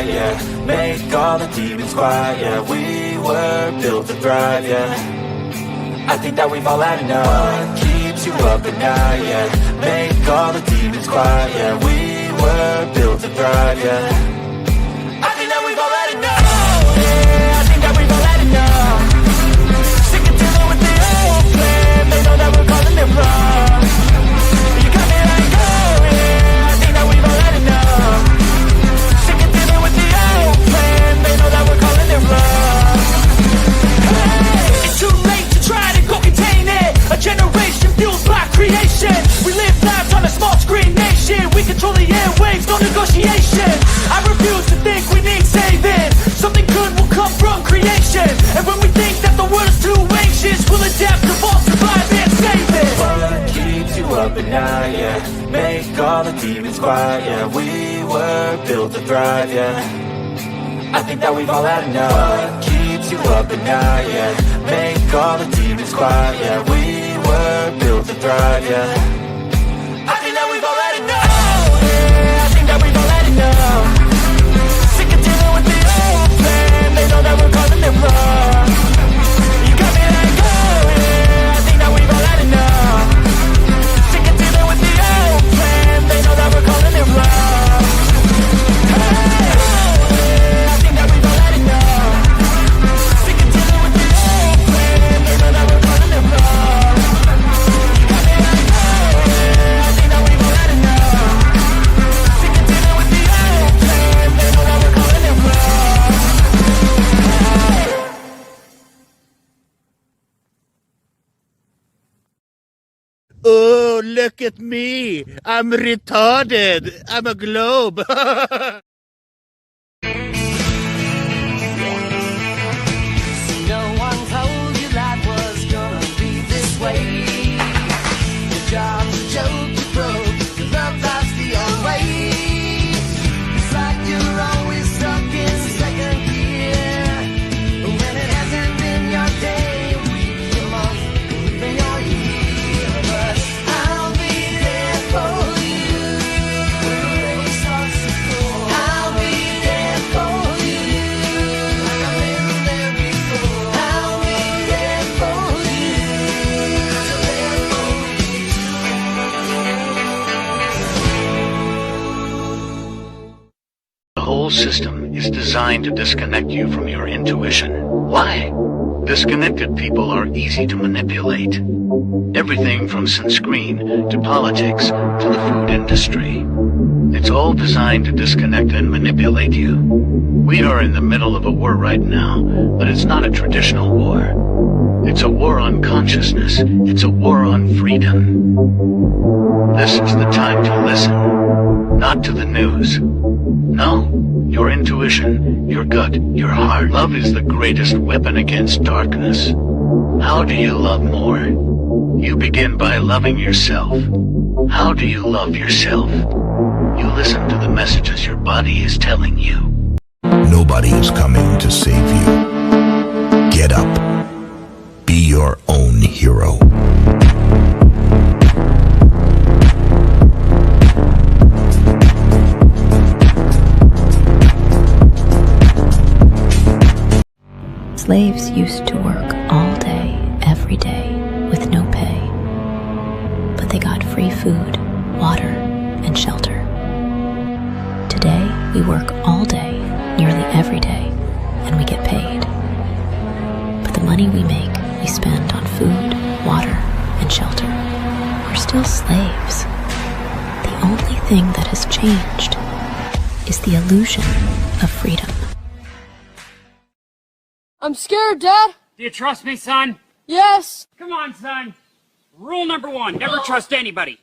night, yeah. Make all the demons quiet, yeah. We were built to thrive, yeah. I think that we've all had enough. What keeps you up at night, yeah. Make all the demons quiet, yeah. We were built to thrive, yeah. I think that we've all had enough. Yeah, I think that we've all had enough. Sick of dealing with the old plan. They know that we're calling it wrong. You got me like, oh yeah, I think that we've all had enough. Sick of dealing with the old plan. They know that we're calling it wrong. Hey, it's too late to try to go contain it. A generation fueled by creation. We live lives on a small screen nation. We control the airwaves, no negotiation. I refuse to think we need saving. Something good will come from creation. And when we think that the world is too anxious, we'll adapt, evolve, survive, and save it. What keeps you up at night, yeah. Make all the demons quiet, yeah. We were built to thrive, yeah. I think that we've all had enough. What keeps you up at night, yeah. Make all the demons quiet, yeah. We were built to thrive, yeah. I think that we've all had enough. Oh, yeah, I think that we've all had enough. Sick of dealing with the old plan. They know that we're calling it wrong. You got me like, oh yeah, I think that we've all had enough. Sick of dealing with the old plan. They know that we're calling it wrong. Hey, oh yeah, I think that we've all had enough. Sick of dealing with the old plan. They know that we're calling it wrong. You got me like, oh yeah, I think that we've all had enough. Sick of dealing with the old plan. They know that we're calling it wrong. Oh, look at me. I'm retarded. I'm a globe. No one told you life was gonna be this way. Your job's a joke you broke, your love life's the old way. It's like you're always stuck in second gear. When it hasn't been your day, week, your month, even your year. But I'll be there for you when the rain starts to pour. I'll be there for you like I've been there before. I'll be there for you till there for The whole system is designed to disconnect you from your intuition. Why? Disconnected people are easy to manipulate. Everything from sunscreen to politics to the food industry. It's all designed to disconnect and manipulate you. We are in the middle of a war right now, but it's not a traditional war. It's a war on consciousness. It's a war on freedom. This is the time to listen, not to the news. No, your intuition, your gut, your heart. Love is the greatest weapon against darkness. How do you love more? You begin by loving yourself. How do you love yourself? You listen to the messages your body is telling you. Nobody is coming to save you. Get up. Be your own hero. Slaves used to work all day, every day, with no pay. But they got free food, water, and shelter. Today, we work all day, nearly every day, and we get paid. But the money we make, we spend on food, water, and shelter. We're still slaves. The only thing that has changed is the illusion of freedom. I'm scared, Dad. Do you trust me, son? Yes. Come on, son. Rule number 1, never trust anybody.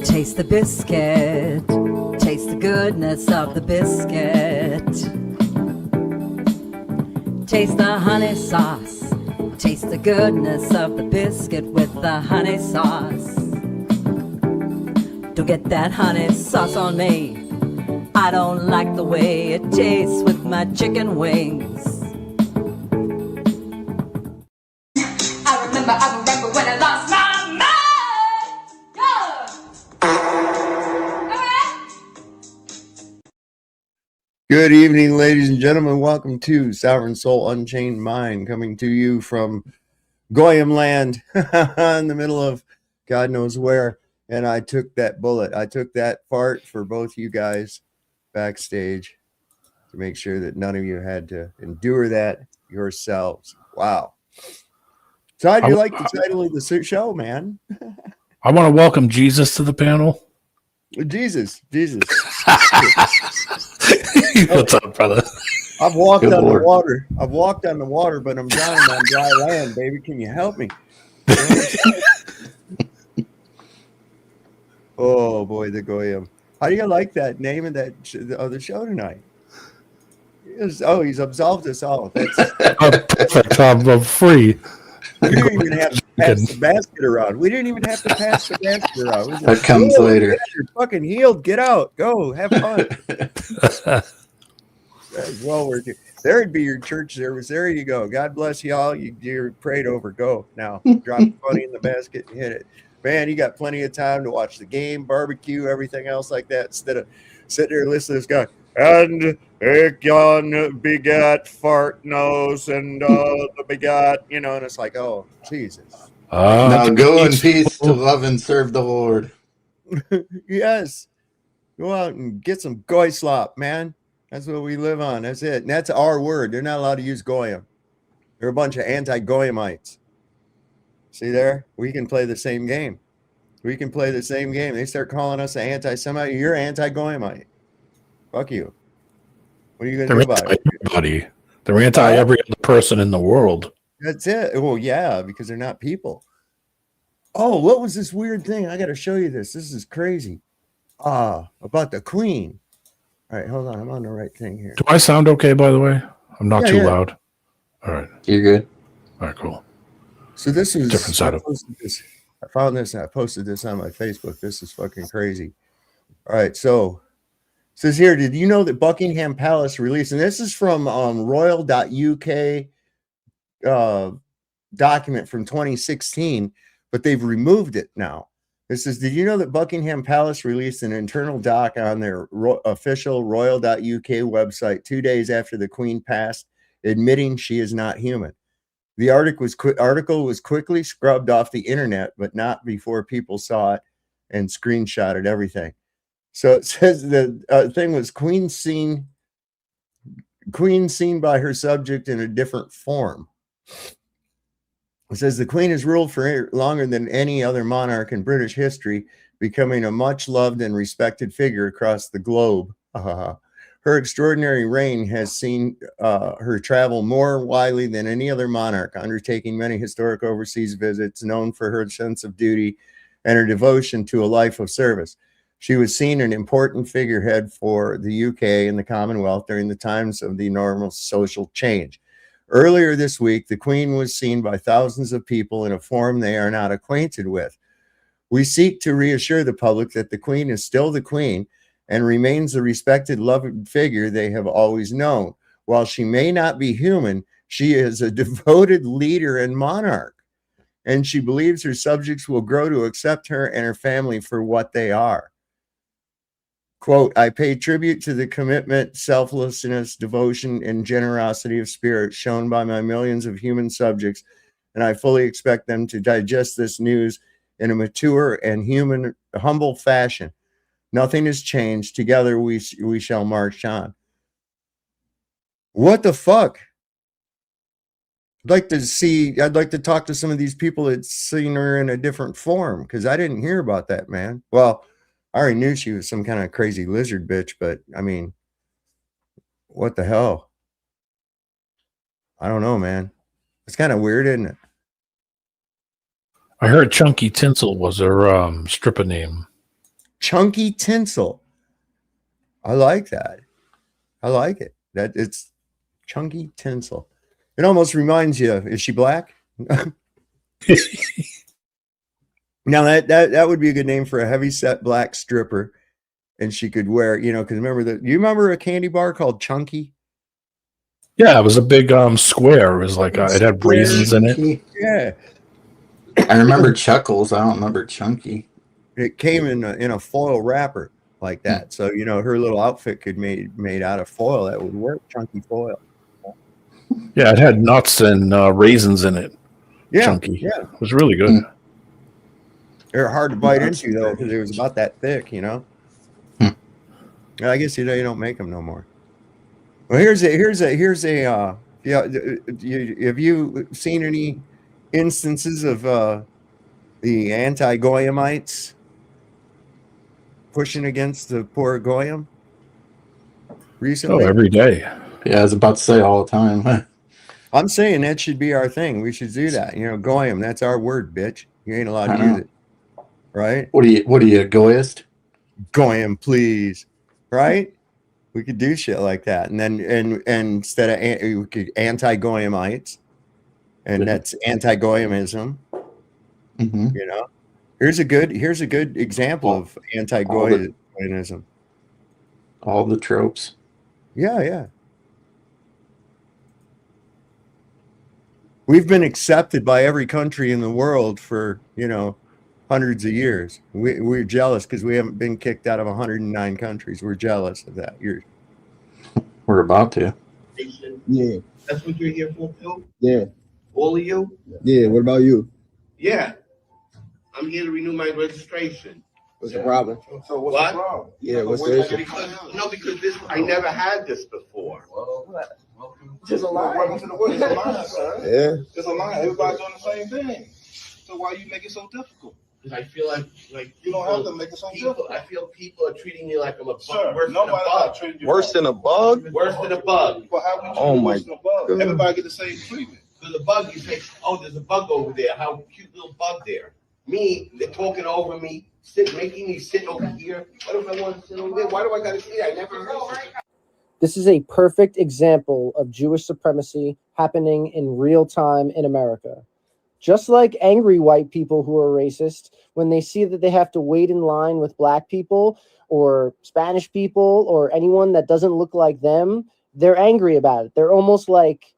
Taste the biscuit. Taste the goodness of the biscuit. Taste the honey sauce. Taste the goodness of the biscuit with the honey sauce. Don't get that honey sauce on me. I don't like the way it tastes with my chicken wings. I remember when I lost my Good evening, ladies and gentlemen. Welcome to Sovereign Soul Unchained Mind, coming to you from Goyim land in the middle of God knows where. And I took that bullet. I took that fart for both you guys backstage to make sure that none of you had to endure that yourselves. Wow. So how do you like the title of the show, man? I want to welcome Jesus to the panel. Jesus. What's up, brother? I've walked on the water. I've walked on the water, but I'm drowning on dry land, baby. Can you help me? Oh boy, the Goyim. How do you like that name of that of the show tonight? He's absolved us all. That's perfect. I'm free. We didn't even have to pass the basket around. That comes later. You're fucking healed. Get out. Go. Have fun. Well, there'd be your church service. There you go. God bless you all. You're prayed over. Go now. Drop the money in the basket and hit it. Man, you got plenty of time to watch the game, barbecue, everything else like that, instead of sitting there listening to this guy. And Ekon begat fart nose and the begat, and it's like, oh, Jesus. Now go in peace to love and serve the Lord. Yes. Go out and get some goy slop, man. That's what we live on. That's it. And that's our word. They're not allowed to use goyim. They're a bunch of anti-goyimites. See there? We can play the same game. They start calling us an anti-Semite. You're anti-goyimite. Fuck you. What are you going to do about it? Everybody. They're anti every other person in the world. That's it. Well, yeah, because they're not people. Oh, what was this weird thing? I got to show you this. This is crazy. About the Queen. All right, hold on. I'm on the right thing here. Do I sound okay, by the way? I'm not too loud. All right. You're good. All right, cool. So this was different setup. I found this and I posted this on my Facebook. This is fucking crazy. All right, so it says here, did you know that Buckingham Palace released, and this is from royal.uk document from 2016, but they've removed it now. This is, did you know that Buckingham Palace released an internal doc on their official royal.uk website 2 days after the Queen passed, admitting she is not human? The article was quickly scrubbed off the internet, but not before people saw it and screenshotted everything. So it says the thing was Queen seen by her subject in a different form. It says the Queen has ruled for longer than any other monarch in British history, becoming a much loved and respected figure across the globe. Her extraordinary reign has seen her travel more widely than any other monarch, undertaking many historic overseas visits, known for her sense of duty and her devotion to a life of service. She was seen an important figurehead for the UK and the Commonwealth during the times of the enormous social change. Earlier this week, the Queen was seen by thousands of people in a form they are not acquainted with. We seek to reassure the public that the Queen is still the Queen and remains the respected, loved figure they have always known. While she may not be human, she is a devoted leader and monarch, and she believes her subjects will grow to accept her and her family for what they are. Quote, I pay tribute to the commitment, selflessness, devotion, and generosity of spirit shown by my millions of human subjects, and I fully expect them to digest this news in a mature and humble fashion. Nothing has changed. Together we shall march on. What the fuck? I'd like to talk to some of these people that's seen her in a different form, because I didn't hear about that, man. Well, I already knew she was some kind of crazy lizard bitch, but I mean, what the hell? I don't know, man. It's kind of weird, isn't it? I heard Chunky Tinsel was her stripper name. Chunky Tinsel. I like that. I like it. That it's Chunky Tinsel. It almost reminds you of, is she black? Now that would be a good name for a heavy set black stripper, and she could wear, because you remember a candy bar called Chunky? Yeah, it was a big square. It was like it had raisins in it. Yeah, I remember Chuckles. I don't remember Chunky. It came in a foil wrapper. like that. So, you know, her little outfit could be made out of foil that would work, chunky foil. Yeah, it had nuts and raisins in it. Yeah, Chunky. yeah. It was really good. They're hard to bite into though, because it was about that thick, you know. I guess you don't make them no more. Well, here's a. Yeah, have you seen any instances of the anti-Goyimites pushing against the poor Goyim recently? Oh, every day. Yeah, I was about to say all the time. I'm saying that should be our thing. We should do that. You know, Goyim, that's our word, bitch. You ain't allowed to use it. Right? What are you, a Goyist? Goyim, please. Right? We could do shit like that. And then and instead of we could anti-Goyimites, and that's anti-Goyimism. You know? Here's a good example of anti-Goyimism. All the tropes. Yeah, yeah. We've been accepted by every country in the world for, you know, hundreds of years. We're jealous because we haven't been kicked out of 109 countries. We're jealous of that. We're about to. Yeah. That's what you're here for, Phil? Yeah. All of you? Yeah. What about you? Yeah. I'm here to renew my registration. What's the problem? So what's the problem? Yeah, what's the issue? Because this I never had this before. Just a lie. Welcome to the world. It's a lie, sir. Yeah. It's a lie. Everybody's doing the same thing. So why you make it so difficult? Because I feel like you don't have to make it so difficult. I feel people are treating me like I'm a bug. Sir, Worse than a bug. Worse than a bug? Worse than a bug. Well, how would you oh my God. Everybody get the same treatment. Because the bug, you say, oh, there's a bug over there. How cute little bug there. Me, they're talking over me, making me sit over here. What if I want to sit over there? Why do I got to sit? I never heard of it. This is a perfect example of Jewish supremacy happening in real time in America. Just like angry white people who are racist, when they see that they have to wait in line with black people or Spanish people or anyone that doesn't look like them, they're angry about it. They're almost like,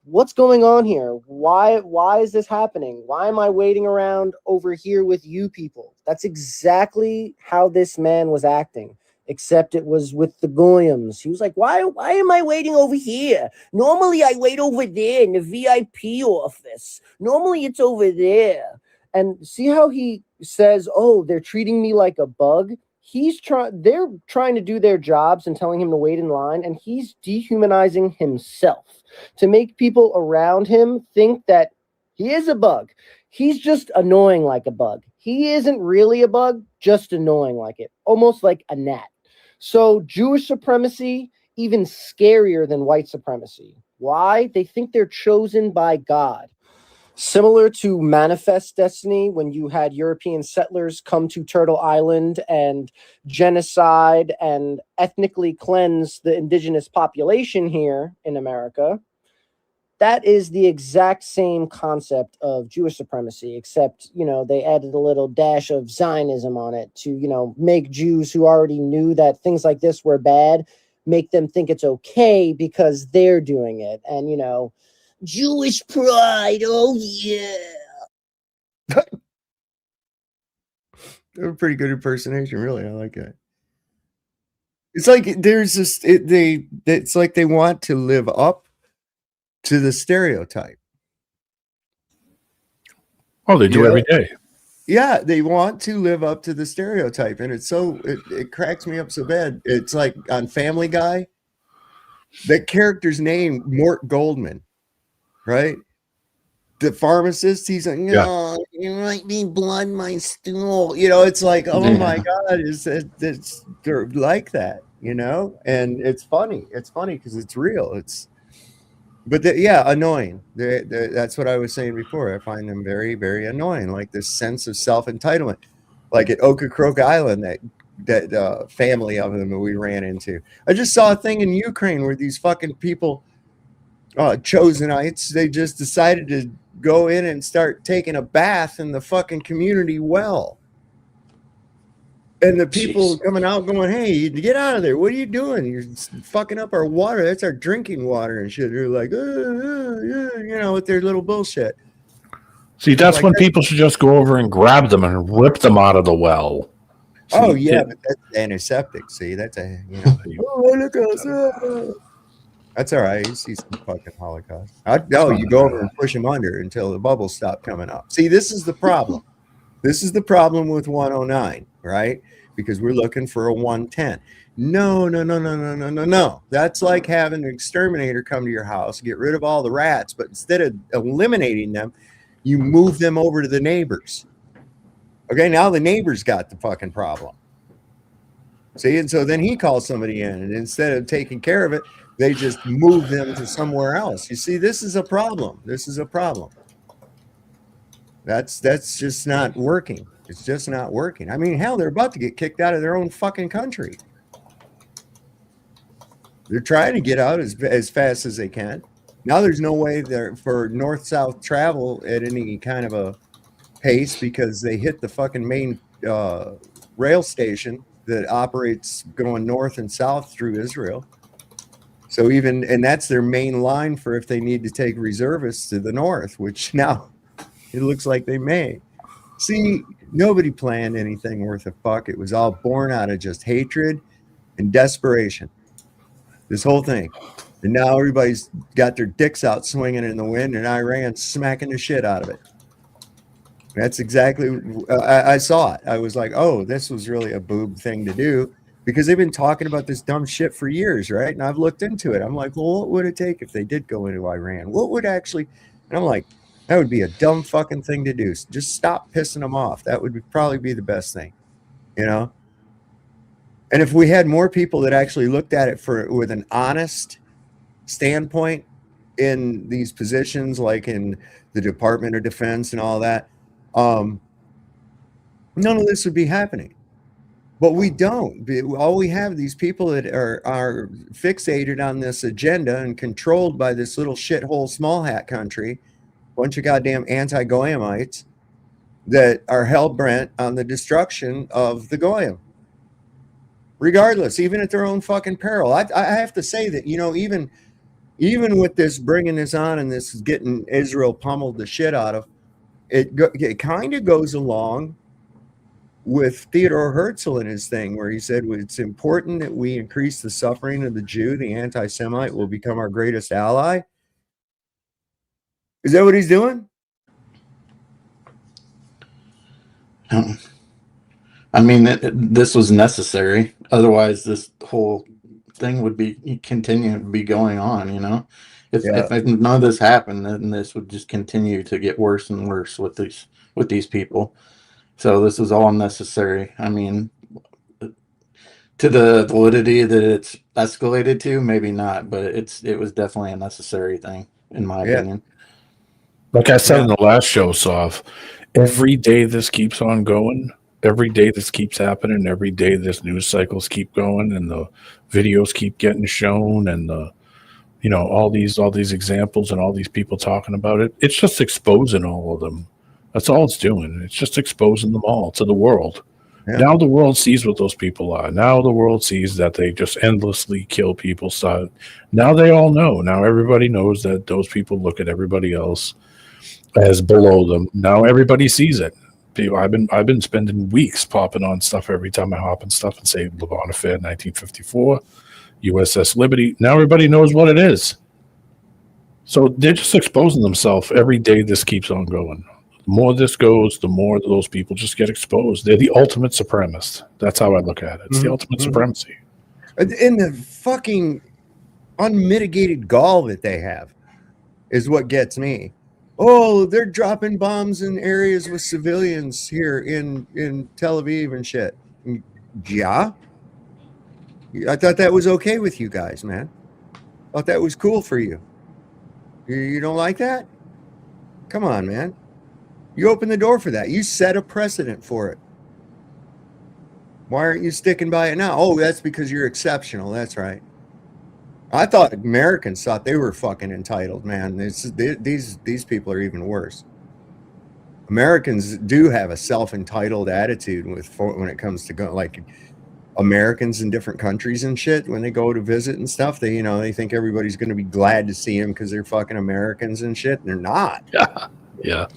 what's going on here? Why is this happening? Why am I waiting around over here with you people? That's exactly how this man was acting, except it was with the Goyams. He was like, why am I waiting over here? Normally I wait over there in the VIP office. Normally it's over there. And see how he says, oh, they're treating me like a bug? They're trying to do their jobs and telling him to wait in line, and he's dehumanizing himself to make people around him think that he is a bug. He's just annoying like a bug. He isn't really a bug, just annoying like it, almost like a gnat. So Jewish supremacy, even scarier than white supremacy. Why? They think they're chosen by God. Similar to Manifest Destiny, when you had European settlers come to Turtle Island and genocide and ethnically cleanse the indigenous population here in America, that is the exact same concept of Jewish supremacy, except, you know, they added a little dash of Zionism on it to, you know, make Jews who already knew that things like this were bad, make them think it's okay because they're doing it. And, you know, Jewish pride, oh yeah. They're a pretty good impersonation, really. I like that. It's like there's this. It's like they want to live up to the stereotype. Oh, they do every day. Yeah, they want to live up to the stereotype, and it's so it cracks me up so bad. It's like on Family Guy. That character's name, Mort Goldman. Right, the pharmacist. He's like, no, you might be blood my stool. You know, it's like, oh my God, it's they're like that. You know, and it's funny. It's funny because it's real. Annoying. That's what I was saying before. I find them very, very annoying. Like this sense of self-entitlement, like at Ocracoke Island, that family of them that we ran into. I just saw a thing in Ukraine where these fucking people. Chosenites, they just decided to go in and start taking a bath in the fucking community well. And the people coming out going, hey, get out of there. What are you doing? You're fucking up our water. That's our drinking water and shit. They're like, you know, with their little bullshit. See, that's like when people should just go over and grab them and rip them out of the well. Oh See, yeah, but that's antiseptic. See, that's a Holocaust. That's all right. You see some fucking Holocaust. No, you go over and push them under until the bubbles stop coming up. See, this is the problem. This is the problem with 109, right? Because we're looking for a 110. No. That's like having an exterminator come to your house, get rid of all the rats, but instead of eliminating them, you move them over to the neighbors. Okay, now the neighbor's got the fucking problem. See, and so then he calls somebody in, and instead of taking care of it, they just move them to somewhere else. You see, this is a problem. This is a problem. That's just not working. It's just not working. I mean, hell, they're about to get kicked out of their own fucking country. They're trying to get out as fast as they can. Now there's no way there for north-south travel at any kind of a pace because they hit the fucking main rail station that operates going north and south through Israel. So and that's their main line for if they need to take reservists to the north, which now it looks like they may. See, nobody planned anything worth a fuck. It was all born out of just hatred and desperation. This whole thing. And now everybody's got their dicks out swinging in the wind and Iran's smacking the shit out of it. That's exactly, I saw it. I was like, oh, this was really a boob thing to do because they've been talking about this dumb shit for years, right? And I've looked into it. I'm like, well, what would it take if they did go into Iran? What would actually, and I'm like, that would be a dumb fucking thing to do. Just stop pissing them off. That would probably be the best thing, you know? And if we had more people that actually looked at it with an honest standpoint in these positions, like in the Department of Defense and all that, none of this would be happening. But we don't. All we have these people that are fixated on this agenda and controlled by this little shithole small hat country, bunch of goddamn anti-Goyimites that are hell-bent on the destruction of the Goyim. Regardless, even at their own fucking peril. I have to say that, you know, even with this bringing this on and this getting Israel pummeled the shit out of, it kind of goes along with Theodore Herzl in his thing where he said it's important that we increase the suffering of the Jew. The anti-Semite will become our greatest ally. Is that what he's doing? I mean, this was necessary. Otherwise, this whole thing would continue to be going on, you know? If none of this happened, then this would just continue to get worse and worse with these people. So this is all necessary. I mean, to the validity that it's escalated to, maybe not, but it was definitely a necessary thing, in my opinion. Like I said in the last show, Sov, every day this keeps on going, every day this keeps happening, every day this news cycles keep going, and the videos keep getting shown, and all these examples and all these people talking about it. It's just exposing all of them. That's all it's doing. It's just exposing them all to the world. Yeah. Now the world sees what those people are. Now the world sees that they just endlessly kill people. So now they all know. Now everybody knows that those people look at everybody else as below them. Now everybody sees it. I've been spending weeks popping on stuff every time I hop on stuff and say Levant Affair 1954, USS Liberty. Now everybody knows what it is. So they're just exposing themselves every day. This keeps on going. The more this goes, the more those people just get exposed. They're the ultimate supremacist. That's how I look at it. It's the ultimate supremacy. And the fucking unmitigated gall that they have is what gets me. Oh, they're dropping bombs in areas with civilians here in Tel Aviv and shit. Yeah. I thought that was okay with you guys, man. I thought that was cool for you. You don't like that? Come on, man. You opened the door for that. You set a precedent for it. Why aren't you sticking by it now? Oh, that's because you're exceptional. That's right. I thought Americans thought they were fucking entitled, man. These people are even worse. Americans do have a self-entitled attitude when it comes to like Americans in different countries and shit. When they go to visit and stuff, they think everybody's going to be glad to see them because they're fucking Americans and shit. And they're not. Yeah.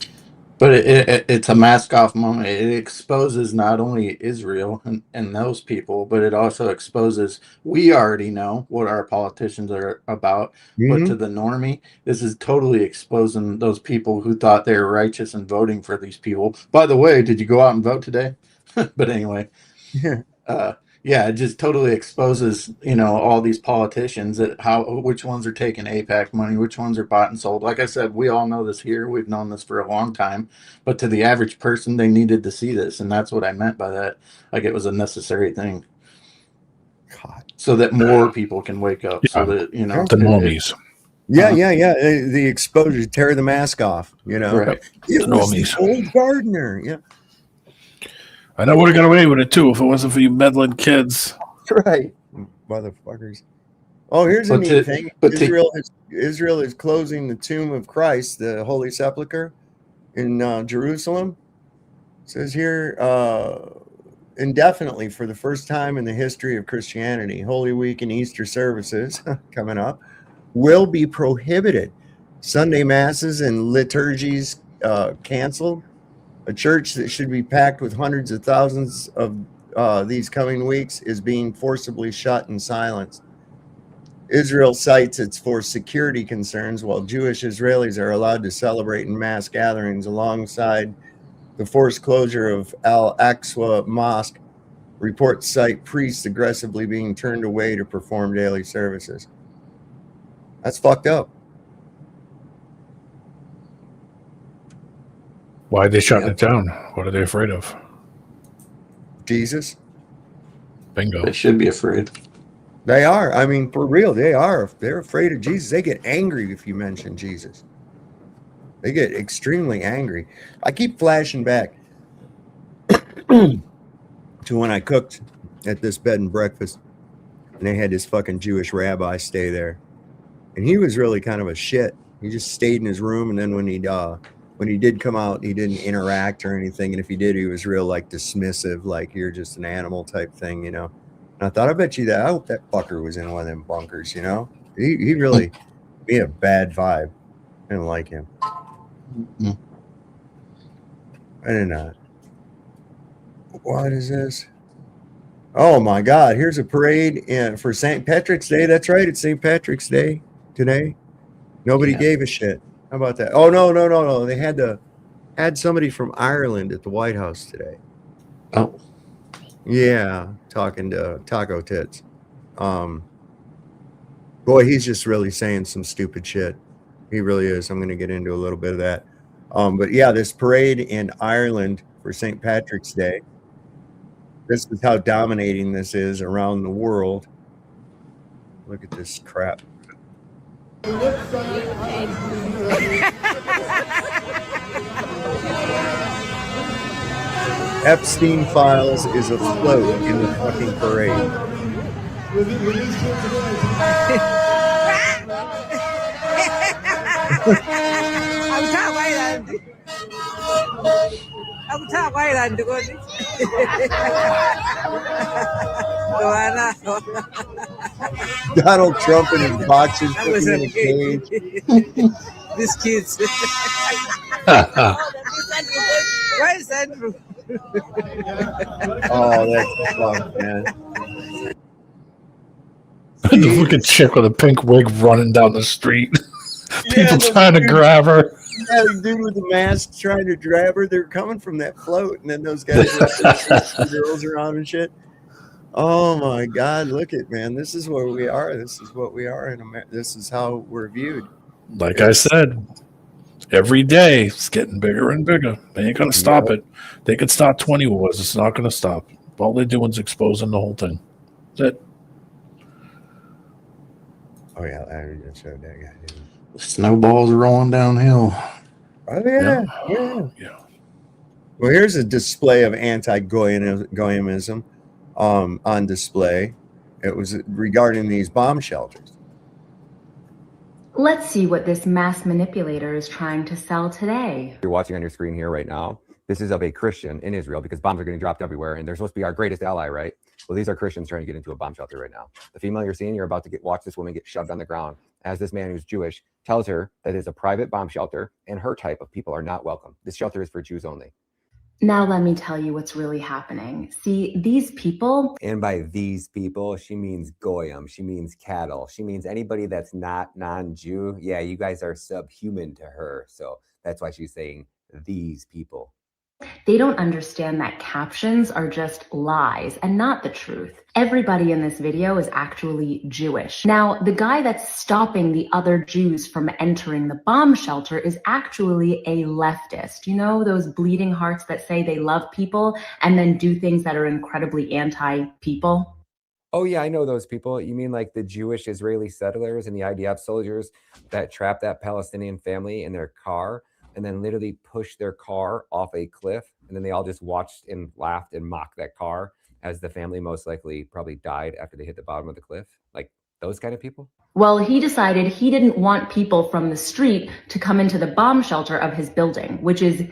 But it's a mask off moment. It exposes not only Israel and those people, but it also exposes, we already know what our politicians are about, but to the normie, this is totally exposing those people who thought they were righteous and voting for these people. By the way, did you go out and vote today? But anyway, yeah, it just totally exposes, all these politicians which ones are taking AIPAC money, which ones are bought and sold. Like I said, we all know this here. We've known this for a long time, but to the average person, they needed to see this. And that's what I meant by that. Like it was a necessary thing. God. So that more people can wake up. So that, the normies. Yeah. The exposure, tear the mask off, Right. It was the old gardener. Yeah. I know would have got away with it too if it wasn't for you meddling kids. Right. Motherfuckers. Oh, here's a neat thing. Israel is closing the tomb of Christ, the Holy Sepulchre in Jerusalem. It says here, indefinitely for the first time in the history of Christianity, Holy Week and Easter services coming up will be prohibited. Sunday masses and liturgies canceled. A church that should be packed with hundreds of thousands of these coming weeks is being forcibly shut and silenced. Israel cites it's for security concerns, while Jewish Israelis are allowed to celebrate in mass gatherings alongside the forced closure of Al-Aqsa Mosque. Reports cite priests aggressively being turned away to perform daily services. That's fucked up. Why are they shutting it down? What are they afraid of? Jesus. Bingo. They should be afraid. They are. I mean, for real, they are. They're afraid of Jesus. They get angry if you mention Jesus. They get extremely angry. I keep flashing back to when I cooked at this bed and breakfast, and they had this fucking Jewish rabbi stay there. And he was really kind of a shit. He just stayed in his room, and then when he did come out, he didn't interact or anything. And if he did, he was real like dismissive, like you're just an animal type thing, And I thought, I bet you that I hope that fucker was in one of them bunkers, He really had a bad vibe. I didn't like him. Mm-hmm. I did not. What is this? Oh my God! Here's a parade for St. Patrick's Day. That's right, it's St. Patrick's Day today. Nobody gave a shit. How about that? Oh no! They had somebody from Ireland at the White House today. Oh, yeah, talking to Taco Tits. Boy, he's just really saying some stupid shit. He really is. I'm going to get into a little bit of that. But yeah, this parade in Ireland for St. Patrick's Day. This is how dominating this is around the world. Look at this crap. Epstein Files is afloat in the fucking parade. Donald Trump in his boxers in a cage. These kids. Why is Andrew? Oh, that's fun, man. The fucking chick with a pink wig running down the street. People trying to grab her. Yeah, the dude with the mask trying to grab her. They're coming from that float, and then those guys with girls around and shit. Oh my God! Look at man. This is where we are. This is what we are in America. This is how we're viewed. Like I said, every day it's getting bigger and bigger. They ain't gonna stop it. They could stop 20 wars. It's not gonna stop. All they're doing is exposing the whole thing. That's it. Oh yeah, I just showed that guy. Snowballs rolling downhill. Oh yeah. Well, here's a display of anti-Goyimism on display. It was regarding these bomb shelters. Let's see what this mass manipulator is trying to sell today. You're watching on your screen here right now. This is of a Christian in Israel because bombs are getting dropped everywhere and they're supposed to be our greatest ally, right? Well, these are Christians trying to get into a bomb shelter right now. The female you're seeing, you're about to watch this woman get shoved on the ground as this man who's Jewish tells her that it's a private bomb shelter and her type of people are not welcome. This shelter is for Jews only. Now let me tell you what's really happening. See, these people... And by these people, she means goyim. She means cattle. She means anybody that's not non-Jew. Yeah, you guys are subhuman to her. So that's why she's saying these people. They don't understand that captions are just lies and not the truth. Everybody in this video is actually Jewish. Now, the guy that's stopping the other Jews from entering the bomb shelter is actually a leftist. You know, those bleeding hearts that say they love people and then do things that are incredibly anti-people? Oh, yeah, I know those people. You mean like the Jewish Israeli settlers and the IDF soldiers that trapped that Palestinian family in their car and then literally pushed their car off a cliff, and then they all just watched and laughed and mocked that car as the family most likely probably died after they hit the bottom of the cliff? Like those kind of people? Well, he decided he didn't want people from the street to come into the bomb shelter of his building, which is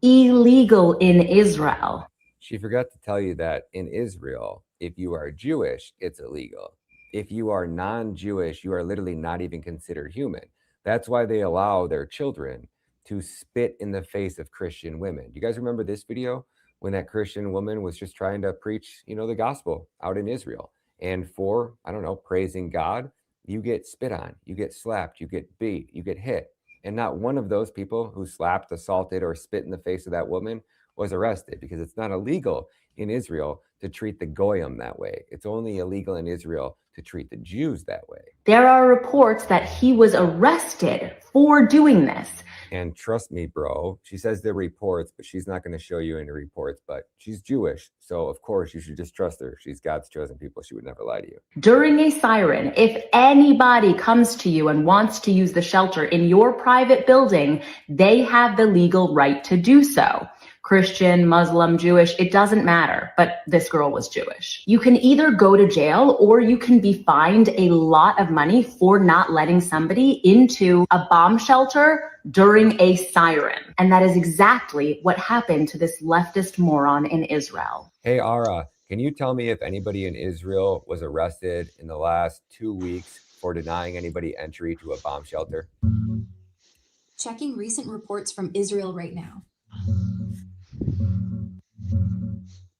illegal in Israel. She forgot to tell you that in Israel, if you are Jewish, it's illegal. If you are non-Jewish, you are literally not even considered human. That's why they allow their children to spit in the face of Christian women. You guys remember this video when that Christian woman was just trying to preach, you know, the gospel out in Israel? And for, I don't know, praising God, you get spit on, you get slapped, you get beat, you get hit. And not one of those people who slapped, assaulted, or spit in the face of that woman was arrested, because it's not illegal in Israel to treat the goyim that way. It's only illegal in Israel to treat the Jews that way. There are reports that he was arrested for doing this. And trust me, bro, she says they're reports, but she's not going to show you any reports. But she's Jewish, so of course you should just trust her. She's God's chosen people. She would never lie to you. During a siren, if anybody comes to you and wants to use the shelter in your private building, they have the legal right to do so. Christian, Muslim, Jewish, it doesn't matter, but this girl was Jewish. You can either go to jail or you can be fined a lot of money for not letting somebody into a bomb shelter during a siren. And that is exactly what happened to this leftist moron in Israel. Hey, Ara, can you tell me if anybody in Israel was arrested in the last 2 weeks for denying anybody entry to a bomb shelter? Checking recent reports from Israel right now.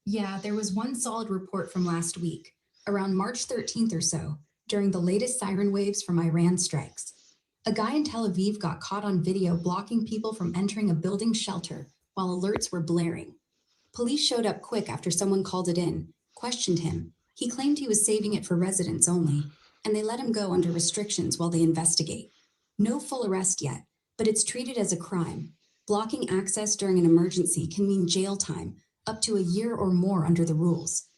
Yeah, there was one solid report from last week, around March 13th or so, during the latest siren waves from Iran strikes. A guy in Tel Aviv got caught on video blocking people from entering a building shelter while alerts were blaring. Police showed up quick after someone called it in, questioned him. He claimed he was saving it for residents only, and they let him go under restrictions while they investigate. No full arrest yet, but it's treated as a crime. Blocking access during an emergency can mean jail time, up to a year or more under the rules.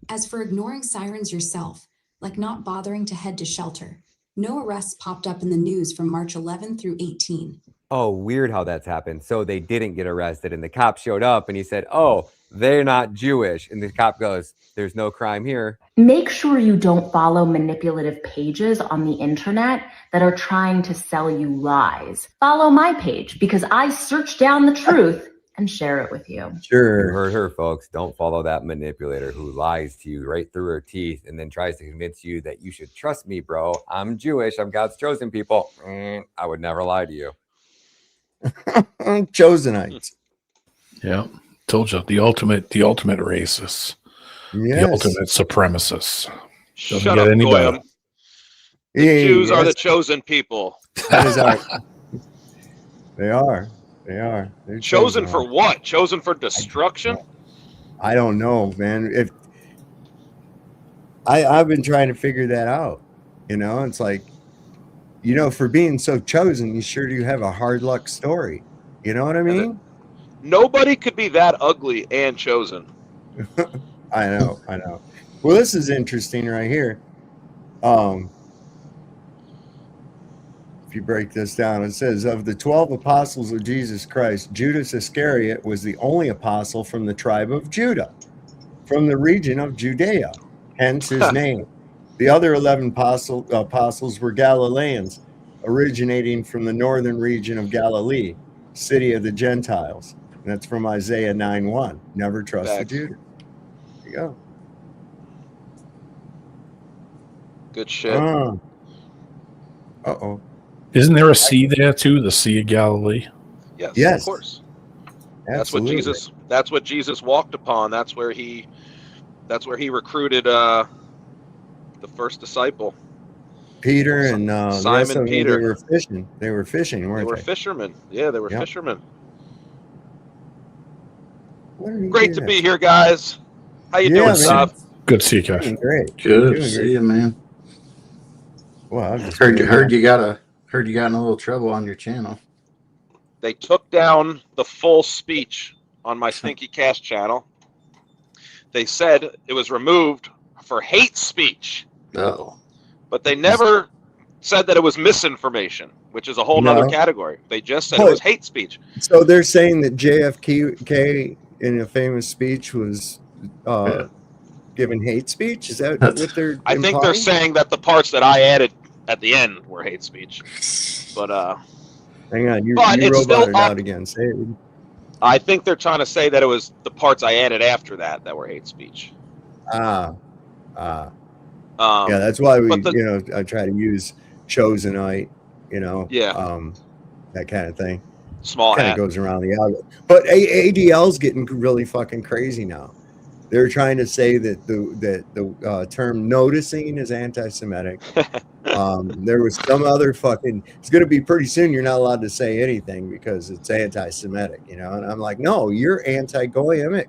As for ignoring sirens yourself, like not bothering to head to shelter, no arrests popped up in the news from March 11 through 18. Oh, weird how that's happened. So they didn't get arrested, and the cop showed up and he said, oh, they're not Jewish. And the cop goes, there's no crime here. Make sure you don't follow manipulative pages on the internet that are trying to sell you lies. Follow my page because I search down the truth and share it with you. Sure. You heard her, folks. Don't follow that manipulator who lies to you right through her teeth and then tries to convince you that you should trust me, bro. I'm Jewish. I'm God's chosen people. I would never lie to you. Chosenites. Yeah. Told you, the ultimate racist. Yes. The ultimate supremacist. Doesn't Shut get up, any Goyim. better. The Jews are the chosen people. That is our, they are. They are. They're Chosen for what? Chosen for destruction? I don't know, man. If I've been trying to figure that out. You know, it's like, you know, for being so chosen, you sure do have a hard luck story. You know what I mean? Nobody could be that ugly and chosen. I know. Well, this is interesting right here. If you break this down, it says, of the 12 apostles of Jesus Christ, Judas Iscariot was the only apostle from the tribe of Judah, from the region of Judea, hence his name. The other 11 apostles were Galileans, originating from the northern region of Galilee, city of the Gentiles. And that's from Isaiah 9:1. Never trust the Judas. There you go. Good shit. Uh-oh. Isn't there a sea there too? The Sea of Galilee? Yes, of course. Absolutely. That's what Jesus walked upon. That's where he recruited the first disciple. Peter and the rest of them, Peter. they were fishing. They were fishing, weren't They they? were fishermen. Yeah, they were Yep. fishermen. Great to be here, guys. How you doing, Sav? Good to see you, Cash. Doing great. Good to Doing see great. you, man. Well, I'm just heard you got in a little trouble on your channel. They took down the full speech on my Stinky Cast channel. They said it was removed for hate speech. Oh. But they never said that it was misinformation, which is a whole other category. They just said it was hate speech. So they're saying that JFK in a famous speech was given hate speech? Is that what they're I think implying? they're saying that the parts that I added at the end were hate speech. But hang on, you but it's still roboted out again. Say it. I think they're trying to say that it was the parts I added after that were hate speech. Yeah, that's why we, I try to use Chosenite, that kind of thing. Small kind of goes around the algorithm. But ADL's getting really fucking crazy now. They're trying to say that the term noticing is anti-Semitic. There was some other fucking. It's going to be pretty soon. You're not allowed to say anything because it's anti-Semitic, And I'm like, no, you're anti-Goyimic.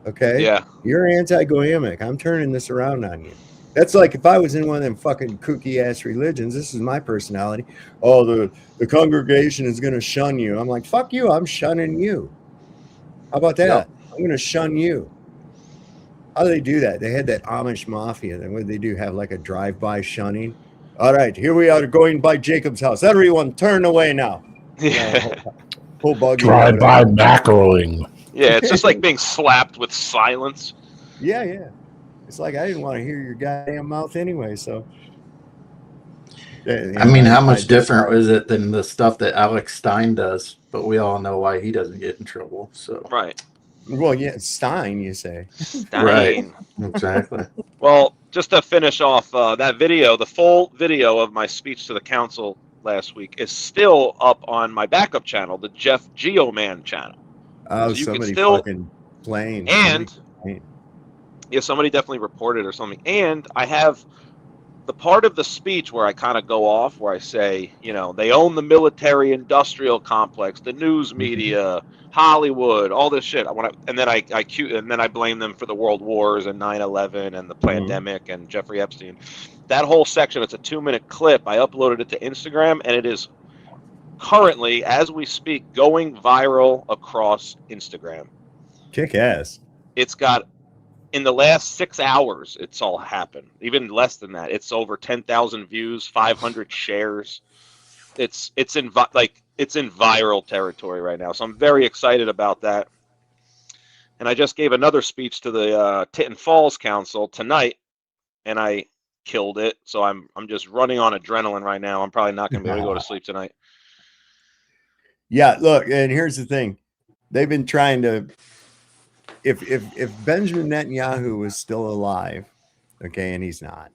Okay. Yeah. You're anti-Goyimic. I'm turning this around on you. That's like if I was in one of them fucking kooky ass religions. This is my personality. Oh, the congregation is going to shun you. I'm like, fuck you. I'm shunning you. How about that? Yep. I'm going to shun you. How do they do that? They had that Amish mafia. Then what did they do? Have like a drive-by shunning? All right, here we are going by Jacob's house. Everyone turn away now. Whole buggy. Drive-by mackerowing. Yeah, it's just like being slapped with silence. Yeah. It's like I didn't want to hear your goddamn mouth anyway, so. I mean, how much different is it than the stuff that Alex Stein does? But we all know why he doesn't get in trouble. So right. Well, yeah, Stein, you say. Stein. Right. Exactly. Well, just to finish off that video, the full video of my speech to the council last week is still up on my backup channel, the Jeff Geoman channel. Oh, so somebody fucking playing. And yeah, somebody definitely reported or something. And I have the part of the speech where I kind of go off, where I say, they own the military-industrial complex, the news media, Hollywood, all this shit. And then I blame them for the world wars and 9/11 and the pandemic and Jeffrey Epstein. That whole section, it's a 2-minute clip. I uploaded it to Instagram, and it is currently, as we speak, going viral across Instagram. Kick ass. It's got. In the last 6 hours, it's all happened. Even less than that, it's over 10,000 views, 500 shares. It's in viral territory right now. So I'm very excited about that. And I just gave another speech to the Tinton Falls Council tonight, and I killed it. So I'm just running on adrenaline right now. I'm probably not going to be able to go to sleep tonight. Yeah, look, and here's the thing: they've been trying to. If Benjamin Netanyahu was still alive, okay, and he's not,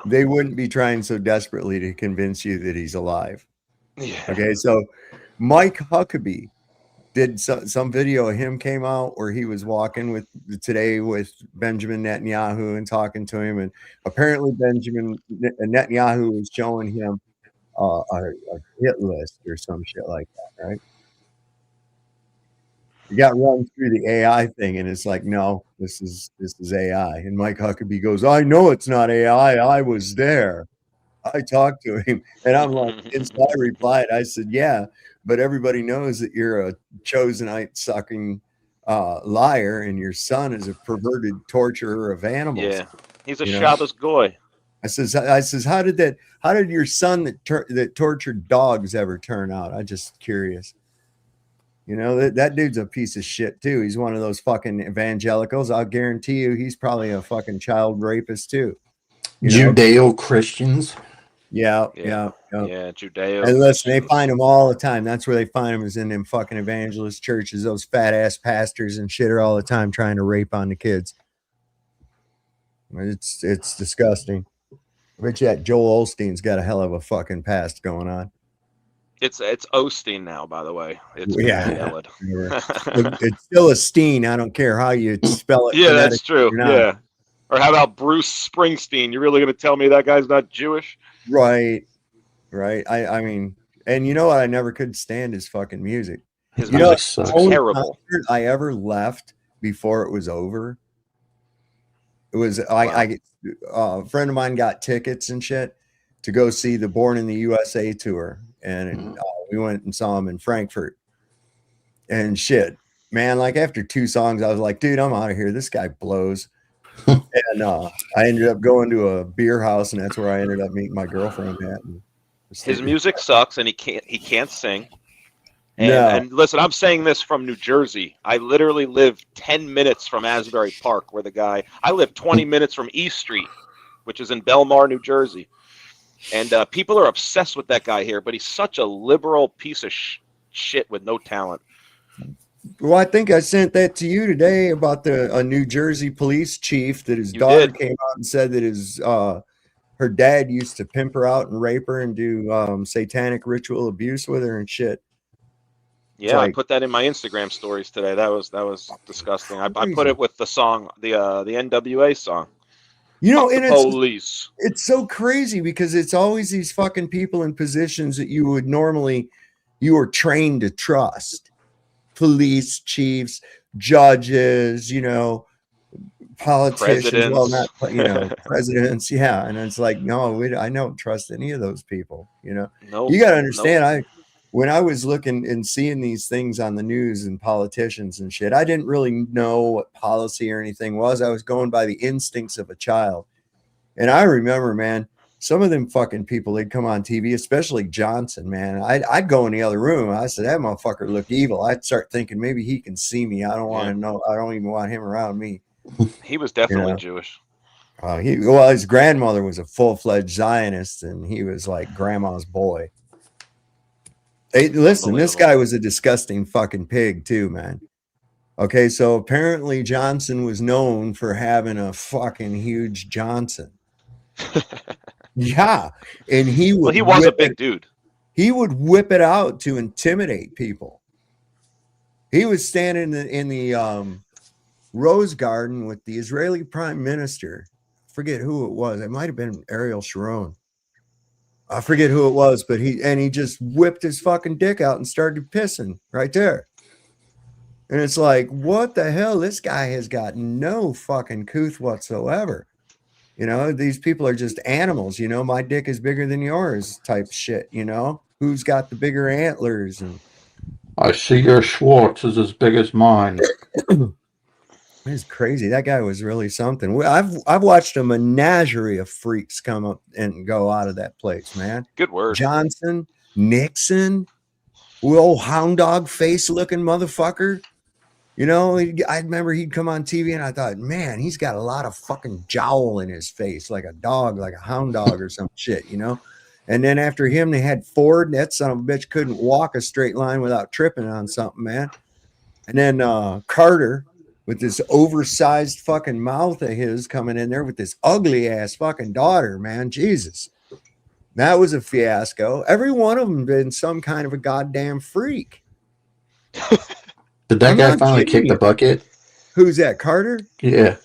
they wouldn't be trying so desperately to convince you that he's alive. Yeah. Okay, so Mike Huckabee did some video of him came out where he was walking today with Benjamin Netanyahu and talking to him, and apparently Benjamin Netanyahu was showing him a hit list or some shit like that, right? You got run through the AI thing, and it's like, no, this is AI. And Mike Huckabee goes, I know it's not AI. I was there. I talked to him, and I'm like, and so I replied, I said, yeah, but everybody knows that you're a Chosenite sucking liar, and your son is a perverted torturer of animals. Yeah, he's a Shabbos goy. I says, how did your son that tortured dogs ever turn out? I'm just curious. That dude's a piece of shit too. He's one of those fucking evangelicals. I'll guarantee you he's probably a fucking child rapist too. Judeo-Christians. Yeah, Judeo. And listen, they find them all the time. That's where they find them, is in them fucking evangelist churches. Those fat ass pastors and shit are all the time trying to rape on the kids. It's disgusting. But yet Joel Osteen's got a hell of a fucking past going on. It's Osteen now, by the way. It's Yeah. Yelled. It's still a Steen. I don't care how you spell it. Yeah, that's true. Or not. Yeah. Or how about Bruce Springsteen? You're really going to tell me that guy's not Jewish? Right. I mean, and you know what I never could stand his fucking music. His you know, music sucks. Terrible. I ever left before it was over. It was a friend of mine got tickets and shit to go see the Born in the USA tour, and we went and saw him in Frankfurt. And shit, man, like after 2 songs, I was like, dude, I'm out of here. This guy blows. And I ended up going to a beer house, and that's where I ended up meeting my girlfriend at. His music sucks, and he can't sing. And listen, I'm saying this from New Jersey. I literally live 10 minutes from Asbury Park, where I live 20 minutes from East Street, which is in Belmar, New Jersey. And people are obsessed with that guy here, but he's such a liberal piece of shit with no talent. Well, I think I sent that to you today about a New Jersey police chief that his daughter came out and said that her dad used to pimp her out and rape her and do satanic ritual abuse with her and shit. Yeah, I put that in my Instagram stories today. That was disgusting. I put it with the song, the NWA song. You know, and police. It's so crazy because it's always these fucking people in positions that you are trained to trust. Police chiefs, judges, you know, politicians, presidents. well, not, presidents. Yeah. And it's like, no, I don't trust any of those people, you know. Nope, you got to understand, when I was looking and seeing these things on the news and politicians and shit, I didn't really know what policy or anything was. I was going by the instincts of a child. And I remember, man, some of them fucking people, they'd come on TV, especially Johnson, man. I'd go in the other room. I said, that motherfucker looked evil. I'd start thinking maybe he can see me. I don't want to know. I don't even want him around me. He was definitely Jewish. His grandmother was a full-fledged Zionist, and he was like grandma's boy. Hey, listen, this guy was a disgusting fucking pig too, man. Okay, so apparently Johnson was known for having a fucking huge Johnson. Yeah, and he was a big dude. He would whip it out to intimidate people. He was standing in the Rose Garden with the Israeli Prime Minister. I forget who it was. It might have been Ariel Sharon. I forget who it was, but he just whipped his fucking dick out and started pissing right there. And it's like, what the hell? This guy has got no fucking couth whatsoever. You know, these people are just animals. You know, my dick is bigger than yours type shit. You know, who's got the bigger antlers? And I see your Schwartz is as big as mine. It's crazy. That guy was really something. I've watched a menagerie of freaks come up and go out of that place, man. Good word. Johnson, Nixon, old hound dog face looking motherfucker. You know, I remember he'd come on TV and I thought, man, he's got a lot of fucking jowl in his face, like a dog, like a hound dog or some shit, you know? And then after him, they had Ford. That son of a bitch couldn't walk a straight line without tripping on something, man. And then Carter, with this oversized fucking mouth of his coming in there with this ugly ass fucking daughter, man. Jesus. That was a fiasco. Every one of them been some kind of a goddamn freak. Did that guy finally kick the bucket? Who's that, Carter? Yeah.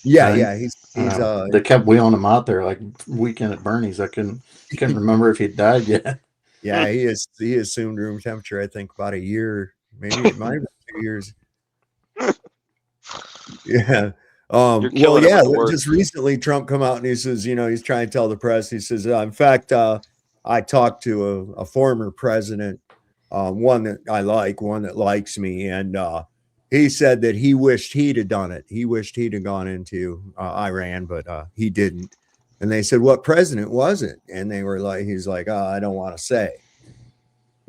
Yeah. He's they kept wheeling him out there like weekend at Bernie's. I couldn't remember if he died yet. Yeah, he assumed room temperature, I think, about a year. Maybe it might have been 2 years. Yeah. Just recently Trump come out and he says, you know, he's trying to tell the press, he says, in fact, I talked to a former president, one that I like, one that likes me, and he said that he wished he'd have done it. He wished he'd have gone into Iran, but he didn't. And they said, what president was it? And they were like, he's like, I don't want to say.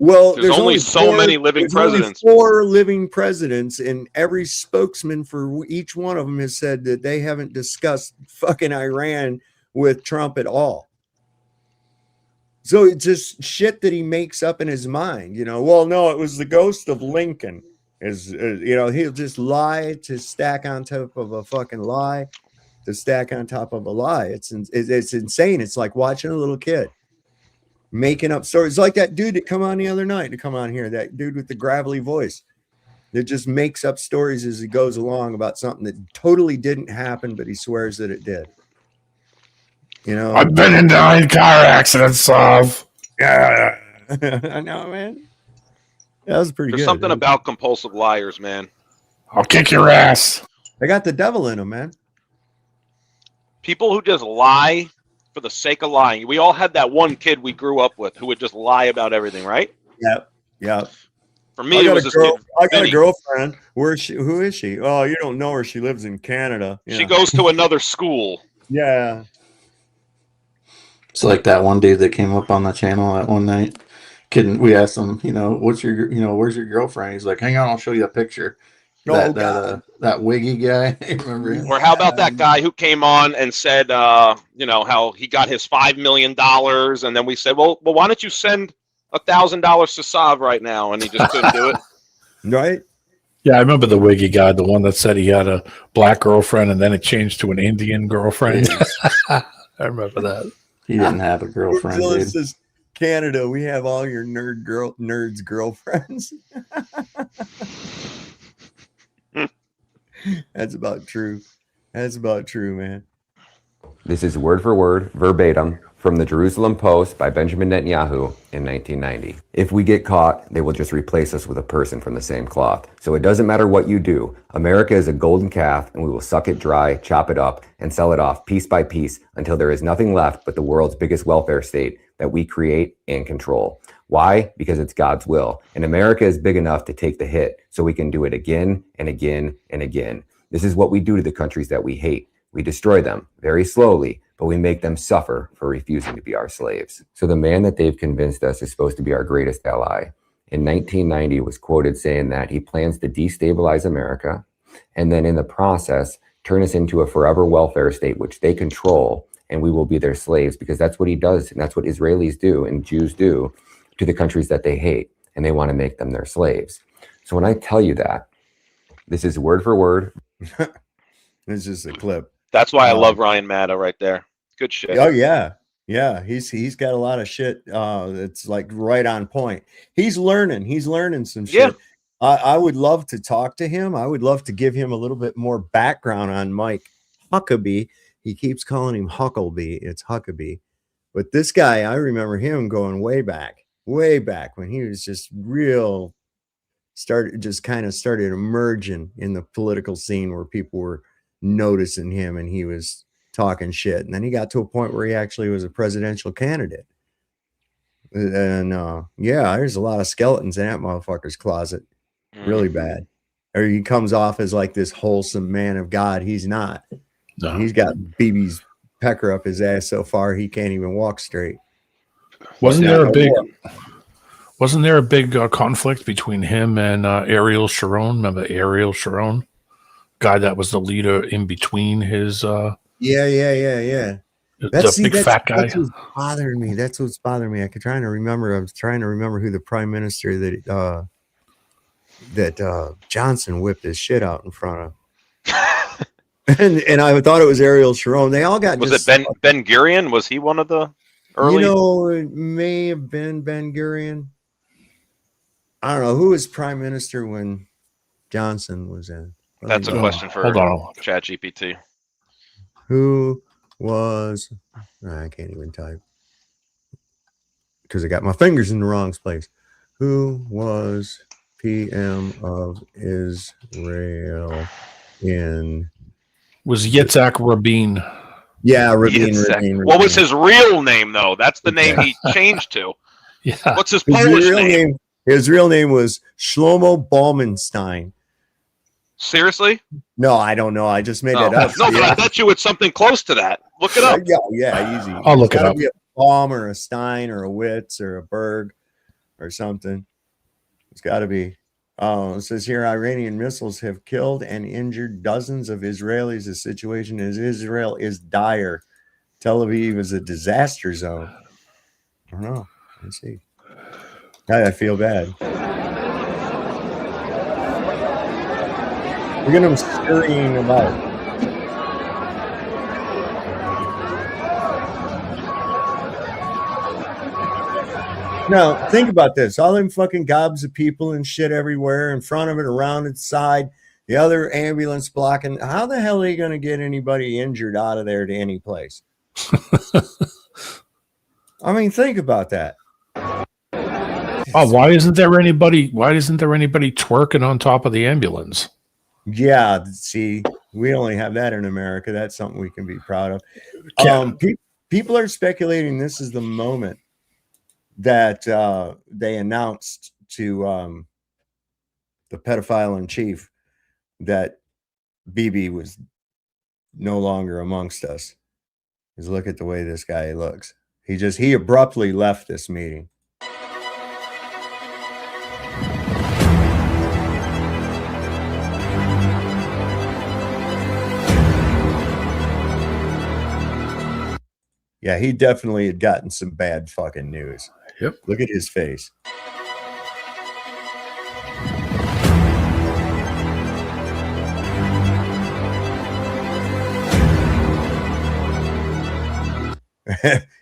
Well, there's only so many living presidents. Only 4 living presidents, and every spokesman for each one of them has said that they haven't discussed fucking Iran with Trump at all. So it's just shit that he makes up in his mind, you know. Well, no, it was the ghost of Lincoln. You know, he'll just lie to stack on top of a fucking lie to stack on top of a lie. It's insane. It's like watching a little kid making up stories, like that dude that come on the other night to come on here, that dude with the gravelly voice that just makes up stories as he goes along about something that totally didn't happen, but he swears that it did. You know, I've been in 9 car accidents, Sav. Yeah, I know, man. That was pretty There's good. something about compulsive liars, man. I'll kick your ass. They got the devil in them, man. People who just lie for the sake of lying. We all had that one kid we grew up with who would just lie about everything, right? Yep. For me, it was this kid. I got a Vinny. girlfriend. Where is she? Who is she? Oh, you don't know her. She lives in Canada. She goes to another school. Yeah. It's like that one dude that came up on the channel that one night. We asked him, where's your girlfriend? He's like, hang on, I'll show you a picture. That wiggy guy. Remember him? Or how about that guy who came on and said, how he got his $5 million, and then we said, well, why don't you send $1,000 to Sav right now? And he just couldn't do it. Right? Yeah, I remember the wiggy guy, the one that said he had a black girlfriend and then it changed to an Indian girlfriend. I remember that. He didn't have a girlfriend, dude. This is Canada. We have all your nerds girlfriends. That's about true. That's about true, man. This is word for word, verbatim, from the Jerusalem Post by Benjamin Netanyahu in 1990. If we get caught, they will just replace us with a person from the same cloth. So it doesn't matter what you do. America is a golden calf, and we will suck it dry, chop it up, and sell it off piece by piece until there is nothing left but the world's biggest welfare state that we create and control. Why? Because it's God's will. And America is big enough to take the hit, so we can do it again and again and again. This is what we do to the countries that we hate. We destroy them very slowly, but we make them suffer for refusing to be our slaves. So the man that they've convinced us is supposed to be our greatest ally, in 1990 was quoted saying that he plans to destabilize America and then in the process turn us into a forever welfare state, which they control, and we will be their slaves, because that's what he does, and that's what Israelis do and Jews do to the countries that they hate, and they want to make them their slaves. So when I tell you that, this is word for word. It's just a clip. That's why I love Ryan Maddow right there. Good shit. Oh yeah. Yeah. He's got a lot of shit. That's like right on point. He's learning some shit. Yeah. I would love to talk to him. I would love to give him a little bit more background on Mike Huckabee. He keeps calling him Huckabee. It's Huckabee. But this guy, I remember him going way back when he was just started emerging in the political scene where people were noticing him and he was talking shit. And then he got to a point where he actually was a presidential candidate. And there's a lot of skeletons in that motherfucker's closet. Really bad. Or he comes off as like this wholesome man of God. He's not. No. He's got BB's pecker up his ass so far he can't even walk straight. Wasn't there a big conflict between him and Ariel Sharon? Remember Ariel Sharon? Guy that was the leader in between his yeah. That's big fat guy. That's what's bothering me. That's what's bothering me. I was trying to remember who the prime minister that Johnson whipped his shit out in front of. and I thought it was Ariel Sharon. They all got. Was it Ben Gurion? Was he one of the early? It may have been Ben Gurion. I don't know who was prime minister when Johnson was in. That's a question for ChatGPT. Who was? I can't even type because I got my fingers in the wrong place. Who was PM of Israel in? Was Yitzhak Rabin? Yeah, Rabin. What was his real name though? That's the name he changed to. Yeah. What's his Polish name? His real name was Shlomo Baumanstein. Seriously? No, I don't know. I just made that up. No, but I bet you it's something close to that. Look it up. Yeah, easy. I'll look it up. Be a Baum or a Stein or a Witz or a Berg or something. It's got to be. It says here Iranian missiles have killed and injured dozens of Israelis. The situation in Israel is dire. Tel Aviv is a disaster zone. I don't know. Let's see. I feel bad. Look at him scurrying about. No, think about this. All them fucking gobs of people and shit everywhere, in front of it, around its side, the other ambulance blocking. How the hell are you going to get anybody injured out of there to any place? I mean, think about that. Oh, why isn't there anybody twerking on top of the ambulance? Yeah, see, we only have that in America. That's something we can be proud of. People are speculating this is the moment that they announced to the pedophile in chief that BB was no longer amongst us. Because look at the way this guy looks. He abruptly left this meeting. Yeah, he definitely had gotten some bad fucking news. Yep. Look at his face.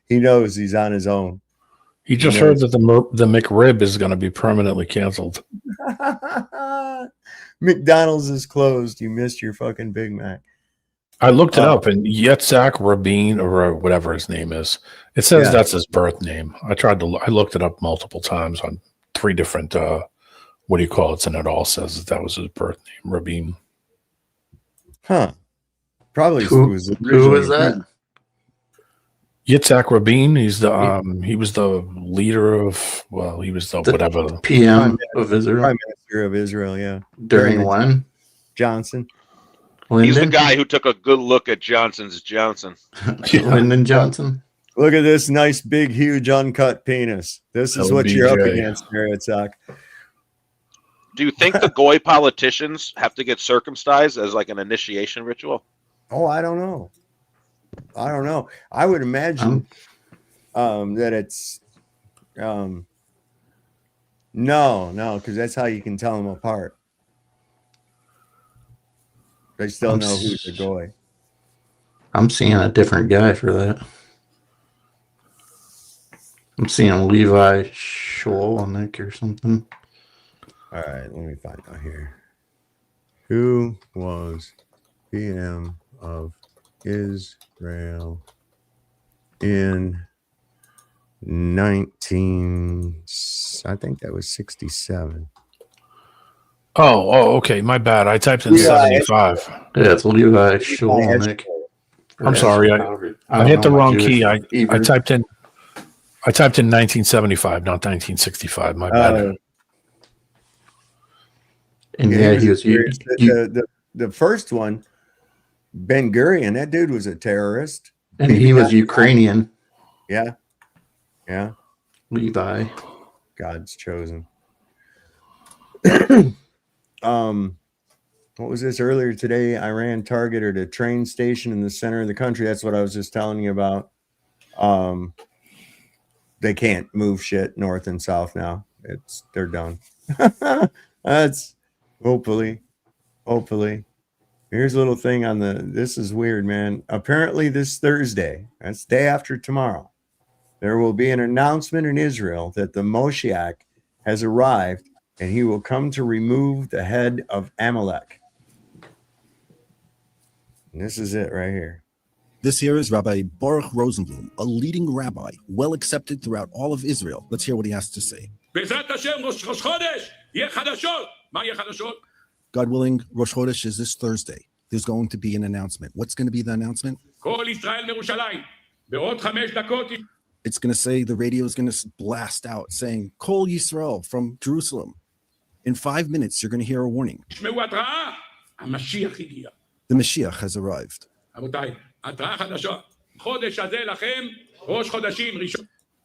He knows he's on his own. He just heard that the McRib is going to be permanently canceled. McDonald's is closed. You missed your fucking Big Mac. I looked it up, and Yitzhak Rabin, or whatever his name is, it says that's his birth name. I looked it up multiple times on 3 different, what do you call it? And it all says that was his birth name, Rabin. Huh. Probably who is that? Yitzhak Rabin. He's the he was the leader of he was the whatever PM of Israel. Prime Minister of Israel, yeah. During when? Johnson. He's the guy who took a good look at Johnson's Johnson. Lyndon Johnson. Look at this nice, big, huge, uncut penis. This is what you're up against, Yitzhak. Do you think the Goy politicians have to get circumcised as like an initiation ritual? Oh, I don't know. I would imagine that it's no, because that's how you can tell them apart. They still know who's the Goy. I'm seeing a different guy for that. I'm seeing Levi Sholnick or something. All right, let me find out here. Who was PM of Israel in 67? Oh, okay. My bad. I typed in 75. Yeah, it's Levi Sholnick. I'm sorry. I hit the wrong key. I typed in 1975, not 1965. My bad. And yeah, he was the first one. Ben Gurion, that dude was a terrorist, and he was Ukrainian. Yeah. Levi, God's chosen. What was this earlier today? Iran targeted a train station in the center of the country. That's what I was just telling you about. They can't move shit north and south now. They're done. That's hopefully. Here's a little thing on this is weird, man. Apparently this Thursday, that's day after tomorrow, there will be an announcement in Israel that the Moshiach has arrived and he will come to remove the head of Amalek. And this is it right here. This here is Rabbi Baruch Rosenblum, a leading rabbi, well accepted throughout all of Israel. Let's hear what he has to say. God willing, Rosh Chodesh is this Thursday. There's going to be an announcement. What's going to be the announcement? It's going to say, the radio is going to blast out saying, Kol Yisrael from Jerusalem. In 5 minutes, you're going to hear a warning. The Mashiach has arrived.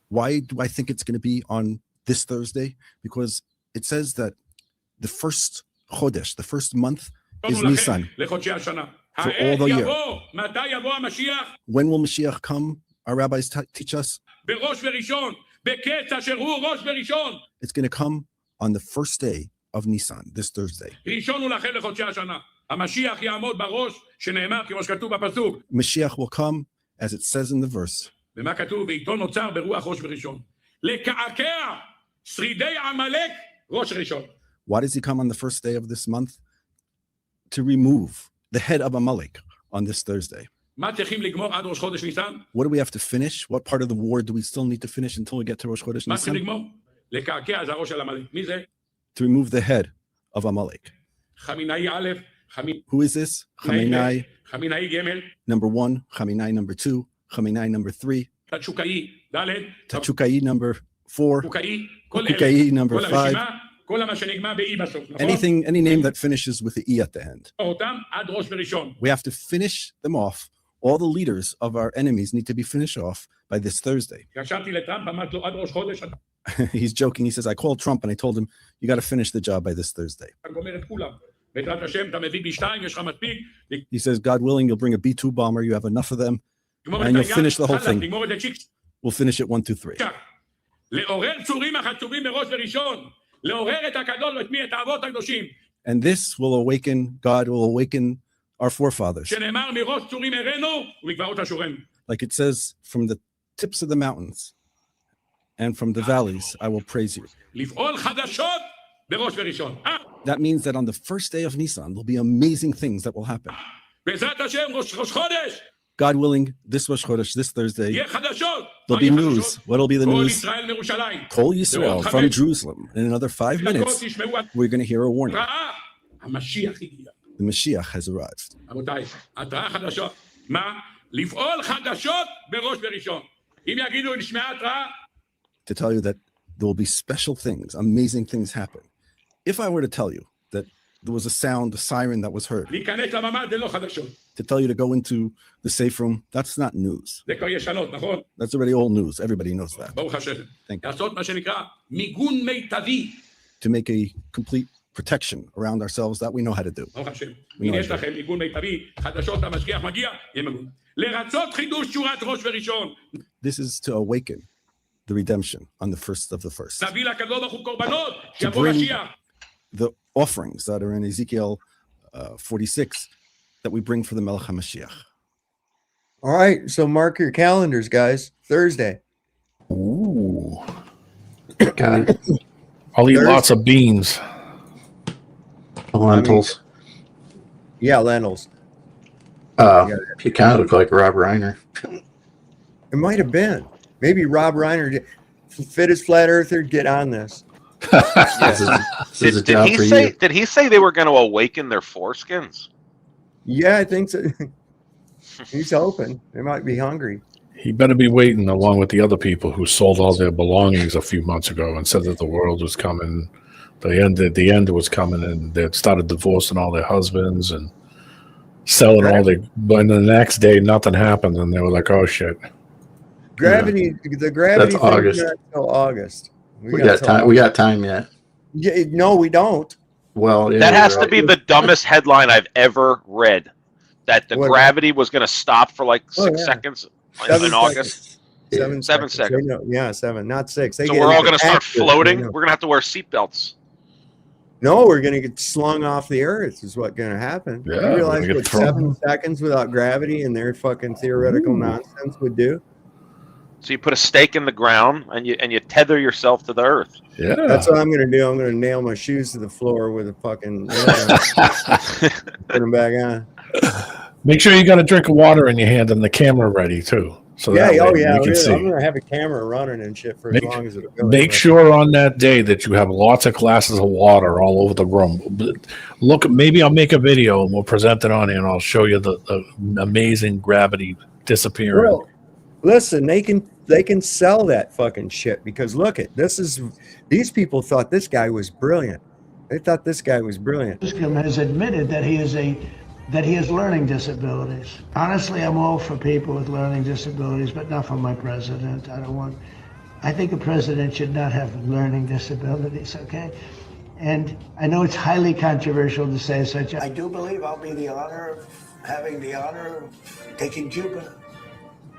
Why do I think it's going to be on this Thursday? Because it says that the first Chodesh, the first month, is Nisan for all the year. When will Mashiach come? Our rabbis teach us. It's going to come on the first day of Nisan, this Thursday. Mashiach will come, as it says in the verse. לקעקע שרידי עמלק ראש ראשון. Why does he come on the first day of this month? To remove the head of Amalek on this Thursday. What do we have to finish? What part of the war do we still need to finish until we get to Rosh Chodesh Nisan? To remove the head of Amalek. Who is this? Chamenai number 1, Chamenai number 2, Chamenai number 3, Tachukai number 4, Kukai number 5. Anything, any name that finishes with the E at the end. We have to finish them off. All the leaders of our enemies need to be finished off by this Thursday. He's joking. He says, I called Trump and I told him, you got to finish the job by this Thursday. He says, God willing, you'll bring a B-2 bomber. You have enough of them. And you'll finish the whole thing. We'll finish it 1, 2, 3. And this will awaken, God will awaken our forefathers. Like it says, from the tips of the mountains and from the valleys, I will praise you. That means that on the first day of Nisan, there'll be amazing things that will happen. God willing, this Rosh Chodesh, this Thursday, there'll be news. What'll be the news? Kol Yisrael from Jerusalem. In another 5 minutes, we're going to hear a warning. The Mashiach has arrived. To tell you that there will be special things, amazing things happen. If I were to tell you that there was a sound, a siren that was heard, to tell you to go into the safe room, that's not news. That's already old news. Everybody knows that. Thank you. To make a complete protection around ourselves, that we know how to do. We know how to do. This is to awaken the redemption on the first of the first. To bring the offerings that are in Ezekiel 46 that we bring for the Melech HaMashiach. All right, so mark your calendars, guys. Thursday. Ooh. God. I'll eat lots of beans. Lentils. Yeah, lentils. You kind of look like Rob Reiner. It might have been. Maybe Rob Reiner, fit as flat earther, get on this. Did he say they were going to awaken their foreskins? Yeah, I think so. He's hoping. They might be hungry. He better be waiting along with the other people who sold all their belongings a few months ago and said that the world was coming. The end was coming, and they started divorcing all their husbands and selling all their. But the next day, nothing happened, and they were like, "Oh shit!" Gravity. Yeah. The gravity. That's August. Until August. We got time. We got time yet. Yeah, no, we don't. Well, yeah, that has to be the dumbest headline I've ever read. That the gravity was going to stop for like 6 seconds in August. 7 seconds. Yeah, 7, not 6. So we're all going to start floating. We're going to have to wear seatbelts. No, we're going to get slung off the earth is what's going to happen. Yeah, you realize what 7 seconds without gravity and their fucking theoretical nonsense would do? So you put a stake in the ground and you tether yourself to the earth. Yeah, that's what I'm going to do. I'm going to nail my shoes to the floor with a fucking put them back on. Make sure you got a drink of water in your hand and the camera ready too. So yeah, I'm going to have a camera running and shit for as long as it'll go. Make sure on that day that you have lots of glasses of water all over the room. Look, maybe I'll make a video and we'll present it on here and I'll show you the amazing gravity disappearing. Well, listen, they can sell that fucking shit because look at these people thought this guy was brilliant. They thought this guy was brilliant. Has admitted that he has learning disabilities. Honestly, I'm all for people with learning disabilities, but not for my president. I think a president should not have learning disabilities, okay? And I know it's highly controversial to say such. I do believe I'll be having the honor of taking Cuba.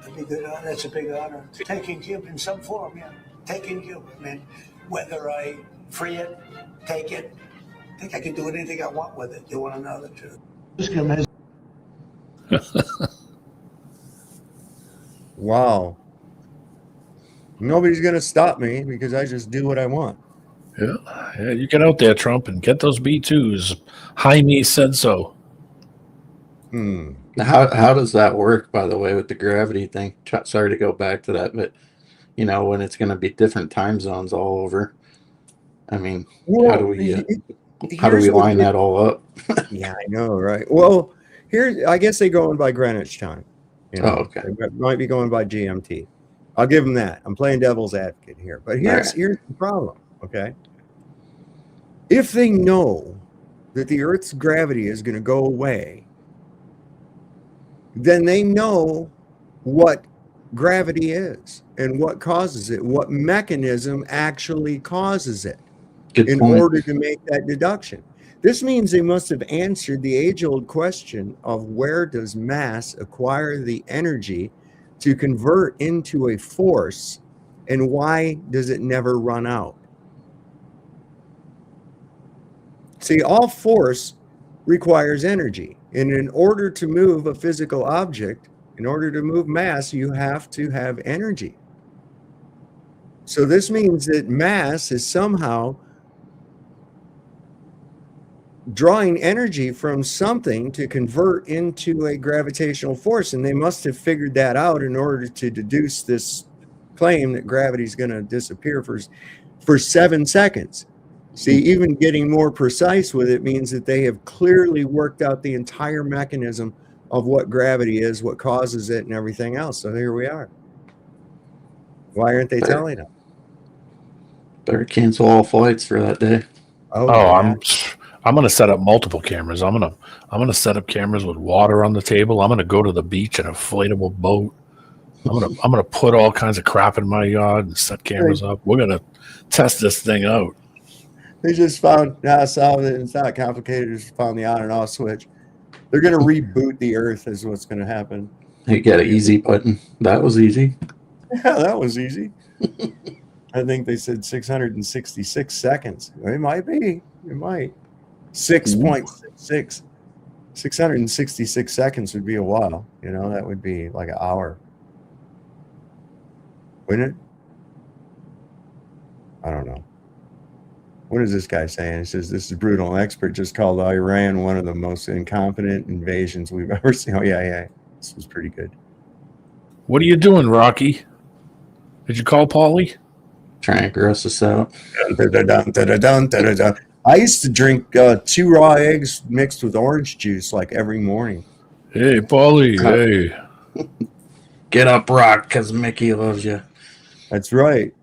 That'd be a good honor. That's a big honor. Taking Cuba in some form, yeah. Taking Cuba. I mean, whether I free it, take it, I think I can do anything I want with it. You want to know the truth? Wow. Nobody's going to stop me because I just do what I want. Yeah, you get out there, Trump, and get those B2s. Jaime said so. How does that work, by the way, with the gravity thing? Sorry to go back to that, but you know, when it's going to be different time zones all over. I mean, how do we line that all up? Yeah, I know, right? Well, here, I guess they're going by Greenwich time. You know, okay. They might be going by GMT. I'll give them that. I'm playing devil's advocate here, but here's the problem. Okay, if they know that the Earth's gravity is going to go away, then they know what gravity is and what causes it, what mechanism actually causes it. In order to make that deduction. This means they must have answered the age-old question of where does mass acquire the energy to convert into a force, and why does it never run out? See, all force requires energy, and in order to move a physical object, in order to move mass, you have to have energy. So this means that mass is somehow drawing energy from something to convert into a gravitational force, and they must have figured that out in order to deduce this claim that gravity is going to disappear for 7 seconds. See, even getting more precise with it means that they have clearly worked out the entire mechanism of what gravity is, what causes it, and everything else. So here we are. Why aren't they telling us? Better cancel all flights for that day. I'm gonna set up multiple cameras. I'm gonna set up cameras with water on the table. I'm gonna go to the beach in an inflatable boat. I'm gonna put all kinds of crap in my yard and set cameras up. We're gonna test this thing out. They just found solved it. It's not complicated. Just found the on and off switch. They're gonna reboot the Earth is what's gonna happen. You get an easy button. That was easy. Yeah, that was easy. I think they said 666 seconds. It might be. It might. 6.66. 666 seconds would be a while. You know, that would be like an hour. Wouldn't it? I don't know. What is this guy saying? He says, this is brutal. An expert just called Iran one of the most incompetent invasions we've ever seen. Oh, yeah. This was pretty good. What are you doing, Rocky? Did you call Paulie? Trying to gross us out. I used to drink 2 raw eggs mixed with orange juice like every morning. Hey, Paulie, hey. Get up, Rock, because Mickey loves you. That's right.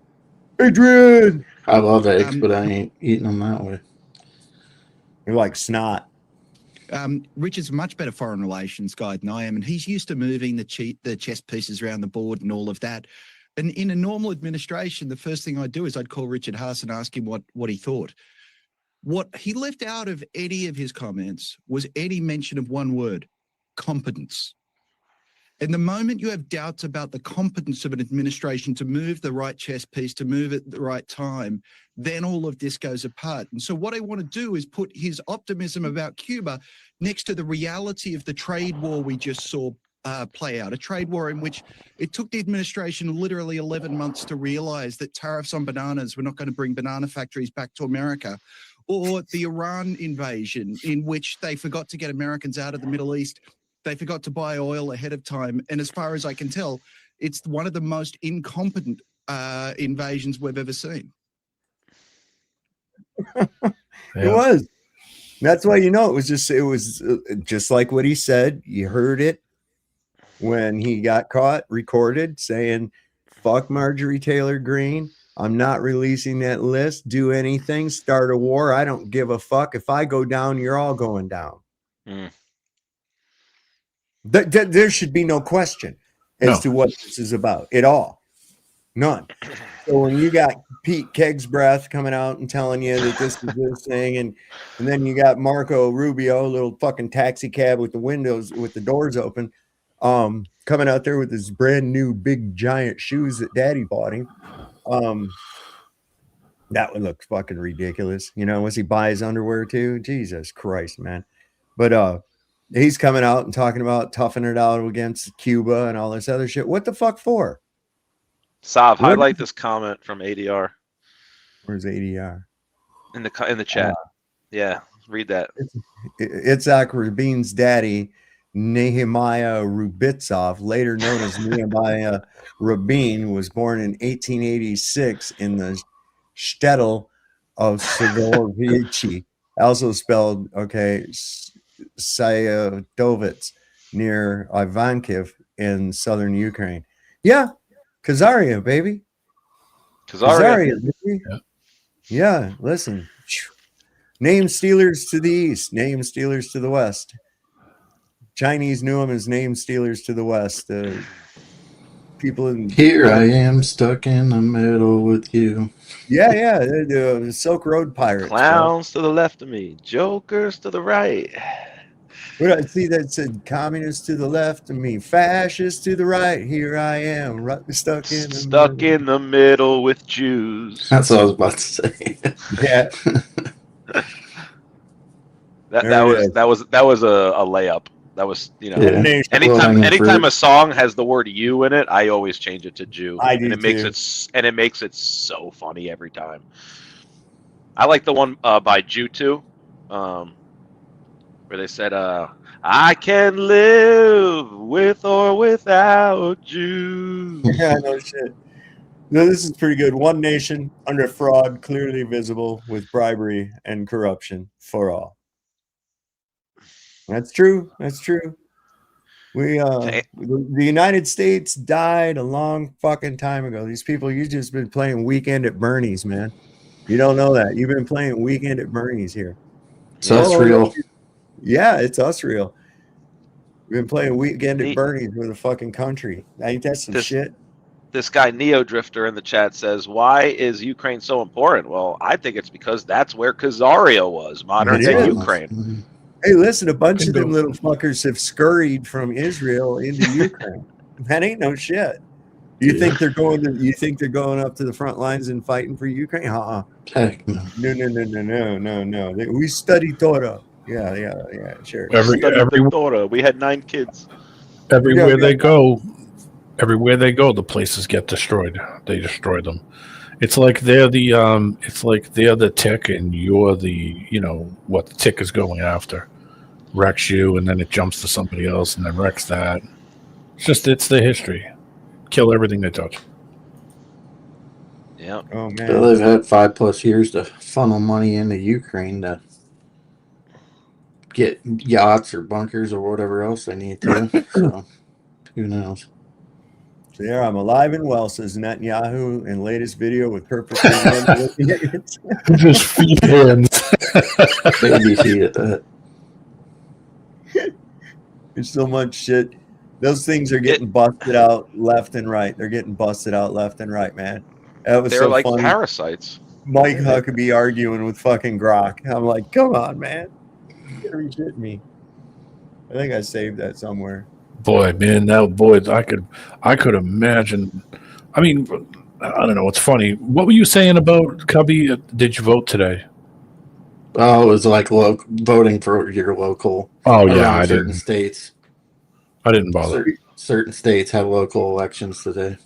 Adrian! I love eggs, but I ain't eating them that way. You're like snot. Richard's a much better foreign relations guy than I am, and he's used to moving the chess pieces around the board and all of that. And in a normal administration, the first thing I'd do is I'd call Richard Haas and ask him what he thought. What he left out of any of his comments was any mention of one word: competence. And the moment you have doubts about the competence of an administration to move the right chess piece, to move at the right time, then all of this goes apart. And so what I want to do is put his optimism about Cuba next to the reality of the trade war we just saw play out, a trade war in which it took the administration literally 11 months to realize that tariffs on bananas were not going to bring banana factories back to America, or the Iran invasion in which they forgot to get Americans out of the Middle East. They forgot to buy oil ahead of time. And as far as I can tell, it's one of the most incompetent invasions we've ever seen. It was. That's why, it was just like what he said. You heard it when he got caught, recorded, saying, fuck Marjorie Taylor Greene. I'm not releasing that list. Do anything. Start a war. I don't give a fuck. If I go down, you're all going down. There should be no question as to what this is about at all. None. So when you got Pete Kegsbreath coming out and telling you that this is this thing, and then you got Marco Rubio, little fucking taxi cab with the doors open, coming out there with his brand new big giant shoes that daddy bought him. That would look fucking ridiculous. Was he buy his underwear too? Jesus Christ, man. But he's coming out and talking about toughing it out against Cuba and all this other shit. What the fuck for? Sav, highlight this comment from ADR. Where's ADR? In the chat. Yeah, read that. Itzhak Rabin's daddy, Nehemiah Rubitsov, later known as Nehemiah Rabin, was born in 1886 in the shtetl of Solovici, also spelled, Sayadovitz, near Ivankiv in southern Ukraine. Yeah, Khazaria, baby. Khazaria, baby. Yeah, listen. Name stealers to the east, name stealers to the west. Chinese knew them as name stealers to the west. People in Here I am stuck in the middle with you. Yeah, the Silk Road pirates. Clowns to the left of me, jokers to the right. What I see that said communists to the left of me, fascists to the right. Here I am, stuck in the middle with Jews. That's what I was about to say. Yeah. That was a layup. That was, anytime a song has the word "you" in it, I always change it to Jew. I do and it makes it so funny every time. I like the one by Jew 2, where they said, "I can live with or without Jews." Yeah, no shit. No, this is pretty good. One nation under fraud, clearly visible with bribery and corruption for all. That's true. That's true. We the United States died a long fucking time ago. These people, you just been playing Weekend at Bernie's, man. You don't know that. You've been playing Weekend at Bernie's here. It's us real. Yeah, it's us real. We've been playing Weekend at Bernie's with a fucking country. Ain't that some shit? This guy Neo Drifter in the chat says, "Why is Ukraine so important?" Well, I think it's because that's where Khazaria was, modern day Ukraine. Hey, listen, a bunch of them little fuckers have scurried from Israel into Ukraine. That ain't no shit. You think they're going up to the front lines and fighting for Ukraine? Heck no. No. We study Torah. Yeah, sure. Torah. We had 9 kids. Everywhere they go, the places get destroyed. They destroy them. It's like they're the tick, and you're what the tick is going after. Wrecks you, and then it jumps to somebody else, and then wrecks that. It's the history. Kill everything they touch. Yeah. Oh man. So they've had 5+ years to funnel money into Ukraine to get yachts or bunkers or whatever else they need to. So who knows? So there, I'm alive and well, says Netanyahu in latest video with purpose. Just feet hands. Baby feet at that. There's so much shit. Those things are getting busted out left and right. They're getting busted out left and right, man. That was They're so like funny. Parasites. Mike Huckabee arguing with fucking Grok. I'm like, come on, man. You're gonna be shitting me. I think I saved that somewhere. Boy, man, I could imagine. I mean, I don't know. It's funny. What were you saying about Cubby? Did you vote today? Oh, it was like voting for your local. Oh yeah, I certain didn't. States. I didn't bother. Certain states have local elections today.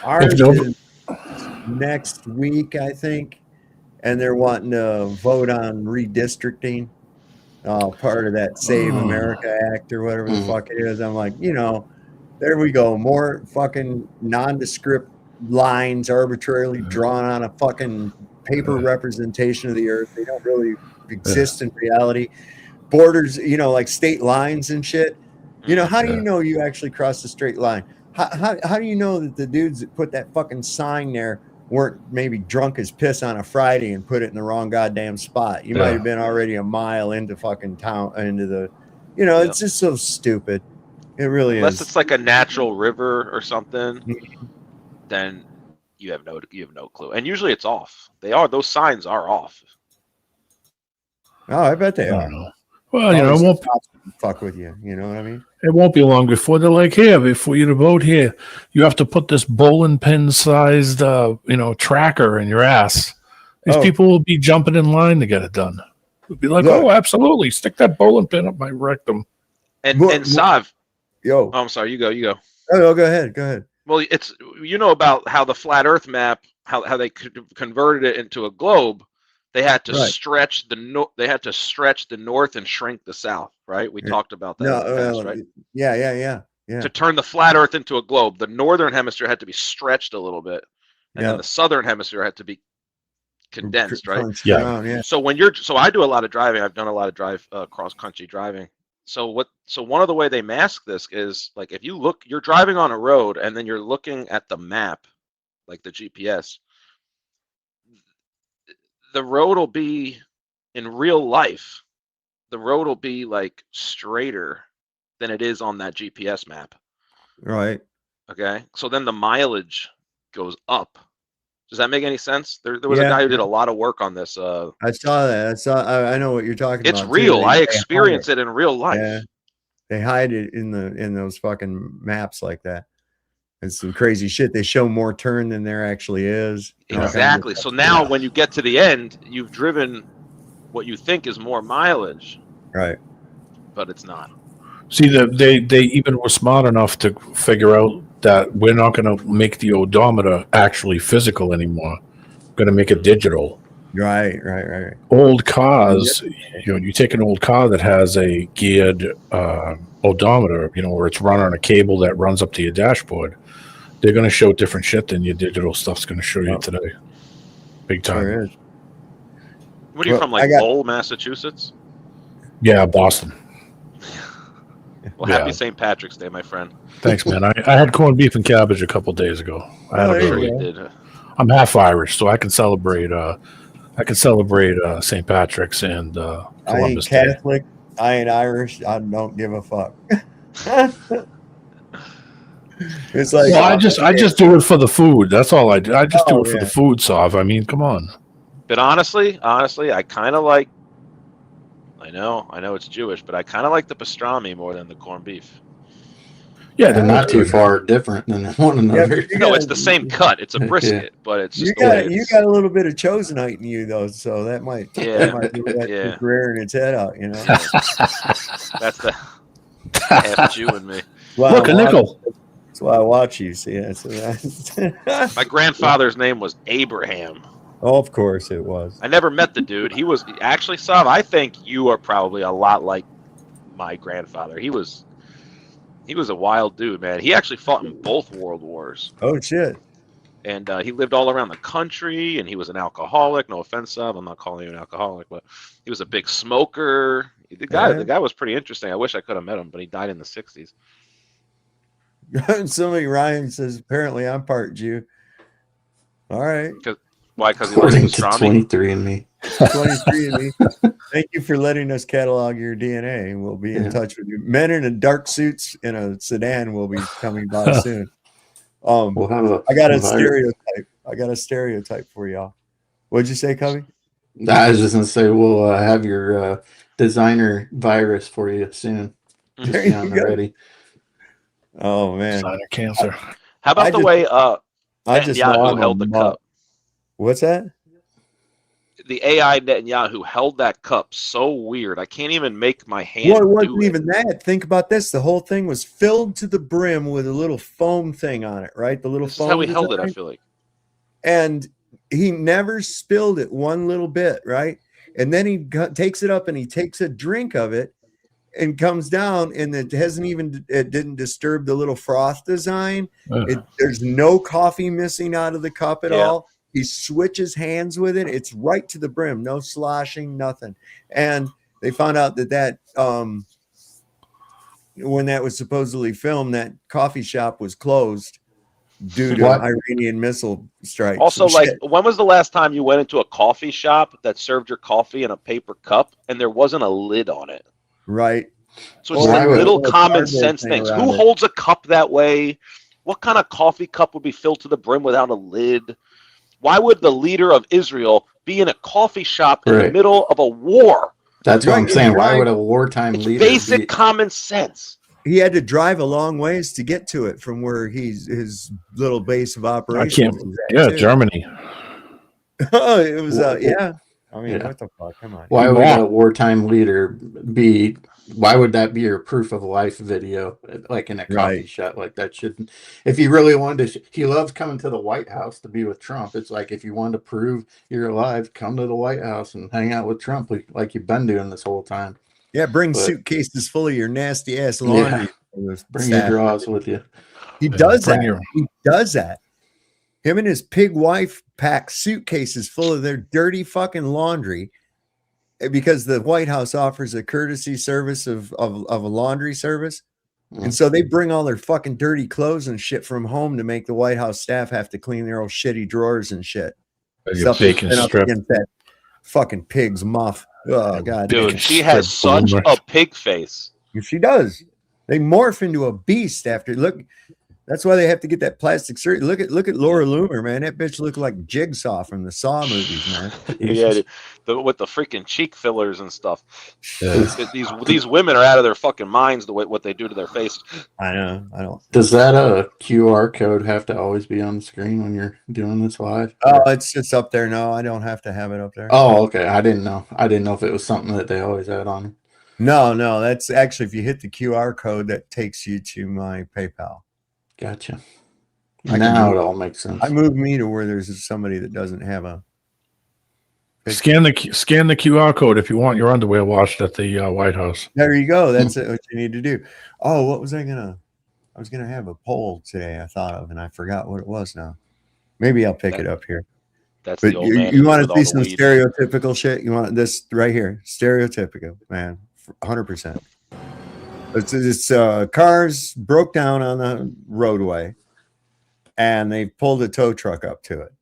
Ours is next week, I think, and they're wanting to vote on redistricting. Part of that Save America Act or whatever the fuck it is. I'm like, there we go. More fucking nondescript lines arbitrarily drawn on a fucking paper representation of the earth. They don't really exist in reality. Borders, like state lines and shit. How do you know you actually crossed a straight line? How do you know that the dudes that put that fucking sign there weren't maybe drunk as piss on a Friday and put it in the wrong goddamn spot? You might have been already a mile into fucking town, into the, it's just so stupid. It really is. Unless it's like a natural river or something, then you have no clue. And usually it's off. Those signs are off. Oh, I bet they are. Well, it won't fuck with you. You know what I mean? It won't be long before they're like, here, before you to vote here, you have to put this bowling pin sized, tracker in your ass. These people will be jumping in line to get it done. It'll be like, oh, absolutely, stick that bowling pin up my rectum. And Sav, yo, I'm sorry, you go. Oh, go ahead. Well, it's about how the flat Earth map, how they converted it into a globe. They had to stretch the north and shrink the south, right? We talked about that in the past, right? Yeah. To turn the flat Earth into a globe, the northern hemisphere had to be stretched a little bit, and then the southern hemisphere had to be condensed, right? So I do a lot of driving. I've done a lot of cross country driving. So one of the way they mask this is like if you're driving on a road and then you're looking at the map, like the GPS. The road will be in real life. The road will be like straighter than it is on that GPS map. Right. Okay. So then the mileage goes up. Does that make any sense? There was a guy who did a lot of work on this. I saw that. I know what you're talking about. It's real. I experience it in real life. Yeah. They hide it in those fucking maps like that. It's some crazy shit. They show more turn than there actually is. Exactly. So now when you get to the end, you've driven what you think is more mileage. Right. But it's not. See, they even were smart enough to figure out that we're not going to make the odometer actually physical anymore. We're going to make it digital. Right. Old cars, you take an old car that has a geared odometer, where it's run on a cable that runs up to your dashboard. They're going to show different shit than your digital stuff's going to show you today. Big time. Sure is. What are you from, Lowell, Massachusetts? Yeah, Boston. Well, happy St. Patrick's Day, my friend. Thanks, man. I had corned beef and cabbage a couple days ago. I'm half Irish, so I can celebrate. St. Patrick's and Columbus I ain't Catholic. Day. I ain't Irish. I don't give a fuck. It's like I just do it for the food. That's all I do. I just do it for the food, Sav. I mean, come on. But honestly, I kind of like. I know it's Jewish, but I kind of like the pastrami more than the corned beef. Yeah, they're not too far different than one another. No, it's the same cut. It's a brisket, but it's just you got a little bit of Chosenite in you though, so that might be rearing its head out. That's the half Jew in me. Look, a nickel. That's why I watch you. See, my grandfather's name was Abraham. Oh, of course it was. I never met the dude. He was actually, Sav, I think you are probably a lot like my grandfather. He was a wild dude, man. He actually fought in both world wars. Oh shit! And he lived all around the country, and he was an alcoholic. No offense, Sav, I'm not calling you an alcoholic, but he was a big smoker. The guy was pretty interesting. I wish I could have met him, but he died in the '60s. Somebody Ryan says apparently I'm part Jew. All right. Why? Because he likes pastrami. 23andMe. 23andMe. Thank you for letting us catalog your DNA. We'll be in touch with you. Men in dark suits in a sedan will be coming by soon. I got a stereotype. I got a stereotype for y'all. What'd you say, Cubby? I was just gonna say we'll have your designer virus for you soon. There you go. Ready. Oh man, designer cancer. How about the way Netanyahu held the cup? What's that? The AI Netanyahu held that cup so weird. I can't even make my hand. Well, it wasn't even that. Think about this. The whole thing was filled to the brim with a little foam thing on it, right? The little foam. That's how he held it, I feel like. And he never spilled it one little bit, right? And then he takes it up and he takes a drink of it and comes down, and it didn't disturb the little froth design. There's no coffee missing out of the cup at all. He switches hands with it. It's right to the brim, no sloshing, nothing. And they found out that when that was supposedly filmed, that coffee shop was closed due to Iranian missile strikes. Also, when was the last time you went into a coffee shop that served your coffee in a paper cup and there wasn't a lid on it? Right. So it's like little common sense things. Who holds a cup that way? What kind of coffee cup would be filled to the brim without a lid? Why would the leader of Israel be in a coffee shop in the middle of a war? That's what I'm saying. Why would a wartime leader? Basic common sense. He had to drive a long ways to get to it from where his little base of operations. Germany. Oh, it was I mean, what the fuck? Come on. Why would a wartime leader be? Why would that be your proof of life video, like in a coffee shop? Like that shouldn't. If he really wanted to, he loves coming to the White House to be with Trump. It's like if you wanted to prove you're alive, come to the White House and hang out with Trump, like you've been doing this whole time. Yeah, bring suitcases full of your nasty ass laundry. Yeah. Bring your drawers with you. He does that. He does that. Him and his pig wife pack suitcases full of their dirty fucking laundry because the White House offers a courtesy service of a laundry service. And so they bring all their fucking dirty clothes and shit from home to make the White House staff have to clean their old shitty drawers and shit. Stuff bacon strip. against that fucking pig's muff. Oh, God. Dude, she has such a pig face. She does. They morph into a beast after. Look, that's why they have to get that plastic surgery. Look at Laura Loomer, man. That bitch looked like Jigsaw from the Saw movies, man. Yeah, with the freaking cheek fillers and stuff. Yeah. These women are out of their fucking minds the way what they do to their face. I know. I don't. Does that QR code have to always be on the screen when you're doing this live? Oh, it's just up there. No, I don't have to have it up there. Oh, okay. I didn't know. I didn't know if it was something that they always had on. No. That's actually if you hit the QR code, that takes you to my PayPal. Gotcha. Now it all makes sense. I moved me to where there's somebody that doesn't have a. Scan the QR code if you want your underwear washed at the White House. There you go. That's what you need to do. Oh, what was I was gonna have a poll today. I thought of, and I forgot what it was now. Maybe I'll pick it up here. That's but the old man you want to see some weed. stereotypical shit? You want this right here? Stereotypical, man, 100%. It's cars broke down on the roadway, and they pulled a tow truck up to it.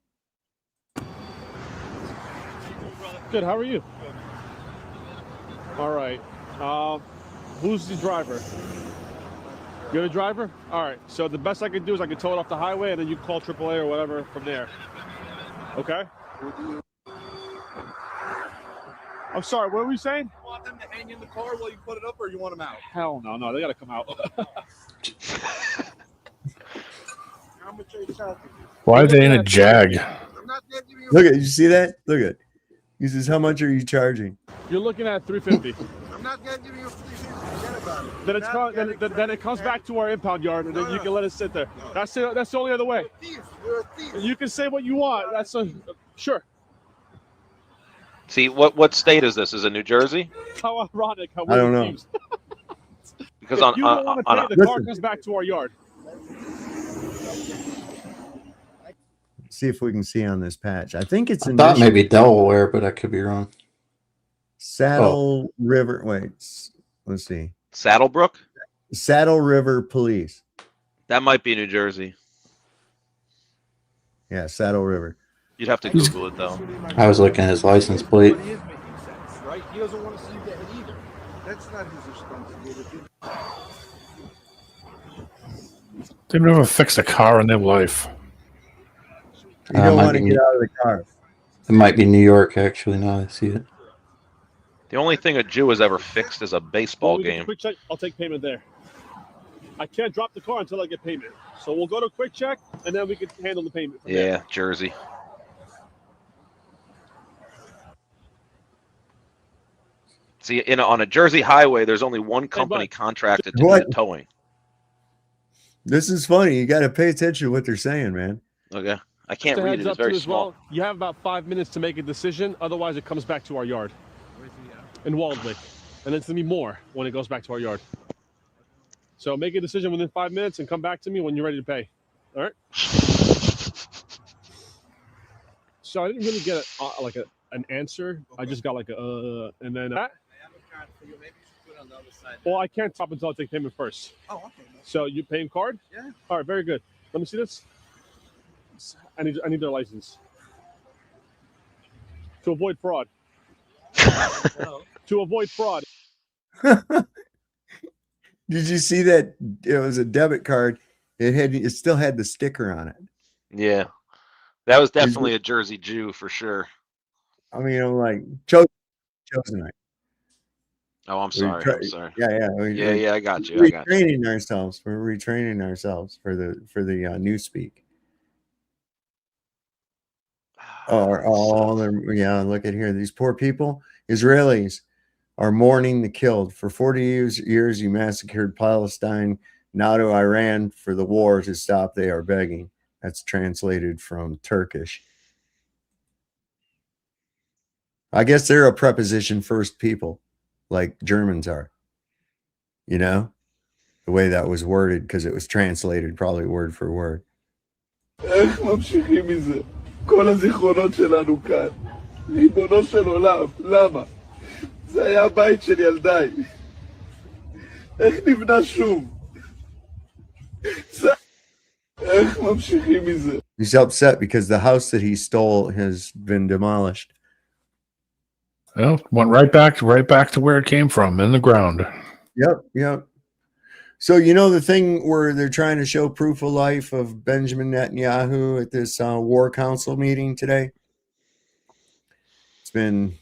Good. How are you? All right. Who's the driver? You're the driver? All right. So the best I can do is I can tow it off the highway, and then you call AAA or whatever from there. Okay? I'm sorry, what were you saying? You want them to hang in the car while you put it up, or you want them out? Hell no, they gotta come out. How much are you charging? Why are they in a Jag? Look at you see that? Look at. He says, "How much are you charging?" You're looking at $350. I'm not gonna give you $350. Forget about it. Then it comes back to our impound yard, and then you can let it sit there. That's the only other way. You're a thief. You can say what you want. Sure. See, what state is this? Is it New Jersey? How ironic. How I don't know. Because if you don't want to pay, the car comes back to our yard. See if we can see on this patch. I think it's I thought maybe Delaware, but I could be wrong. Saddle River. Wait, let's see. Saddlebrook? Saddle River Police. That might be New Jersey. Yeah, Saddle River. You'd have to Google it though. I was looking at his license plate. But he is making sense, right? He doesn't want to see you get hit either. That's not his responsibility. They've never fixed a car in their life. You don't want to get out of the car. It might be New York, actually. Now I see it. The only thing a Jew has ever fixed is a baseball game. Quick check. I'll take payment there. I can't drop the car until I get payment. So we'll go to quick check, and then we can handle the payment. Yeah, there. Jersey. See, on a Jersey highway, there's only one company contracted to do the towing. This is funny. You got to pay attention to what they're saying, man. Okay. I can't Just a read heads it. up It's very to you as small. well, you have about 5 minutes to make a decision. Otherwise, it comes back to our yard. In Walled Lake. And it's going to be more when it goes back to our yard. So make a decision within 5 minutes and come back to me when you're ready to pay. All right? So I didn't really get an answer. I just got like a and then I have a card for you. Maybe you should put it on the other side. well, I can't stop until I take payment first. Oh, okay. So you paying card? Yeah. All right, very good. Let me see this. I need their license to avoid fraud. To avoid fraud. Did you see that? It was a debit card. It still had the sticker on it. Yeah. That was definitely a Jersey Jew for sure. I mean, I'm like, chosen right. Oh, I'm sorry. I'm sorry. Yeah. Yeah, I got you. We're retraining ourselves for the newspeak. are all their, yeah, look at here. These poor people, Israelis, are mourning the killed. For 40 years, you massacred Palestine. Now to Iran for the war to stop, they are begging. That's translated from Turkish. I guess they're a preposition first people, like Germans are. You know, the way that was worded, because it was translated probably word for word. איך ממשיכים מזה? כל הזיכרונות שלנו כאן. ריבונו של עולם, למה? זה היה הבית של ילדיי. איך נבנה שוב? איך ממשיכים מזה? He's upset because the house that he stole has been demolished. Well, went right back to where it came from, in the ground. Yep. So, you know, the thing where they're trying to show proof of life of Benjamin Netanyahu at this war council meeting today, it's been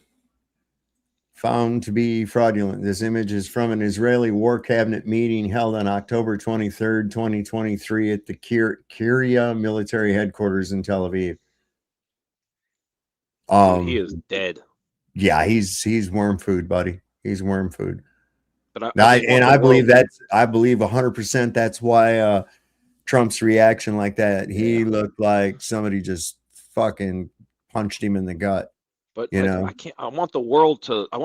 found to be fraudulent. This image is from an Israeli war cabinet meeting held on October 23rd, 2023 at the Kiryat military headquarters in Tel Aviv. He is dead. Yeah, he's worm food, buddy. He's worm food. But I believe 100% that's why Trump's reaction like that. He looked like somebody just fucking punched him in the gut. But I want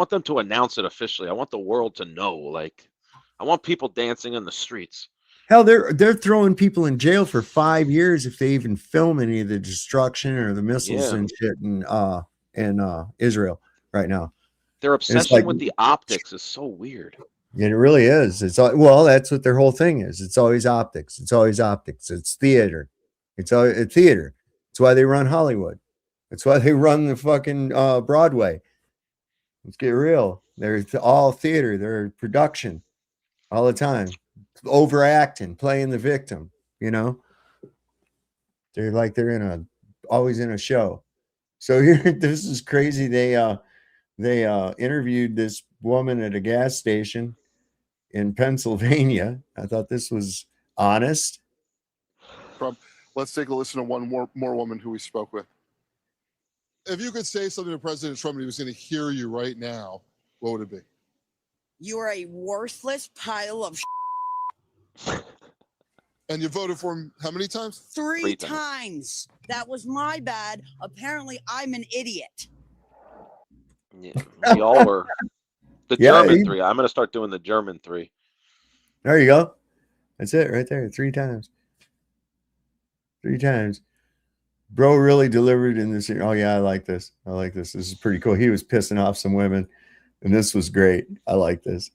them to announce it officially. I want the world to know. Like, I want people dancing in the streets. Hell, they're throwing people in jail for 5 years if they even film any of the destruction or the missiles and shit in Israel right now. Their obsession with the optics is so weird. It really is. Well, that's what their whole thing is. It's always optics. It's theater. It's theater. It's why they run Hollywood. It's why they run the fucking Broadway. Let's get real. They're all theater. They're production all the time. Overacting, playing the victim, you know? They're always in a show. So here, this is crazy. They interviewed this woman at a gas station in Pennsylvania. I thought this was honest. Let's take a listen to one more woman who we spoke with. If you could say something to President Trump and he was going to hear you right now, what would it be? You are a worthless pile of And you voted for him how many times? Three times. That was my bad. Apparently, I'm an idiot. Yeah, we all were. The German 3. I'm going to start doing the German 3. There you go. That's it right there. 3 times. 3 times. Bro really delivered in this. Oh, yeah, I like this. This is pretty cool. He was pissing off some women, and this was great. I like this.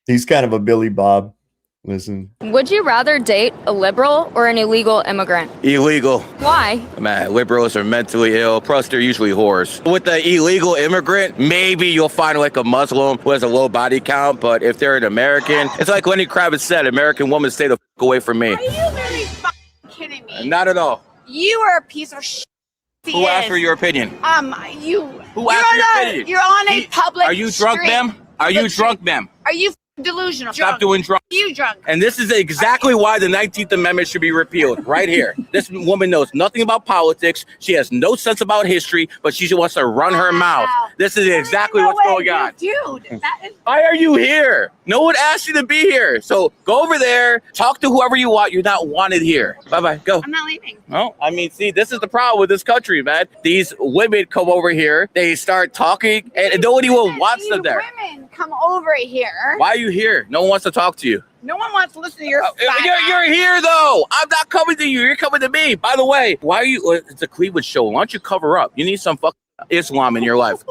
He's kind of a Billy Bob. Listen. Would you rather date a liberal or an illegal immigrant? Illegal. Why? Man, liberals are mentally ill, plus they're usually whores. With the illegal immigrant, maybe you'll find like a Muslim who has a low body count, but if they're an American, it's like Lenny Kravitz said, American woman, stay the fuck away from me. Are you really kidding me? Not at all. You are a piece of shit. Who asked for your opinion? Who asked for your opinion? You're on a public Are you drunk, street. ma'am? Are you drunk, ma'am? Are you delusional? Stop doing drunk. You drunk. And this is exactly why the 19th Amendment should be repealed, right here. This woman knows nothing about politics. She has no sense about history, but she wants to run her mouth. This is exactly what's going on. Dude, that is... Why are you here? No one asked you to be here. So go over there, talk to whoever you want. You're not wanted here. Bye-bye. Go. I'm not leaving. No, I mean, see, this is the problem with this country, man. These women come over here, they start talking, and nobody even wants them there. Women come over here. Why are you here? No one wants to talk to you. No one wants to listen to your You're here, though. I'm not coming to you. You're coming to me. By the way, why are you... It's a Cleveland show. Why don't you cover up? You need some fucking Islam in your life.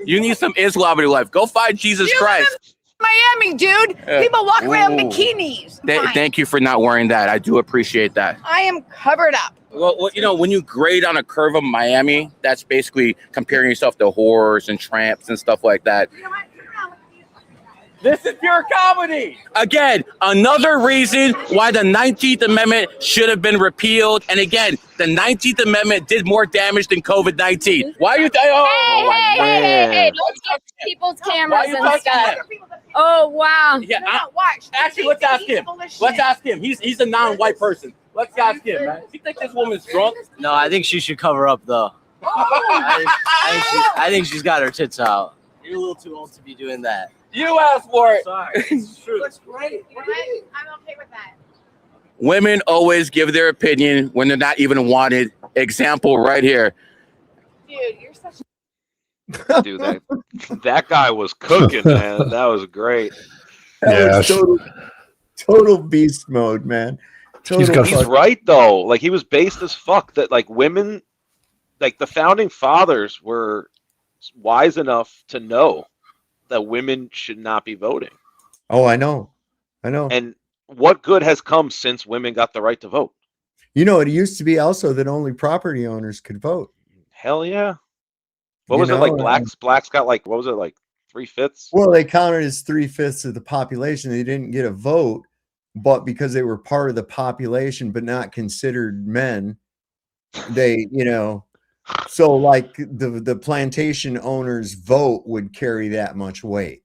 You need some Islam in your life. Go find Jesus Christ. Miami, dude. People walk around in bikinis. Thank you for not wearing that. I do appreciate that. I am covered up. Well, you know, when you grade on a curve of Miami, that's basically comparing yourself to whores and tramps and stuff like that. You know what? This is pure comedy. Again, another reason why the 19th Amendment should have been repealed. And again, the 19th Amendment did more damage than COVID-19. Why are you... Hey, don't touch people's cameras and stuff. Oh, wow. Yeah, actually, let's ask him. Let's ask him. He's a non-white person. Let's ask him, man. You think this woman's drunk? No, I think she should cover up, though. I think she's got her tits out. You're a little too old to be doing that. You asked for it. Sorry, it's true. Looks great. I'm okay with that. Women always give their opinion when they're not even wanted. Example right here. Dude, you're such. Dude, that guy was cooking, man. That was great. That was total beast mode, man. He's right though. Like he was based as fuck. That like women, like the founding fathers were wise enough to know that women should not be voting. Oh, I know. And what good has come since women got the right to vote? You know, it used to be also that only property owners could vote. Hell yeah. What was it like? Blacks got like, what was it like 3/5? Well, they counted as 3/5 of the population. They didn't get a vote, but because they were part of the population, but not considered men, they, you know, so like the plantation owner's vote would carry that much weight.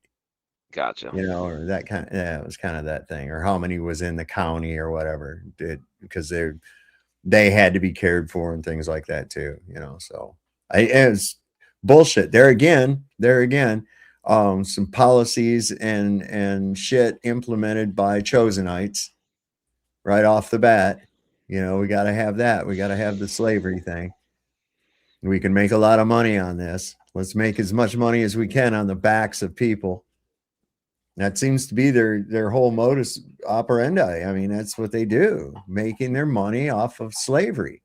Gotcha. You know, or that kind of, yeah, it was kind of that thing, or how many was in the county or whatever, because they had to be cared for and things like that too, you know. So it's bullshit. There again, some policies and shit implemented by Chosenites right off the bat. You know, we got to have that. We got to have the slavery thing. We can make a lot of money on this. Let's make as much money as we can on the backs of people. That seems to be their whole modus operandi. I mean, that's what they do, making their money off of slavery.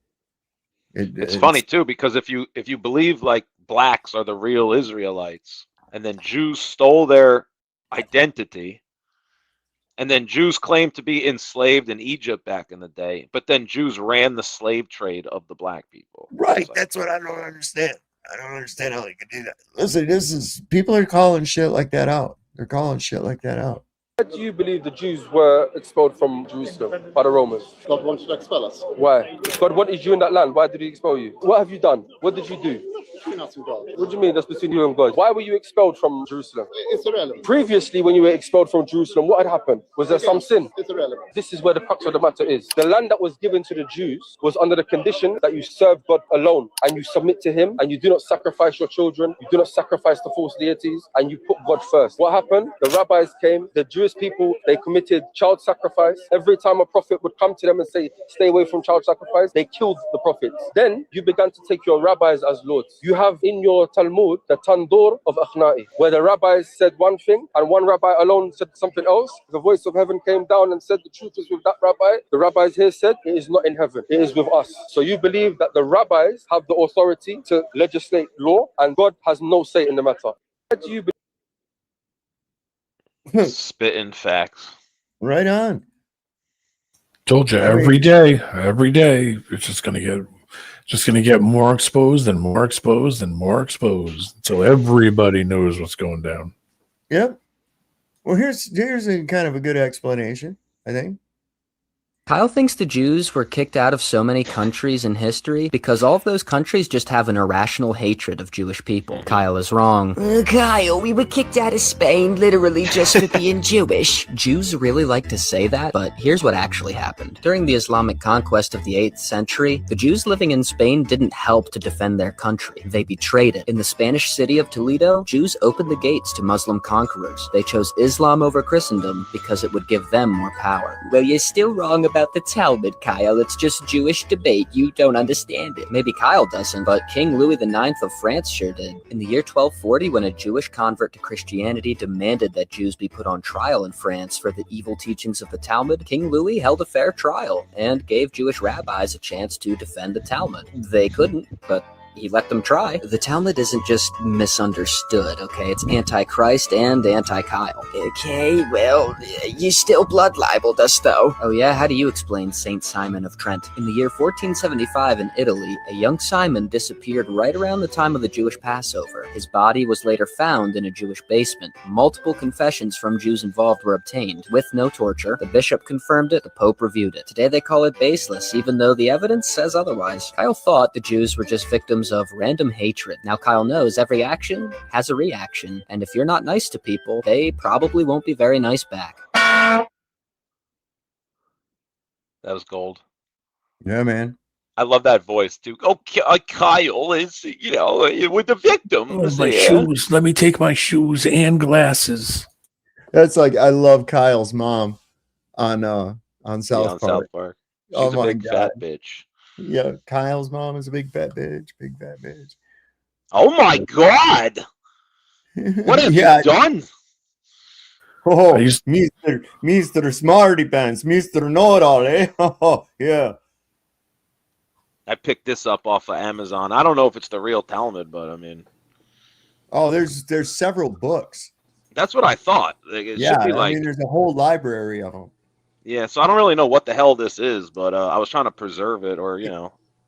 It's funny too, because if you believe like blacks are the real Israelites, and then Jews stole their identity, and then Jews claimed to be enslaved in Egypt back in the day, but then Jews ran the slave trade of the black people. Right. That's what I don't understand. I don't understand how they could do that. Listen, people are calling shit like that out. They're calling shit like that out. Why do you believe the Jews were expelled from Jerusalem by the Romans? God wanted to expel us. Why? God wanted you in that land. Why did he expel you? What have you done? What did you do? Between us and God. What do you mean that's between you and God? Why were you expelled from Jerusalem? It's irrelevant. Previously, when you were expelled from Jerusalem, what had happened? Was there some sin? It's irrelevant. This is where the crux of the matter is. The land that was given to the Jews was under the condition that you serve God alone and you submit to him and you do not sacrifice your children, you do not sacrifice the false deities, and you put God first. What happened? The rabbis came, the Jewish people, they committed child sacrifice. Every time a prophet would come to them and say, stay away from child sacrifice, they killed the prophets. Then you began to take your rabbis as lords. You have in your Talmud the Tandur of Akhna'i, where the rabbis said one thing and one rabbi alone said something else. The voice of heaven came down and said the truth is with that rabbi. The rabbis here said it is not in heaven, it is with us. So you believe that the rabbis have the authority to legislate law and God has no say in the matter. Why do you believe? Spitting facts. Right on. Told you every day it's just gonna get more exposed and more exposed and more exposed until everybody knows what's going down. Yep. Well, here's a kind of a good explanation, I think. Kyle thinks the Jews were kicked out of so many countries in history because all of those countries just have an irrational hatred of Jewish people. Kyle is wrong. Kyle, we were kicked out of Spain literally just for being Jewish. Jews really like to say that, but here's what actually happened. During the Islamic conquest of the 8th century, the Jews living in Spain didn't help to defend their country. They betrayed it. In the Spanish city of Toledo, Jews opened the gates to Muslim conquerors. They chose Islam over Christendom because it would give them more power. Well, you're still wrong about the Talmud, Kyle. It's just Jewish debate. You don't understand it. Maybe Kyle doesn't, but King Louis IX of France sure did. In the year 1240, when a Jewish convert to Christianity demanded that Jews be put on trial in France for the evil teachings of the Talmud, King Louis held a fair trial and gave Jewish rabbis a chance to defend the Talmud. They couldn't, but he let them try. The Talmud isn't just misunderstood, okay? It's anti-Christ and anti-Kyle. Okay, well, you still blood libeled us, though. Oh yeah? How do you explain Saint Simon of Trent? In the year 1475 in Italy, a young Simon disappeared right around the time of the Jewish Passover. His body was later found in a Jewish basement. Multiple confessions from Jews involved were obtained. With no torture, the bishop confirmed it, the Pope reviewed it. Today they call it baseless, even though the evidence says otherwise. Kyle thought the Jews were just victims of random hatred. Now Kyle knows every action has a reaction, and if you're not nice to people, they probably won't be very nice back. That was gold. Yeah, man. I love that voice too. Oh, Kyle is, with the victim. Oh, my shoes. Let me take my shoes and glasses. That's like I love Kyle's mom on South Park. South Park. She's a big fat bitch. Yeah, Kyle's mom is a big fat bitch. Big fat bitch. Oh my God! What have you done? Oh, Mr. Smarty Pants, Mr. Know-It-All, eh? Oh, yeah. I picked this up off of Amazon. I don't know if it's the real Talmud, but I mean. Oh, there's several books. That's what I thought. It should be like. I mean, there's a whole library of them. Yeah, so I don't really know what the hell this is, but I was trying to preserve it, or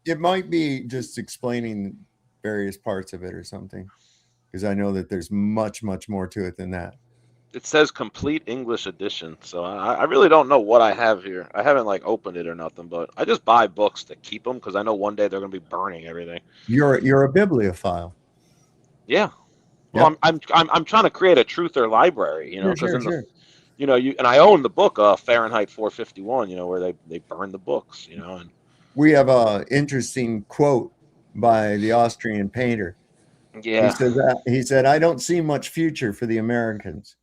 It might be just explaining various parts of it or something, because I know that there's much more to it than that. It says complete English edition, so I really don't know what I have here. I haven't opened it or nothing, but I just buy books to keep them because I know one day they're going to be burning everything. You're a bibliophile. Yeah. Well, yep. I'm trying to create a truther library, because sure. And I own the book Fahrenheit 451, where they burn the books, and we have a interesting quote by the Austrian painter. Yeah. He said, I don't see much future for the Americans.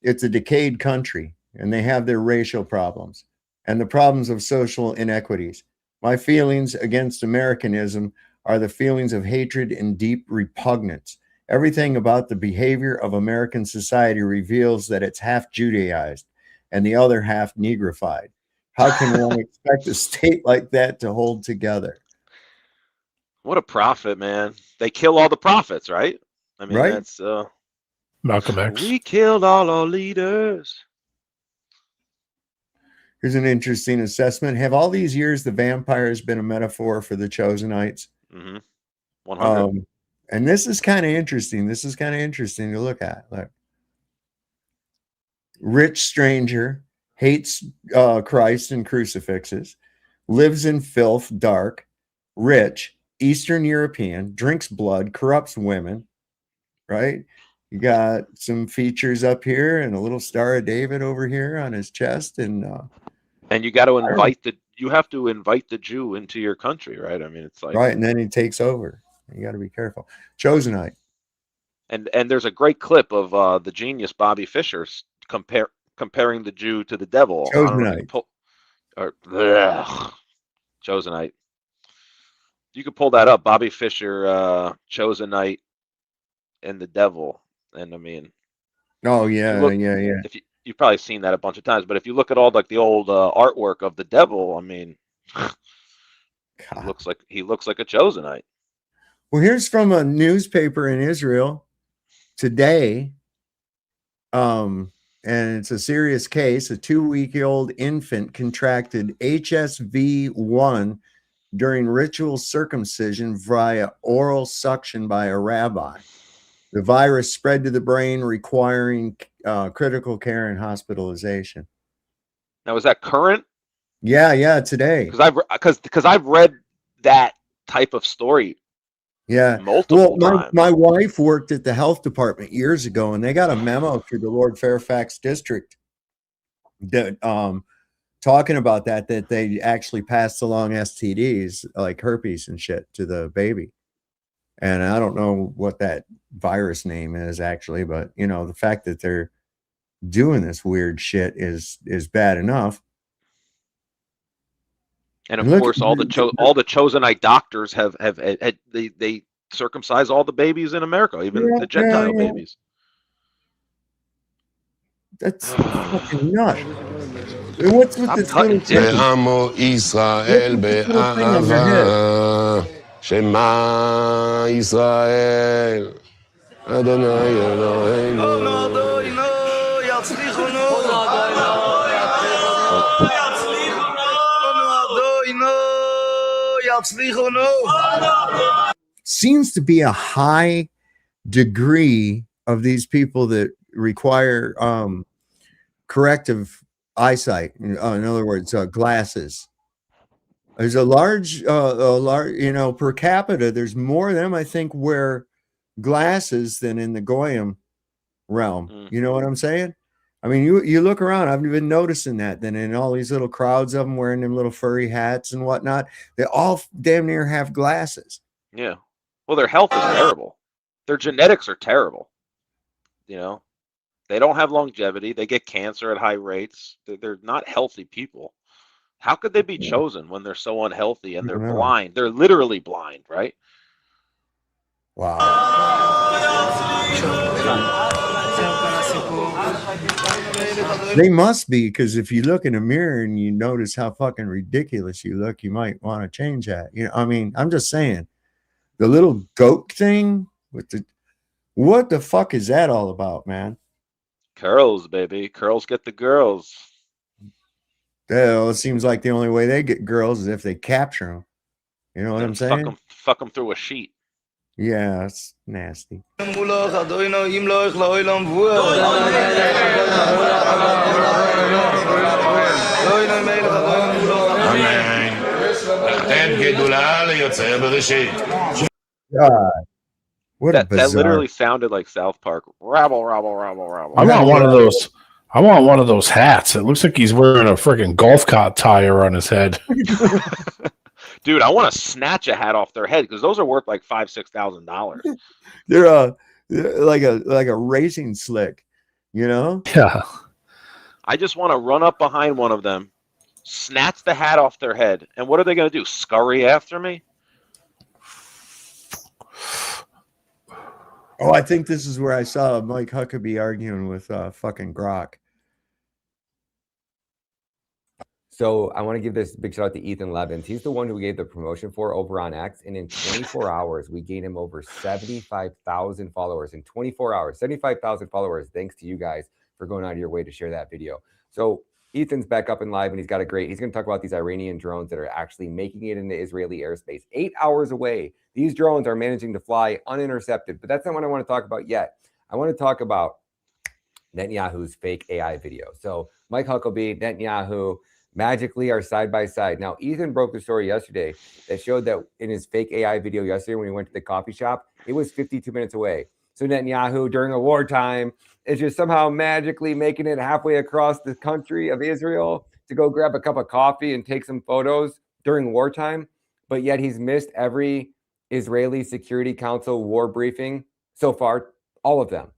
It's a decayed country, and they have their racial problems and the problems of social inequities. My feelings against Americanism are the feelings of hatred and deep repugnance. Everything about the behavior of American society reveals that it's half Judaized and the other half negrified. How can one expect a state like that to hold together? What a prophet, man. They kill all the prophets, right? I mean, right? That's Malcolm X. We killed all our leaders. Here's an interesting assessment. Have all these years the vampires been a metaphor for the Chosenites? Mm-hmm. 100. And this is kind of interesting. This is kind of interesting to look at. Look. Rich stranger, hates Christ and crucifixes, lives in filth, dark, rich, Eastern European, drinks blood, corrupts women, right? You got some features up here and a little Star of David over here on his chest. And you got to you have to invite the Jew into your country, right? I mean, it's like. Right, and then he takes over. You got to be careful. Chosenite. And there's a great clip of the genius Bobby Fischer comparing the Jew to the devil. Chosenite. Chosenite. You could pull that up. Bobby Fischer, Chosenite, and the devil. And I mean. Oh yeah, yeah. If you've probably seen that a bunch of times, but if you look at all the old artwork of the devil, I mean, he looks like a Chosenite. Well, here's from a newspaper in Israel today. And it's a serious case. A 2-week-old infant contracted HSV-1 during ritual circumcision via oral suction by a rabbi. The virus spread to the brain, requiring critical care and hospitalization. Now, is that current? Yeah, today. Because I've read that type of story. Yeah. Multiple times. My wife worked at the health department years ago, and they got a memo through the Lord Fairfax district that talking about that they actually passed along STDs like herpes and shit to the baby. And I don't know what that virus name is actually, but the fact that they're doing this weird shit is bad enough. And of course, all the Chosenite doctors have they circumcise all the babies in America, even the Gentile babies. That's fucking nuts. What's with this little thing? Amo Israel be'ahava, Shema Israel, Adonai Eloheinu. Seems to be a high degree of these people that require corrective eyesight. In other words, glasses. There's a large, per capita. There's more of them, I think, wear glasses than in the Goyim realm. You know what I'm saying? I mean, you look around. I've been noticing that. Then in all these little crowds of them wearing them little furry hats and whatnot, they all damn near have glasses. Yeah. Well, their health is terrible. Their genetics are terrible. You know, they don't have longevity. They get cancer at high rates. They're not healthy people. How could they be chosen when they're so unhealthy and they're blind? They're literally blind, right? Wow. They must be, because if you look in a mirror and you notice how fucking ridiculous you look, you might want to change that. You know, I mean, I'm just saying, the little goat thing with the, what the fuck is that all about, man? Curls, baby. Curls get the girls. Well, it seems like the only way they get girls is if they capture them. You know what I'm saying? Fuck them through a sheet. Yeah, it's nasty. God, what a bizarre. That literally sounded like South Park. Rabble, rabble, rabble, rabble. I want one of those. I want one of those hats. It looks like he's wearing a freaking golf cart tire on his head. Dude, I want to snatch a hat off their head because those are worth like $5,000-$6,000. They're like a racing slick, you know? Yeah. I just want to run up behind one of them, snatch the hat off their head, and what are they going to do? Scurry after me? Oh, I think this is where I saw Mike Huckabee arguing with fucking Grok. So I want to give this big shout out to Ethan Levins. He's the one who we gave the promotion for over on X. And in 24 hours, we gained him over 75,000 followers. In 24 hours, 75,000 followers. Thanks to you guys for going out of your way to share that video. So Ethan's back up and live, and he's going to talk about these Iranian drones that are actually making it into Israeli airspace. 8 hours away. These drones are managing to fly unintercepted. But that's not what I want to talk about yet. I want to talk about Netanyahu's fake AI video. So Mike Huckabee, Netanyahu, magically are side by side. Now, Ethan broke the story yesterday that showed that in his fake AI video yesterday when he went to the coffee shop, it was 52 minutes away. So Netanyahu, during a wartime, is just somehow magically making it halfway across the country of Israel to go grab a cup of coffee and take some photos during wartime. But yet he's missed every Israeli Security Council war briefing so far, all of them.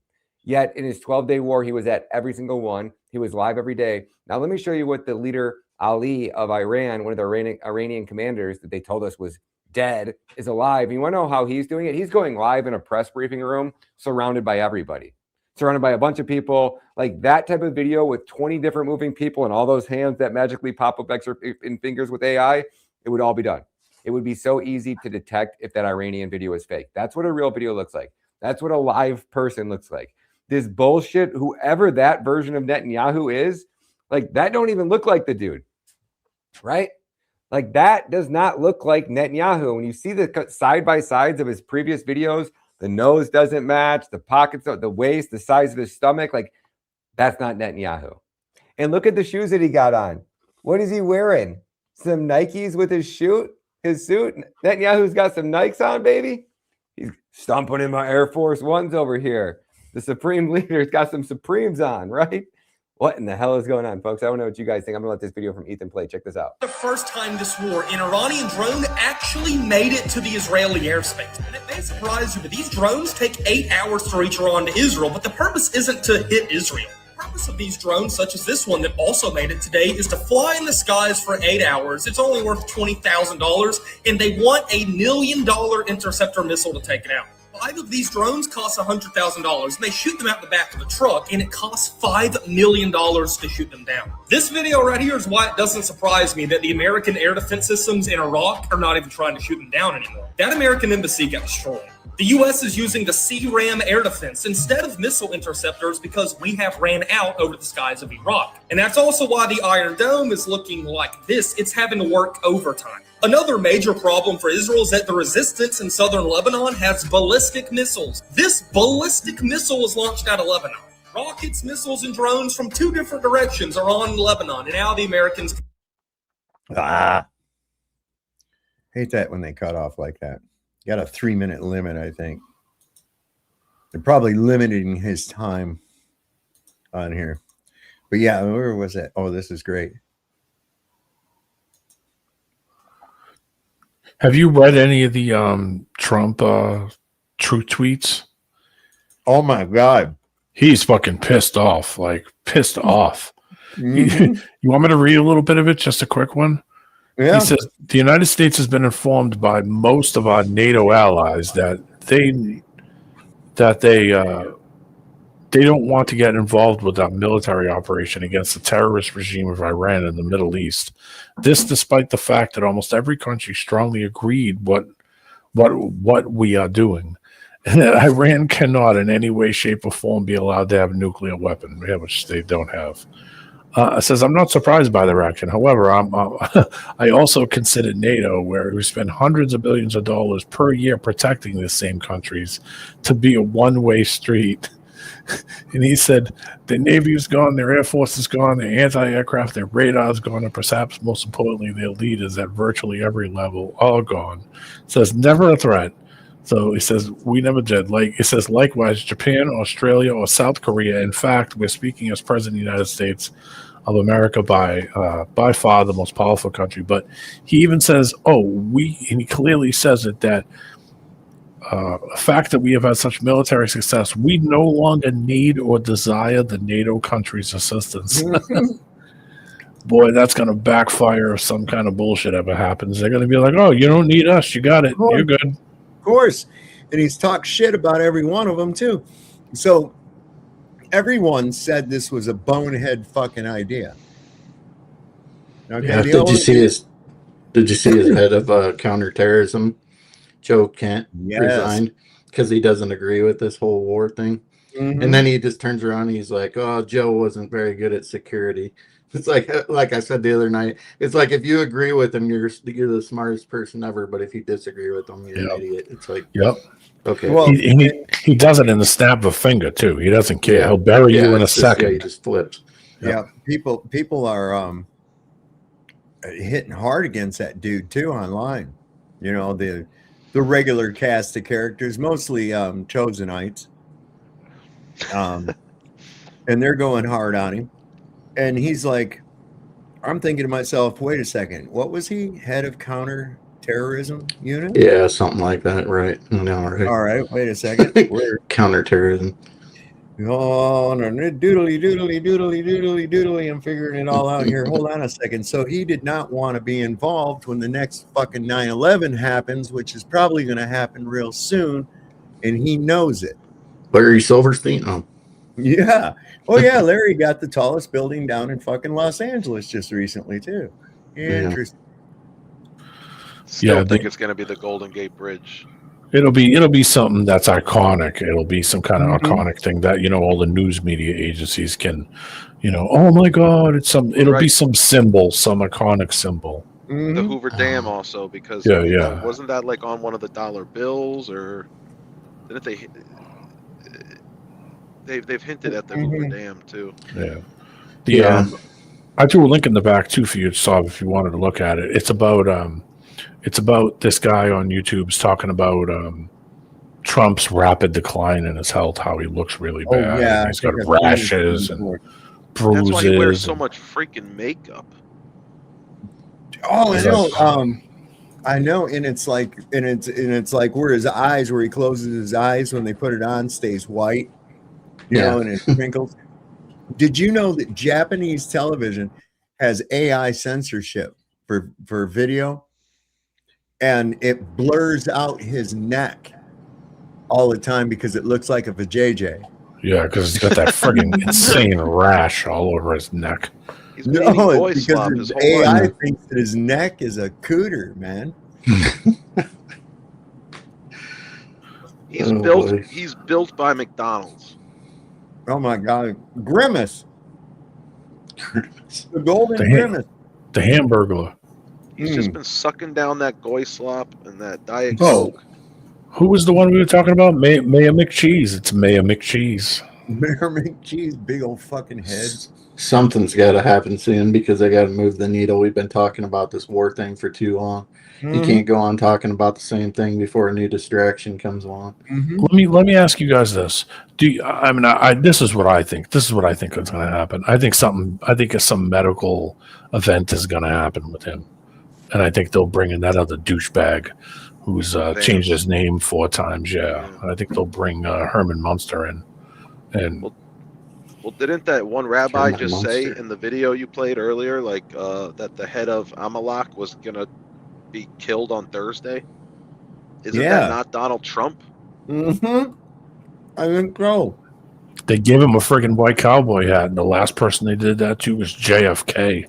Yet in his 12-day war, he was at every single one. He was live every day. Now, let me show you what the leader, Ali of Iran, one of the Iranian commanders that they told us was dead, is alive. And you want to know how he's doing it? He's going live in a press briefing room, surrounded by everybody, surrounded by a bunch of people. Like that type of video with 20 different moving people and all those hands that magically pop up in fingers with AI, it would all be done. It would be so easy to detect if that Iranian video is fake. That's what a real video looks like. That's what a live person looks like. This bullshit, whoever that version of Netanyahu is, like that don't even look like the dude, right? Like that does not look like Netanyahu. When you see the side-by-sides of his previous videos, the nose doesn't match, the pockets, the waist, the size of his stomach, like that's not Netanyahu. And look at the shoes that he got on. What is he wearing? Some Nikes with his suit? Netanyahu's got some Nikes on, baby. He's stomping in my Air Force Ones over here. The Supreme Leader's got some Supremes on, right? What in the hell is going on, folks? I don't know what you guys think. I'm going to let this video from Ethan play. Check this out. The first time this war, an Iranian drone actually made it to the Israeli airspace. And it may surprise you, but these drones take 8 hours to reach Iran to Israel, but the purpose isn't to hit Israel. The purpose of these drones, such as this one that also made it today, is to fly in the skies for 8 hours. It's only worth $20,000, and they want $1 million interceptor missile to take it out. 5 of these drones cost $100,000, and they shoot them out the back of the truck, and it costs $5 million to shoot them down. This video right here is why it doesn't surprise me that the American air defense systems in Iraq are not even trying to shoot them down anymore. That American embassy got destroyed. The U.S. is using the C-RAM air defense instead of missile interceptors because we have ran out over the skies of Iraq. And that's also why the Iron Dome is looking like this. It's having to work overtime. Another major problem for Israel is that the resistance in southern Lebanon has ballistic missiles. This ballistic missile was launched out of Lebanon. Rockets, missiles, and drones from 2 different directions are on Lebanon, and now the Americans... Hate that when they cut off like that. Got a 3-minute limit, I think. They're probably limiting his time on here. But yeah, where was it? Oh, this is great. Have you read any of the Trump true tweets? Oh my God. He's fucking pissed off. Like pissed off. Mm-hmm. You want me to read a little bit of it? Just a quick one. Yeah. He says the United States has been informed by most of our NATO allies that they don't want to get involved with our military operation against the terrorist regime of Iran in the Middle East. This, despite the fact that almost every country strongly agreed what we are doing, and that Iran cannot in any way, shape, or form be allowed to have a nuclear weapon, which they don't have. It says, I'm not surprised by their action. However, I also consider NATO, where we spend hundreds of billions of dollars per year protecting the same countries, to be a one-way street. And he said, the Navy is gone, their Air Force is gone, their anti-aircraft, their radar is gone, and perhaps most importantly, their leaders at virtually every level are gone. It says, never a threat. So he says, we never did. Like it says, likewise, Japan, Australia, or South Korea. In fact, we're speaking as President of the United States of America by far the most powerful country. But he even says, and he clearly says it, that the fact that we have had such military success, we no longer need or desire the NATO countries' assistance. Boy, that's going to backfire if some kind of bullshit ever happens. They're going to be like, oh, you don't need us. You got it. You're good. Of course. And he's talked shit about every one of them, too. So everyone said this was a bonehead fucking idea. Okay. Yeah, did you see his head of counterterrorism? Joe Kent resigned because he doesn't agree with this whole war thing. Mm-hmm. And then he just turns around and he's like, oh, Joe wasn't very good at security. It's like I said the other night, it's like if you agree with him, you're the smartest person ever. But if you disagree with him, you're an idiot. It's like, okay. Well, he does it in the snap of a finger too. He doesn't care. Yeah. He'll bury you in a second. He just flips. Yeah, people are hitting hard against that dude too online. You know, the regular cast of characters, mostly Chosenites, and they're going hard on him. And he's like, I'm thinking to myself, wait a second, what was he? Head of counterterrorism unit? Yeah, something like that, right? No, right. All right, wait a second. Counterterrorism. Oh, no, doodly. I'm figuring it all out here. Hold on a second. So he did not want to be involved when the next fucking 9/11 happens, which is probably going to happen real soon, and he knows it. Larry Silverstein? Oh. Yeah. Oh, yeah. Larry got the tallest building down in fucking Los Angeles just recently, too. Interesting. Still think it's going to be the Golden Gate Bridge. It'll be something that's iconic. It'll be some kind of iconic thing that, all the news media agencies can, oh my God, it'll be some symbol, some iconic symbol. The Hoover Dam also, because wasn't that like on one of the dollar bills, or didn't they? They've hinted at the Hoover Dam too. Yeah. I threw a link in the back too for you to solve if you wanted to look at it. It's about this guy on YouTube's talking about Trump's rapid decline in his health, how he looks really bad. Yeah, he's got rashes and bruises. That's why he wears so much freaking makeup. Oh, I know. I know, and it's like where his eyes, where he closes his eyes when they put it on, stays white. You know, and it crinkles. Did you know that Japanese television has AI censorship for video? And it blurs out his neck all the time because it looks like a vajayjay. Yeah, because he's got that friggin' insane rash all over his neck. No, it's because his AI thinks that his neck is a cooter, man. He's built by McDonald's. Oh my God, Grimace. The golden Grimace. The Hamburglar. He's just been sucking down that Goy slop and that Diet Coke. Who was the one we were talking about? Mayor McCheese. It's Mayor McCheese. Mayor McGee's big old fucking head. Something's got to happen soon because they got to move the needle. We've been talking about this war thing for too long. You can't go on talking about the same thing before a new distraction comes along. Let me ask you guys this. This is what I think. This is what I think is going to happen. I think some medical event is going to happen with him, and I think they'll bring in that other douchebag who's changed his name 4 times. Yeah, I think they'll bring Herman Munster in. And well, didn't that one rabbi just say in the video you played earlier, like that the head of Amalek was gonna be killed on Thursday? Isn't that not Donald Trump? I think so. They gave him a friggin' white cowboy hat, and the last person they did that to was JFK.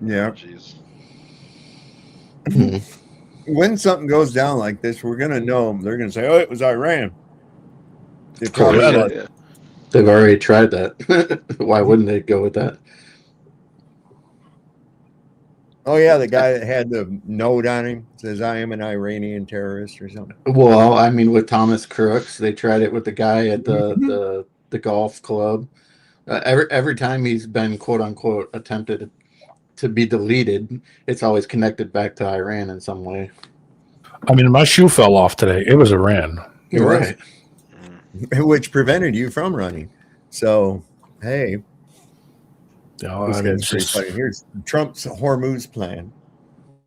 Yeah. Jeez. When something goes down like this, we're gonna know. They're gonna say, "Oh, it was Iran." It probably was. They've already tried that. Why wouldn't they go with that? Oh yeah, the guy that had the note on him says, "I am an Iranian terrorist" or something. Well, I mean, with Thomas Crooks, they tried it with the guy at the golf club. Every time he's been quote unquote attempted to be deleted, it's always connected back to Iran in some way. I mean, my shoe fell off today. It was Iran. You're right. Which prevented you from running. So, hey. This guy's pretty funny. Here's Trump's Hormuz plan.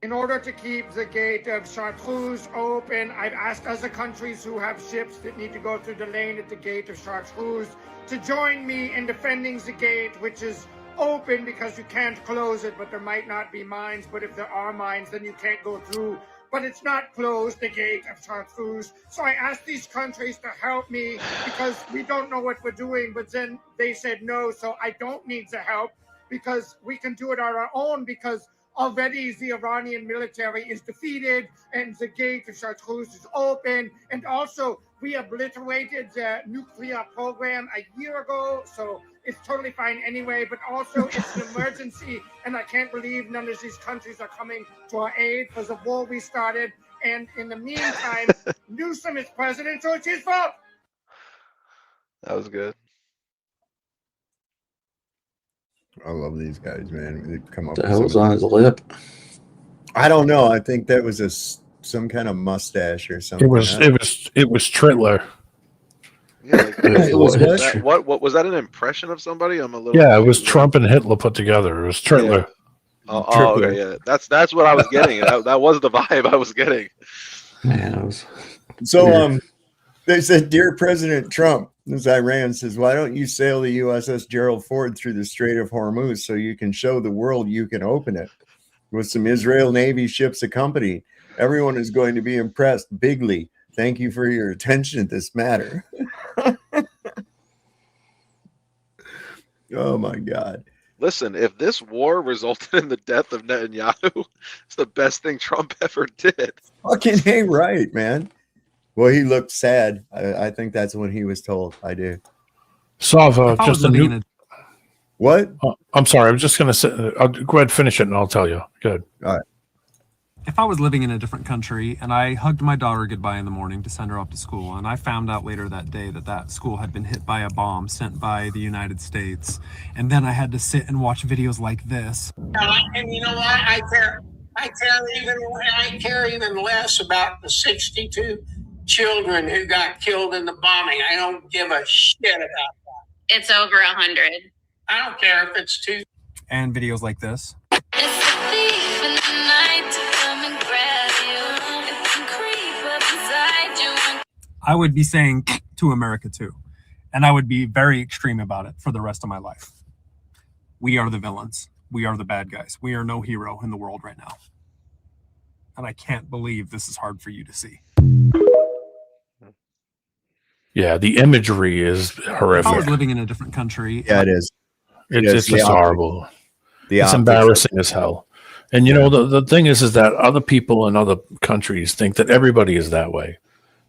In order to keep the gate of Chartreuse open, I've asked other countries who have ships that need to go through the lane at the gate of Chartreuse to join me in defending the gate, which is open because you can't close it, but there might not be mines. But if there are mines, then you can't go through. But it's not closed, the gate of Chartreuse. So I asked these countries to help me because we don't know what we're doing. But then they said no, so I don't need the help because we can do it on our own because already the Iranian military is defeated and the gate of Chartreuse is open. And also, we obliterated the nuclear program a year ago, so it's totally fine anyway. But also, it's an emergency, and I can't believe none of these countries are coming to our aid for the war we started. And in the meantime, Newsom is president, so it's his fault. That was good. I love these guys, man. They come up. The hell's on his lip? I don't know. I think that was some kind of mustache or something. It was Tritler. Yeah, like, what was that? An impression of somebody? I'm a little. Yeah, it was Trump and Hitler put together. It was Tritler. Yeah. Oh, okay, yeah. That's what I was getting. that was the vibe I was getting. Man, So they said, "Dear President Trump," as Iran says, "why don't you sail the USS Gerald Ford through the Strait of Hormuz so you can show the world you can open it with some Israel Navy ships accompanying? Everyone is going to be impressed bigly. Thank you for your attention to this matter." Oh my God. Listen, if this war resulted in the death of Netanyahu, it's the best thing Trump ever did. Fucking hey, right, man. Well, he looked sad. I think that's what he was told. I do. Sav, just a new. What? I'm sorry. I was just going to say. I'll go ahead, finish it, and I'll tell you. Good. All right. If I was living in a different country and I hugged my daughter goodbye in the morning to send her off to school, and I found out later that day that school had been hit by a bomb sent by the United States, and then I had to sit and watch videos like this. And you know what? I care even less about the 62 children who got killed in the bombing. I don't give a shit about that. It's over 100. I don't care if it's 2. And videos like this. I would be saying to America too, and I would be very extreme about it for the rest of my life. We are the villains. We are the bad guys. We are no hero in the world right now. And I can't believe this is hard for you to see. Yeah, the imagery is horrific. If I was living in a different country. Yeah, it is. It's just horrible. It's optics. embarrassing as hell. And you know, the thing is that other people in other countries think that everybody is that way.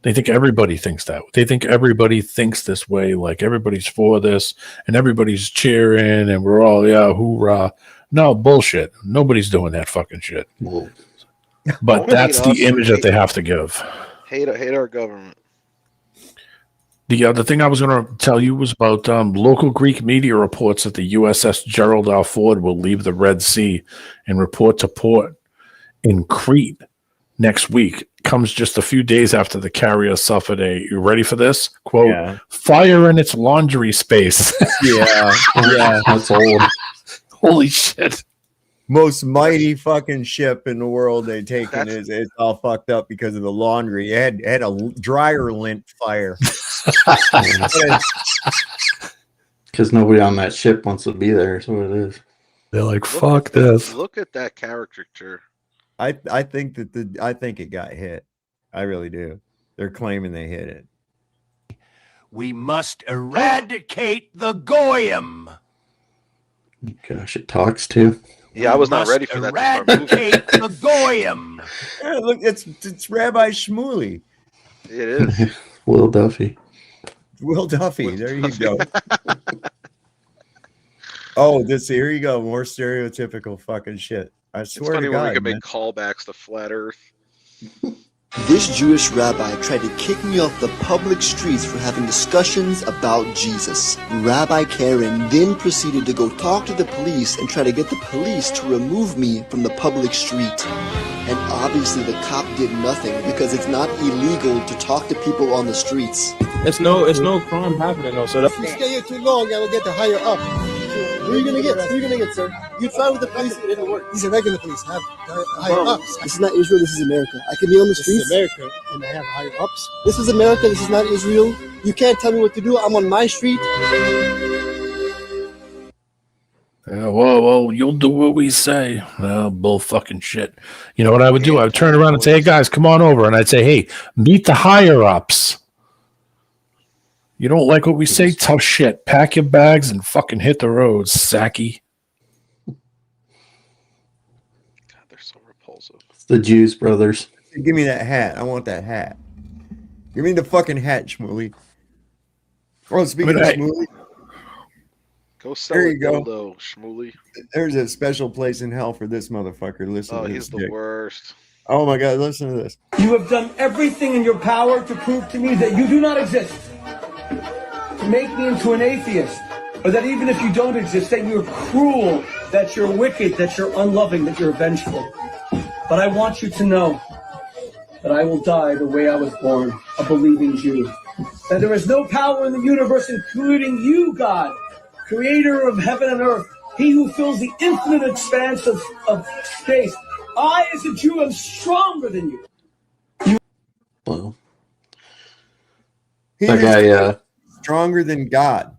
They think everybody thinks that. They think everybody thinks this way, like everybody's for this and everybody's cheering and we're all, yeah, hoorah. No, bullshit. Nobody's doing that fucking shit. But that's the image that they have to give. Hate our government. The thing I was going to tell you was about local Greek media reports that the USS Gerald R. Ford will leave the Red Sea and report to port in Crete next week. Comes just a few days after the carrier suffered you ready for this? Quote, fire in its laundry space. Yeah. That's old. Holy shit. Most mighty fucking ship in the world they've taken is it's all fucked up because of the laundry. It had a dryer lint fire. Because nobody on that ship wants to be there. That's what it is. They're like, fuck this. Look at that caricature. I think that I think it got hit. I really do. They're claiming they hit it. We must eradicate the Goyim. Gosh, it talks too. Yeah, I was not ready for that to start moving. Eradicate the Goyim. Yeah, look, it's Rabbi Shmuley. It is. Will Duffy. Will Duffy. There you go. Oh, here you go. More stereotypical fucking shit. I It's swear funny to when God, we can man. make callbacks to Flat Earth. This Jewish rabbi tried to kick me off the public streets for having discussions about Jesus. Rabbi Karen then proceeded to go talk to the police and try to get the police to remove me from the public street. And obviously the cop did nothing because it's not illegal to talk to people on the streets. It's no crime happening though. So If you stay here too long, I will get to higher up. Who are you gonna get? Who are you gonna get, sir? You try with the police, it didn't work. These are regular police. Have higher ups. This is not Israel. This is America. I can be on the streets. This is America, and I have higher ups. This is America. This is not Israel. You can't tell me what to do. I'm on my street. Yeah, well, you'll do what we say. Bull fucking shit. You know what I would do? I would turn around and say, hey, guys, come on over. And I'd say, hey, meet the higher-ups. You don't like what we say? Tough shit. Pack your bags and fucking hit the road, Sacky. God, they're so repulsive. It's the Jews brothers. Give me that hat. I want that hat. Give me the fucking hat, Shmuley. Oh, speaking of Shmuley. Go sell There a you go. dildo, Shmuley. There's a special place in hell for this motherfucker. Listen Oh, to he's this the dick. worst. Oh my God, listen to this. You have done everything in your power to prove to me that you do not exist. To make me into an atheist. Or that even if you don't exist, that you're cruel, that you're wicked, that you're unloving, that you're vengeful. But I want you to know that I will die the way I was born, a believing Jew. That there is no power in the universe, including you, God, creator of heaven and earth, he who fills the infinite expanse of space. I, as a Jew, am stronger than you. Well, He that is guy, stronger than God.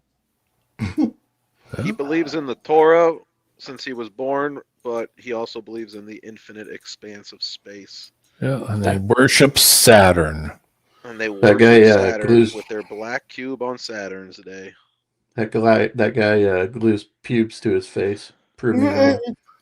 He believes in the Torah since he was born, but he also believes in the infinite expanse of space. Yeah, and they worship Saturn. And they That worship guy, Saturn glues- with their black cube on Saturn's Day. that guy glues pubes to his face. Prove me wrong.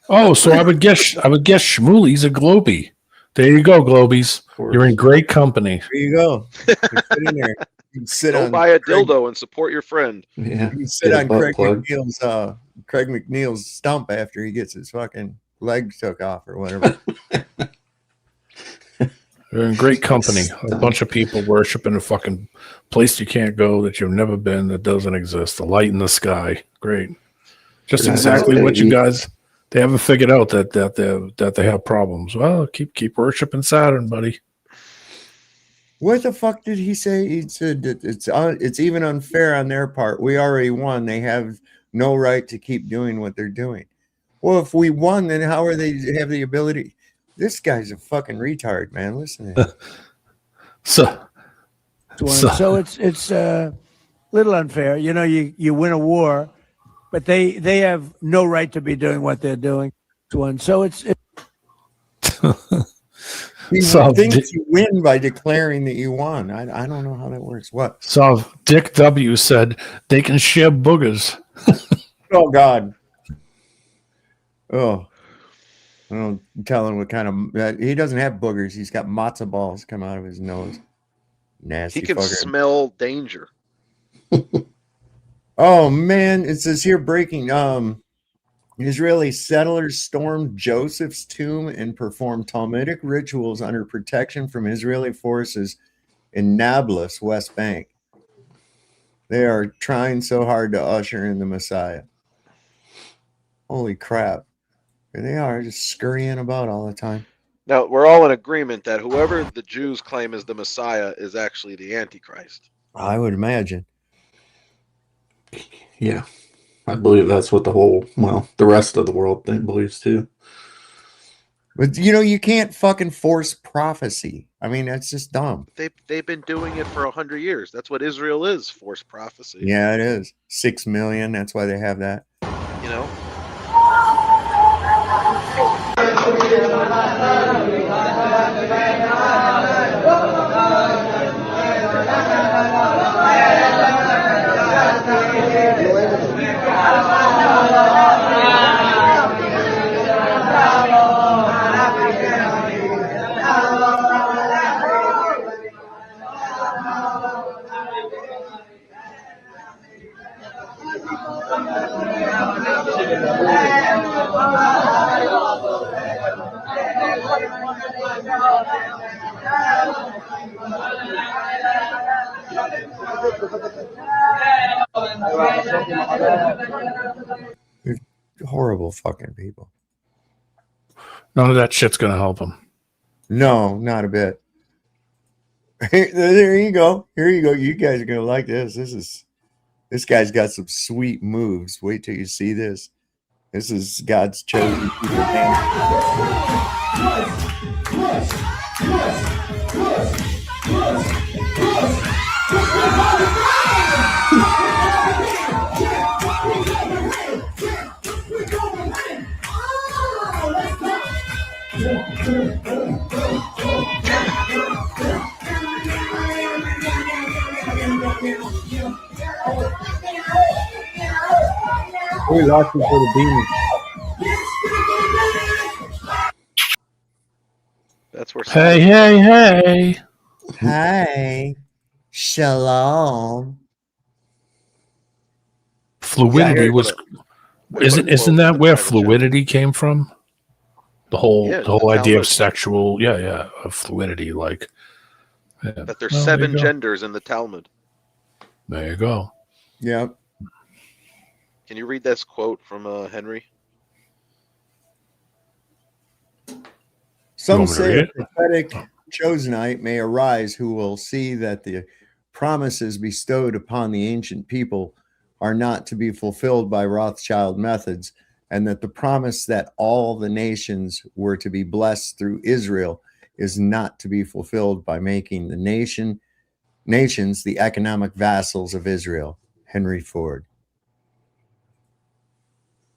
Oh, so I would guess Shmuley's a Globie. There you go, Globies. You're in great company. There you go. Sit in there. You can sit Go on buy a Craig- dildo and support your friend. Yeah. You can sit Get a on butt plug. Craig McNeil's stump after he gets his fucking leg took off or whatever. You're in great company. A bunch of people worshiping a fucking place you can't go, that you've never been, that doesn't exist. The light in the sky. Great. Just exactly what you guys. They haven't figured out that they have problems. Well, keep worshiping Saturn, buddy. What the fuck did he say? He said that it's even unfair on their part. We already won. They have no right to keep doing what they're doing. Well, if we won, then how are they have the ability? This guy's a fucking retard, man. Listen to him. So it's a little unfair. You know, you win a war, but they have no right to be doing what they're doing. So it's He So, thinks you win by declaring that you won. I don't know how that works. What? So Dick W said they can share boogers. Oh God. Oh. I don't tell him what kind of he doesn't have boogers. He's got matzo balls come out of his nose. Nasty. He can fucker. smell danger. Oh man, it says here breaking. Israeli settlers stormed Joseph's tomb and performed Talmudic rituals under protection from Israeli forces in Nablus, West Bank. They are trying so hard to usher in the Messiah. Holy crap. Here they are, just scurrying about all the time. Now, we're all in agreement that whoever the Jews claim is the Messiah is actually the Antichrist. I would imagine. Yeah. I believe that's what the rest of the world believes too. But, you can't fucking force prophecy. I mean, that's just dumb. They've been doing it for 100 years. That's what Israel is, forced prophecy. Yeah, it is. 6 million. That's why they have that. You know? They're horrible fucking people. None of that shit's gonna help them. No, not a bit. There you go. Here you go. You guys are gonna like this. This guy's got some sweet moves. Wait till you see this. This is God's chosen people. We lost him for the demon. That's where. Hey. Hi. Shalom. Fluidity was. Isn't that where fluidity came from? The whole idea of sexual, of fluidity, like that there's 7 genders in the Talmud. There you go. Yep. Can you read this quote from Henry? Some say a prophetic chosenite may arise who will see that the promises bestowed upon the ancient people are not to be fulfilled by Rothschild methods, and that the promise that all the nations were to be blessed through Israel is not to be fulfilled by making the nations the economic vassals of Israel. Henry Ford.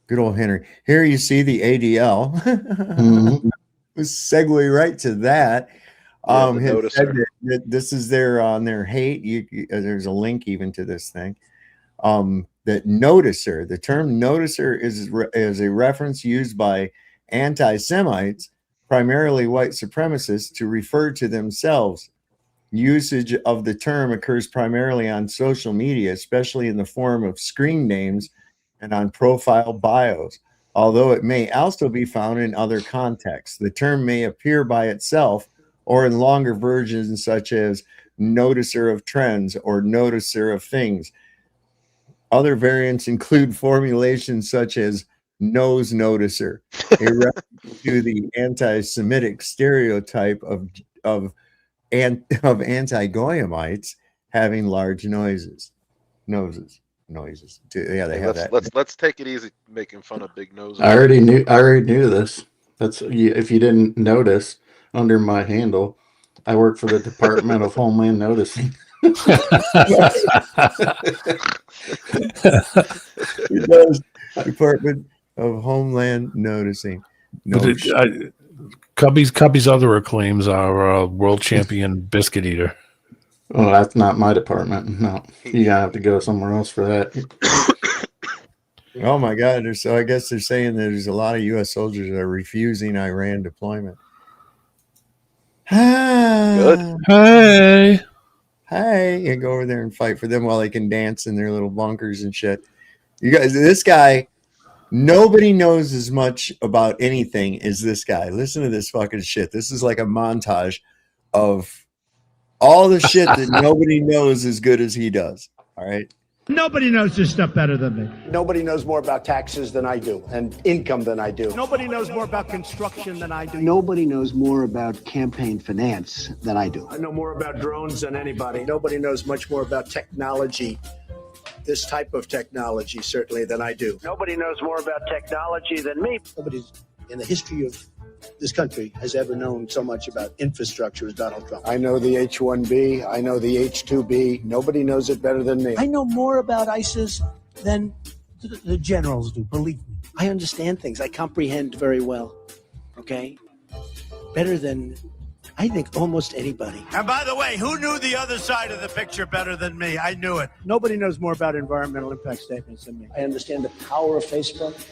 Good old Henry. Here you see the ADL. Mm-hmm. Segue right to that. This is on their hate. There's a link even to this thing. That noticer, the term noticer is a reference used by anti-Semites, primarily white supremacists, to refer to themselves. Usage of the term occurs primarily on social media, especially in the form of screen names and on profile bios, although it may also be found in other contexts. The term may appear by itself or in longer versions such as noticer of trends or noticer of things. Other variants include formulations such as nose noticer, a reference to the anti-Semitic stereotype of anti-Goyimites having large noses. Yeah, they have that. Let's take it easy making fun of big noses. I already knew this. That's if you didn't notice under my handle, I work for the Department of Homeland Noticing. It does. Department of Homeland Noticing. Cubby's other acclaims are world champion biscuit eater. Oh, that's not my department. No, you gotta have to go somewhere else for that. Oh my God! So I guess they're saying there's a lot of U.S. soldiers that are refusing Iran deployment. Good. Hey, and go over there and fight for them while they can dance in their little bunkers and shit. You guys, this guy, nobody knows as much about anything as this guy. Listen to this fucking shit. This is like a montage of all the shit that nobody knows as good as he does. All right. Nobody knows this stuff better than me. Nobody knows more about taxes than I do and income than I do. Nobody knows more about construction than I do. Nobody knows more about campaign finance than I do. I know more about drones than anybody. Nobody knows much more about technology, this type of technology, certainly, than I do. Nobody knows more about technology than me. Nobody in the history of this country has ever known so much about infrastructure as Donald Trump. I know the H-1B. I know the H-2B. Nobody knows it better than me. I know more about ISIS than the generals do, believe me. I understand things. I comprehend very well, okay? Better than, I think, almost anybody. And by the way, who knew the other side of the picture better than me? I knew it. Nobody knows more about environmental impact statements than me. I understand the power of Facebook.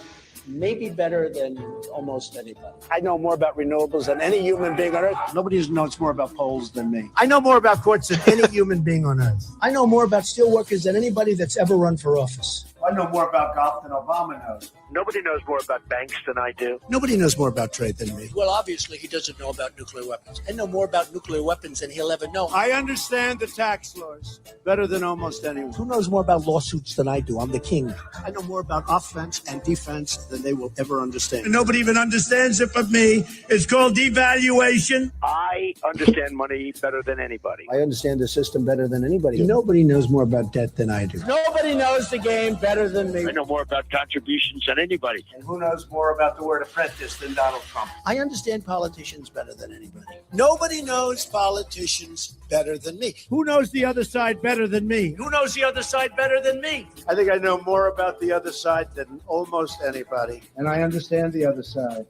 Maybe better than almost anybody. I know more about renewables than any human being on Earth. Nobody knows more about polls than me. I know more about courts than any human being on Earth. I know more about steelworkers than anybody that's ever run for office. I know more about golf than Obama knows. Nobody knows more about banks than I do. Nobody knows more about trade than me. Well, obviously, he doesn't know about nuclear weapons. I know more about nuclear weapons than he'll ever know. I understand the tax laws better than almost anyone. Who knows more about lawsuits than I do? I'm the king. I know more about offense and defense than they will ever understand. Nobody even understands it but me. It's called devaluation. I understand money better than anybody. I understand the system better than anybody. Nobody knows more about debt than I do. Nobody knows the game better than me. I know more about contributions than anybody. And who knows more about the word apprentice than Donald Trump? I understand politicians better than anybody. Nobody knows politicians better than me. Who knows the other side better than me? Who knows the other side better than me? I think I know more about the other side than almost anybody. And I understand the other side.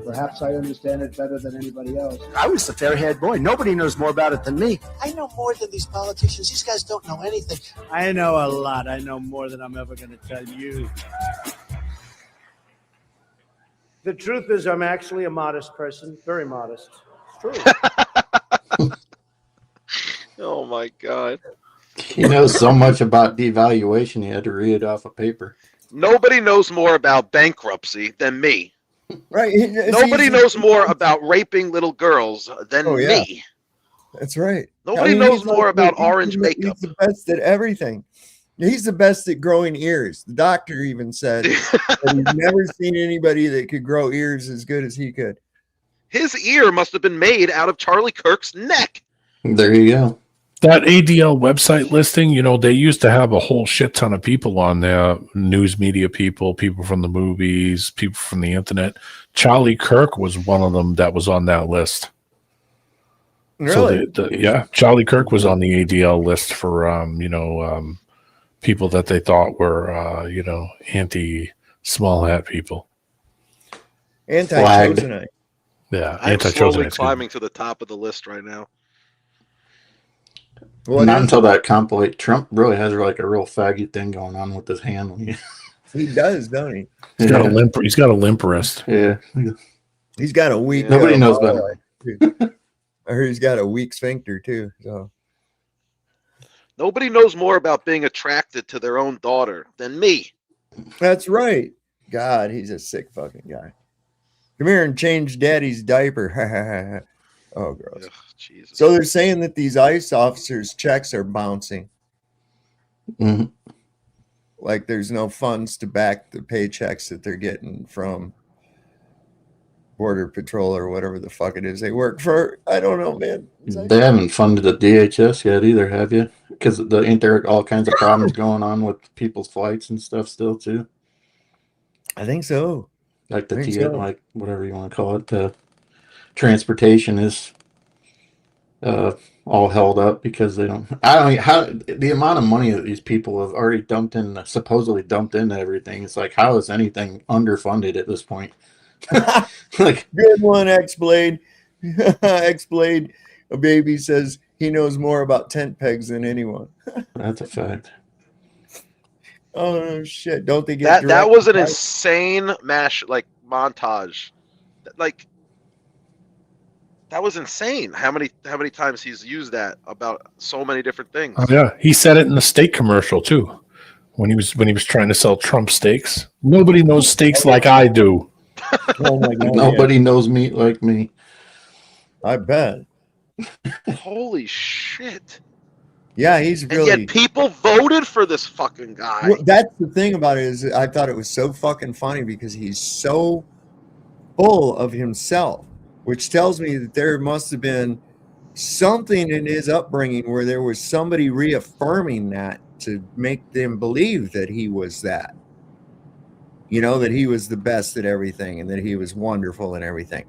Perhaps I understand it better than anybody else. I was the fair-haired boy. Nobody knows more about it than me. I know more than these politicians. These guys don't know anything. I know a lot. I know more than I'm ever going to tell you. The truth is, I'm actually a modest person. Very modest. It's true. Oh, my God. He knows so much about devaluation, he had to read it off a paper. Nobody knows more about bankruptcy than me. Right. Nobody knows more about raping little girls than me. That's right. Nobody knows more about orange makeup. He's the best at everything. He's the best at growing ears. The doctor even said that he's never seen anybody that could grow ears as good as he could. His ear must have been made out of Charlie Kirk's neck. There you go. That ADL website listing, you know, they used to have a whole shit ton of people on there, news media people, people from the movies, people from the internet. Charlie Kirk was one of them that was on that list. Really? So yeah, Charlie Kirk was on the ADL list for, people that they thought were, anti-small hat people. Anti-Chosenite. Yeah, I'm anti-Chosenite. slowly climbing to the top of the list right now. Not until that compilate. Trump really has like a real faggy thing going on with his hand. He does, don't he? He's got a limp. He's got a limp wrist. Yeah. He's got a weak. Nobody knows better. I heard he's got a weak sphincter too. So Nobody knows more about being attracted to their own daughter than me. That's right. God, he's a sick fucking guy. Come here and change daddy's diaper. Oh, gross. Ugh, Jesus. So they're saying that these ICE officers' checks are bouncing. Mm-hmm. Like there's no funds to back the paychecks that they're getting from Border Patrol or whatever the fuck it is they work for. I don't know, man. They haven't funded the DHS yet either, have you? Because ain't there all kinds of problems going on with people's flights and stuff still too? I think so. Like like whatever you want to call it, the transportation is all held up because they don't. I don't know how the amount of money that these people have already supposedly dumped into everything. It's like, how is anything underfunded at this point? Like, good one, X-Blade. X-Blade, a baby says he knows more about tent pegs than anyone. That's a fact. Oh shit! Don't they get that was an insane montage? Like, that was insane. How many times he's used that about so many different things? Oh, yeah, he said it in the steak commercial too. When he was trying to sell Trump steaks. Nobody knows steaks like I do. Oh my God! Nobody knows meat like me. I bet. Holy shit! Yeah, he's really. And yet people voted for this fucking guy. Well, that's the thing about it is I thought it was so fucking funny because he's so full of himself, which tells me that there must have been something in his upbringing where there was somebody reaffirming that to make them believe that he was that. You know, that he was the best at everything and that he was wonderful and everything.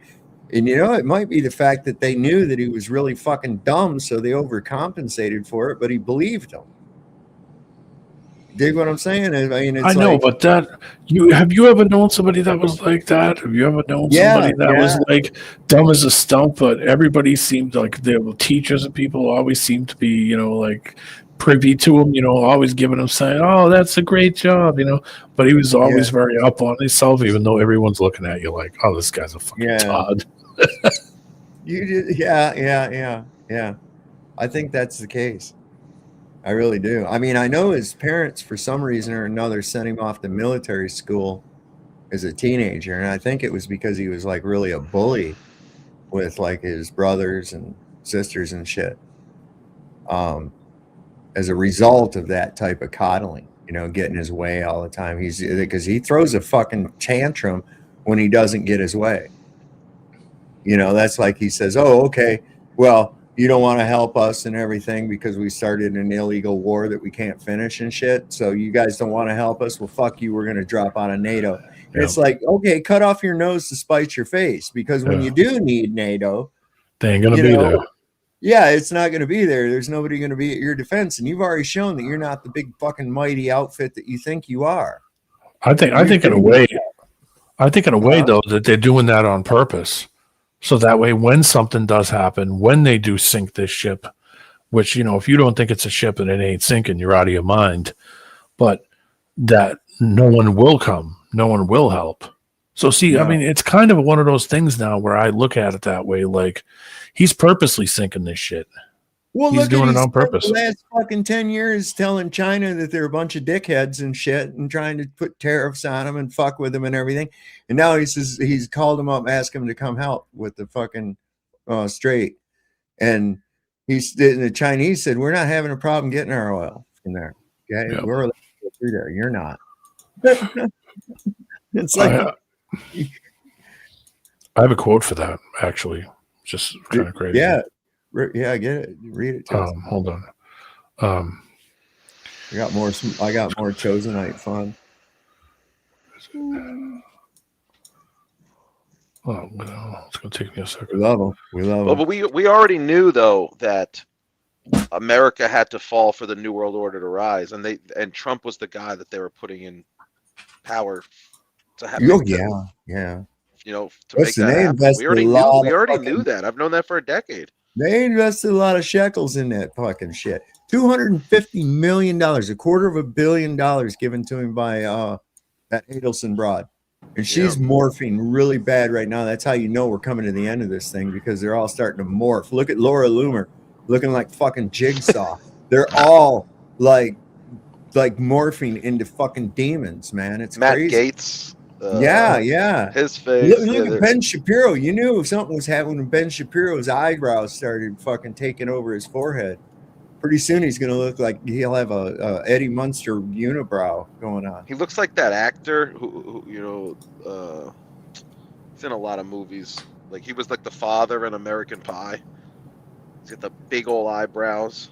And, you know, it might be the fact that they knew that he was really fucking dumb, so they overcompensated for it, but he believed them. Dig what I'm saying? I mean, it's I know, like, but that have you ever known somebody that was like that? Have you ever known somebody that was like dumb as a stump? But everybody seemed like the teachers and people always seemed to be, you know, like privy to him, you know, always giving him saying, "Oh, that's a great job," you know. But he was always very up on himself, even though everyone's looking at you like, "Oh, this guy's a fucking Todd." You did, yeah. I think that's the case. I really do. I mean, I know his parents, for some reason or another, sent him off to military school as a teenager, and I think it was because he was like really a bully with like his brothers and sisters and shit. As a result of that type of coddling, you know, getting his way all the time. Because he throws a fucking tantrum when he doesn't get his way. You know, that's like he says, "Oh, okay, well, you don't want to help us and everything because we started an illegal war that we can't finish and shit. So you guys don't want to help us. Well, fuck you. We're going to drop out of NATO." And it's like, okay, cut off your nose to spite your face, because when you do need NATO, they ain't going to be there. Yeah, it's not going to be there. There's nobody going to be at your defense. And you've already shown that you're not the big fucking mighty outfit that you think you are. I think in a way though, that they're doing that on purpose. So that way, when something does happen, when they do sink this ship, which, you know, if you don't think it's a ship and it ain't sinking, you're out of your mind. But that no one will come, no one will help. So see, I mean, it's kind of one of those things now where I look at it that way, like he's purposely sinking this shit. Well, he's doing it on purpose. The last fucking 10 years telling China that they're a bunch of dickheads and shit and trying to put tariffs on them and fuck with them and everything. And now he says he's called them up, asked them to come help with the fucking strait. And the Chinese said, "We're not having a problem getting our oil from there. Okay, we're allowed to go through there. You're not." It's like I have a quote for that, actually. Just kind of crazy. Yeah, I get it. Read it to us. Hold on. I got more Chosenite fun. Oh, no, it's going to take me a second. We love them. Well, but we already knew, though, that America had to fall for the New World Order to rise, and Trump was the guy that they were putting in power to have. Yeah. You know, to make that happen. We already knew that. I've known that for a decade. They invested a lot of shekels in that fucking shit. $250 million, $250 million given to him by that Adelson broad. And she's morphing really bad right now. That's how you know we're coming to the end of this thing, because they're all starting to morph. Look at Laura Loomer looking like fucking Jigsaw. They're all like morphing into fucking demons, man. It's Matt crazy. Gates. Yeah. His face. Look at Ben Shapiro. You knew something was happening when Ben Shapiro's eyebrows started fucking taking over his forehead. Pretty soon he's going to look like he'll have a Eddie Munster unibrow going on. He looks like that actor who you know, he's in a lot of movies. Like he was like the father in American Pie. He's got the big old eyebrows.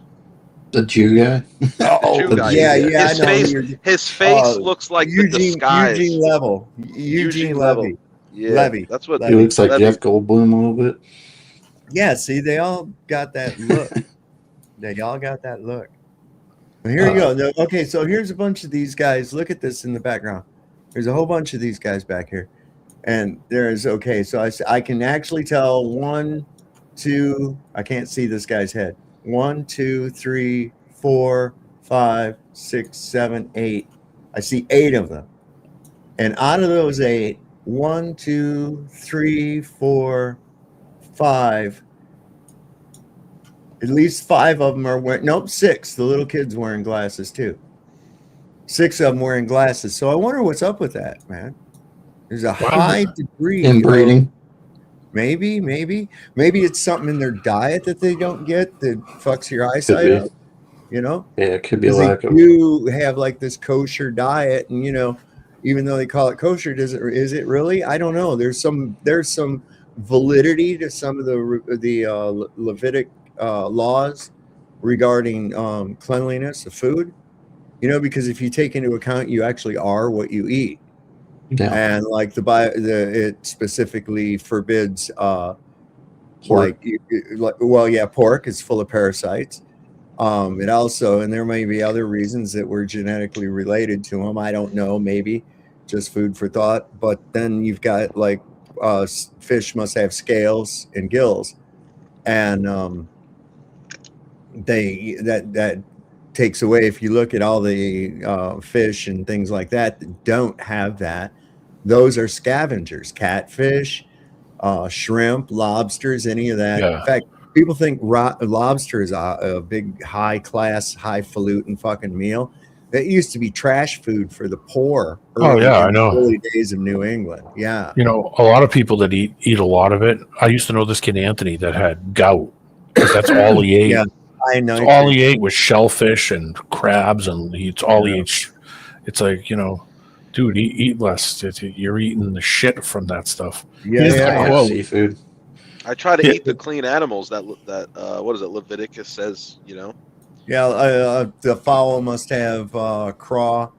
The Jew guy? The Jew guy. Yeah. His face looks like the disguise. Eugene Levy. Yeah, Levy. That's what he looks like. Jeff Goldblum a little bit. Yeah, see, they all got that look. Well, here you go. Okay, so here's a bunch of these guys. Look at this in the background. There's a whole bunch of these guys back here. And there's, okay, so I can actually tell 1, 2, I can't see this guy's head. 1, 2, 3, 4, 5, 6, 7, 8. I see 8 of them. And out of those 8, 1, 2, 3, 4, 5. At least 5 of them are wearing, 6. The little kid's wearing glasses too. 6 of them wearing glasses. So I wonder what's up with that, man. There's a high degree inbreeding. Maybe it's something in their diet that they don't get that fucks your eyesight up. you know? Yeah, it could be a Because they lack of. do have like this kosher diet, and you know, even though they call it kosher, is it really? I don't know. There's some validity to some of the Levitic laws regarding cleanliness of food. You know, because if you take into account, you actually are what you eat. Yeah. And like it specifically forbids Pork. pork is full of parasites. It also, and there may be other reasons that we're genetically related to them. I don't know, maybe just food for thought. But then you've got like fish must have scales and gills, and that takes away. If you look at all the fish and things like that don't have that, those are scavengers. Catfish, shrimp, lobsters, any of that. Yeah. In fact, people think lobster is a big, high class, highfalutin fucking meal. That used to be trash food for the poor Oh yeah, I know. early days of New England. Yeah. You know, a lot of people that eat a lot of it. I used to know this kid Anthony that had gout because that's all he ate. Yeah, I know. That's all he ate was shellfish and crabs, and it's all he ate. It's like, you know, dude, eat less. You're eating the shit from that stuff. Yeah, seafood. I try to eat the clean animals that what is it? Leviticus says, you know. Yeah, the fowl must have craw.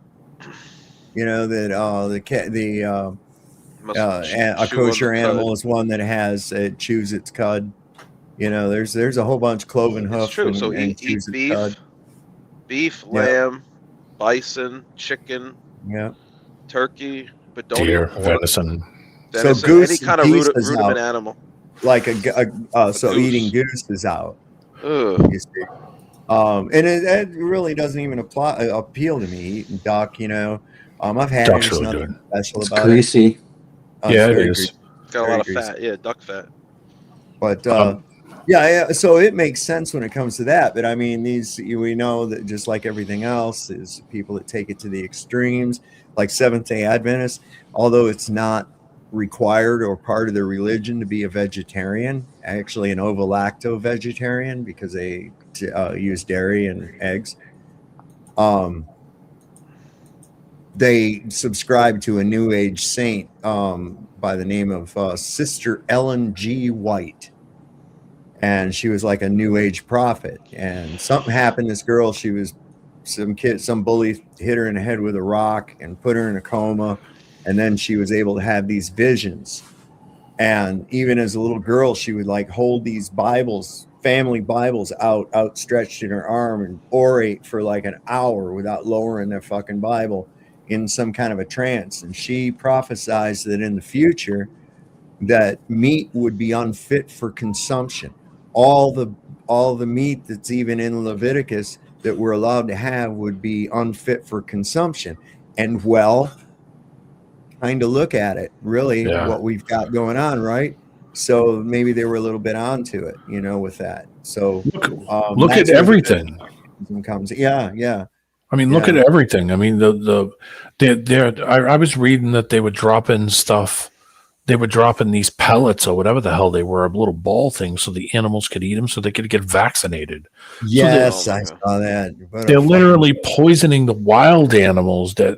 You know that a kosher animal is one that has it chews its cud. You know, there's a whole bunch cloven hoof. It's true. So eat beef, lamb, bison, chicken, turkey, but don't deer, eat venison. So goose, any kind of ruminant animal. Like so eating goose is out. Ugh. You see. And it really doesn't even appeal to me. Eating duck, you know, I've had Duck's it. really Nothing good. special It's about greasy. it. Yeah, it very is. greasy. It's got a Very lot of greasy. fat. Yeah, duck fat. But yeah, so it makes sense when it comes to that. But I mean, we know that just like everything else, is people that take it to the extremes, like Seventh-day Adventists, although it's not required or part of their religion to be a vegetarian, actually an ovo-lacto vegetarian, because they use dairy and eggs. They subscribe to a New Age saint by the name of Sister Ellen G. White. And she was like a New Age prophet. And something happened. This girl, some bully hit her in the head with a rock and put her in a coma. And then she was able to have these visions. And even as a little girl, she would like hold these Bibles, family Bibles, outstretched in her arm and orate for like an hour without lowering their fucking Bible in some kind of a trance. And she prophesied that in the future that meat would be unfit for consumption. All the meat that's even in Leviticus that we're allowed to have would be unfit for consumption. And well, kind of look at it, really, what we've got going on, right? So maybe they were a little bit onto it, you know, with that. So look at everything. Comes. Yeah. I mean, look at everything. I mean, I was reading that they would drop in stuff. They would drop in these pellets or whatever the hell they were, a little ball thing, so the animals could eat them, so they could get vaccinated. Yes, I saw that. They're literally poisoning the wild animals. They're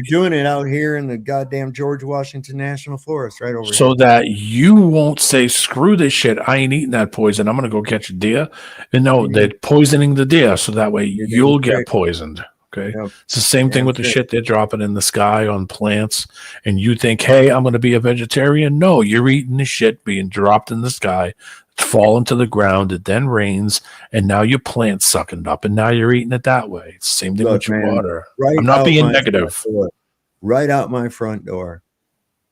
doing it out here in the goddamn George Washington National Forest, right over here. So that you won't say, screw this shit, I ain't eating that poison, I'm going to go catch a deer. And no, they're poisoning the deer, so that way you'll get poisoned. Okay. It's the same thing with the shit they're dropping in the sky on plants. And you think, hey, I'm going to be a vegetarian. No, you're eating the shit being dropped in the sky, falling to the ground. It then rains. And now your plant's sucking up. And now you're eating it that way. It's the same thing with your water. I'm not being negative. Right out my front door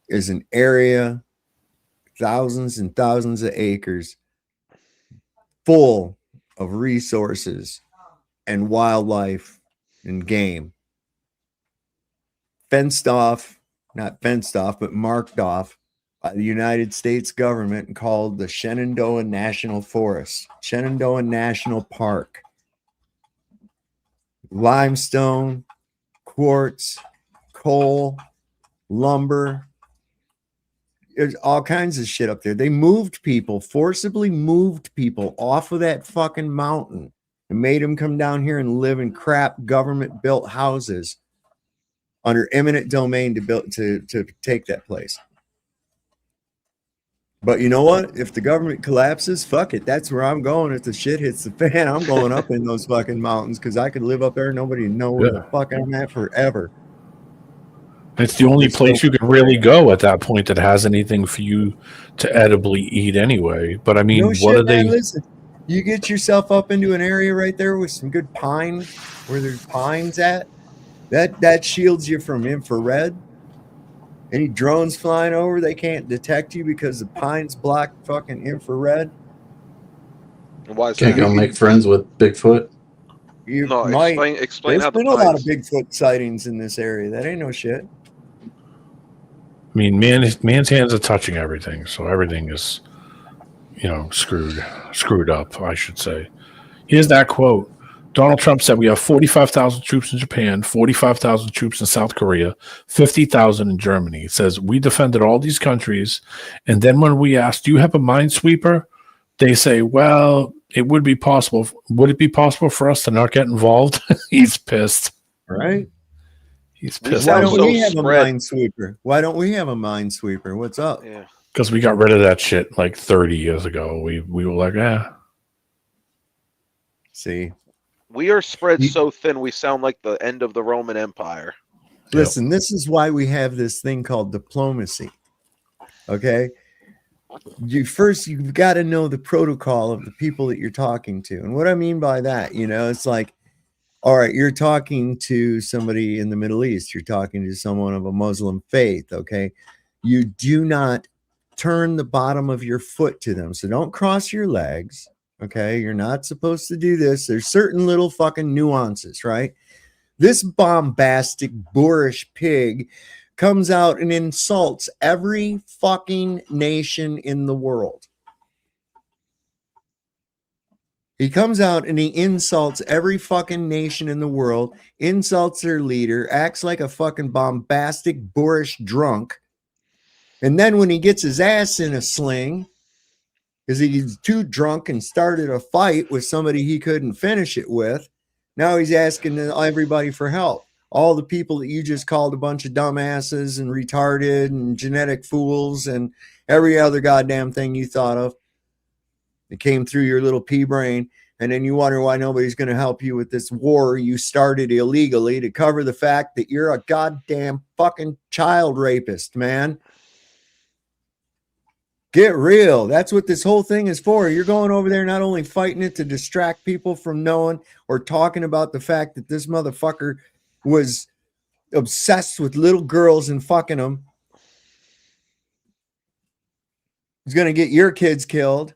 is an area, thousands and thousands of acres, full of resources and wildlife and game, not fenced off, but marked off by the United States government and called the Shenandoah National Forest, Shenandoah National Park. Limestone, quartz, coal, lumber, there's all kinds of shit up there. They forcibly moved people off of that fucking mountain and made them come down here and live in crap government built houses under eminent domain to take that place. But you know what? If the government collapses, fuck it. That's where I'm going. If the shit hits the fan, I'm going up in those fucking mountains because I could live up there. Nobody know where the fuck I'm at forever. It's the only place you can really go at that point that has anything for you to edibly eat anyway. But I mean, what are they? Listen, you get yourself up into an area right there with some good pine, where there's pines at. That shields you from infrared. Any drones flying over, they can't detect you because the pines block fucking infrared. Why is Can't that? go make friends with Bigfoot. You No, might. explain There's how the been a lot of pines. Bigfoot sightings in this area. That ain't no shit. I mean, man's hands are touching everything, so everything is, screwed up, I should say. Here's that quote. Donald Trump said we have 45,000 troops in Japan, 45,000 troops in South Korea, 50,000 in Germany. It says we defended all these countries, and then when we asked, do you have a minesweeper? They say, well, it would be possible. Would it be possible for us to not get involved? He's pissed. Right? He's pissed. Why don't we have a minesweeper? Why don't we have a minesweeper? What's up? Yeah. Because we got rid of that shit like 30 years ago. We were like, See. We are spread so thin we sound like the end of the Roman Empire. Listen, this is why we have this thing called diplomacy. Okay? You've got to know the protocol of the people that you're talking to. And what I mean by that, it's like, all right, you're talking to somebody in the Middle East. You're talking to someone of a Muslim faith, okay? You do not turn the bottom of your foot to them. So don't cross your legs, okay? You're not supposed to do this. There's certain little fucking nuances, right? This bombastic, boorish pig comes out and insults every fucking nation in the world. He comes out and he insults every fucking nation in the world, insults their leader, acts like a fucking bombastic, boorish drunk. And then when he gets his ass in a sling, because he's too drunk and started a fight with somebody he couldn't finish it with, now he's asking everybody for help. All the people that you just called a bunch of dumbasses and retarded and genetic fools and every other goddamn thing you thought of. It came through your little pea brain, and then you wonder why nobody's going to help you with this war you started illegally to cover the fact that you're a goddamn fucking child rapist, man. Get real. That's what this whole thing is for. You're going over there not only fighting it to distract people from knowing or talking about the fact that this motherfucker was obsessed with little girls and fucking them. He's going to get your kids killed.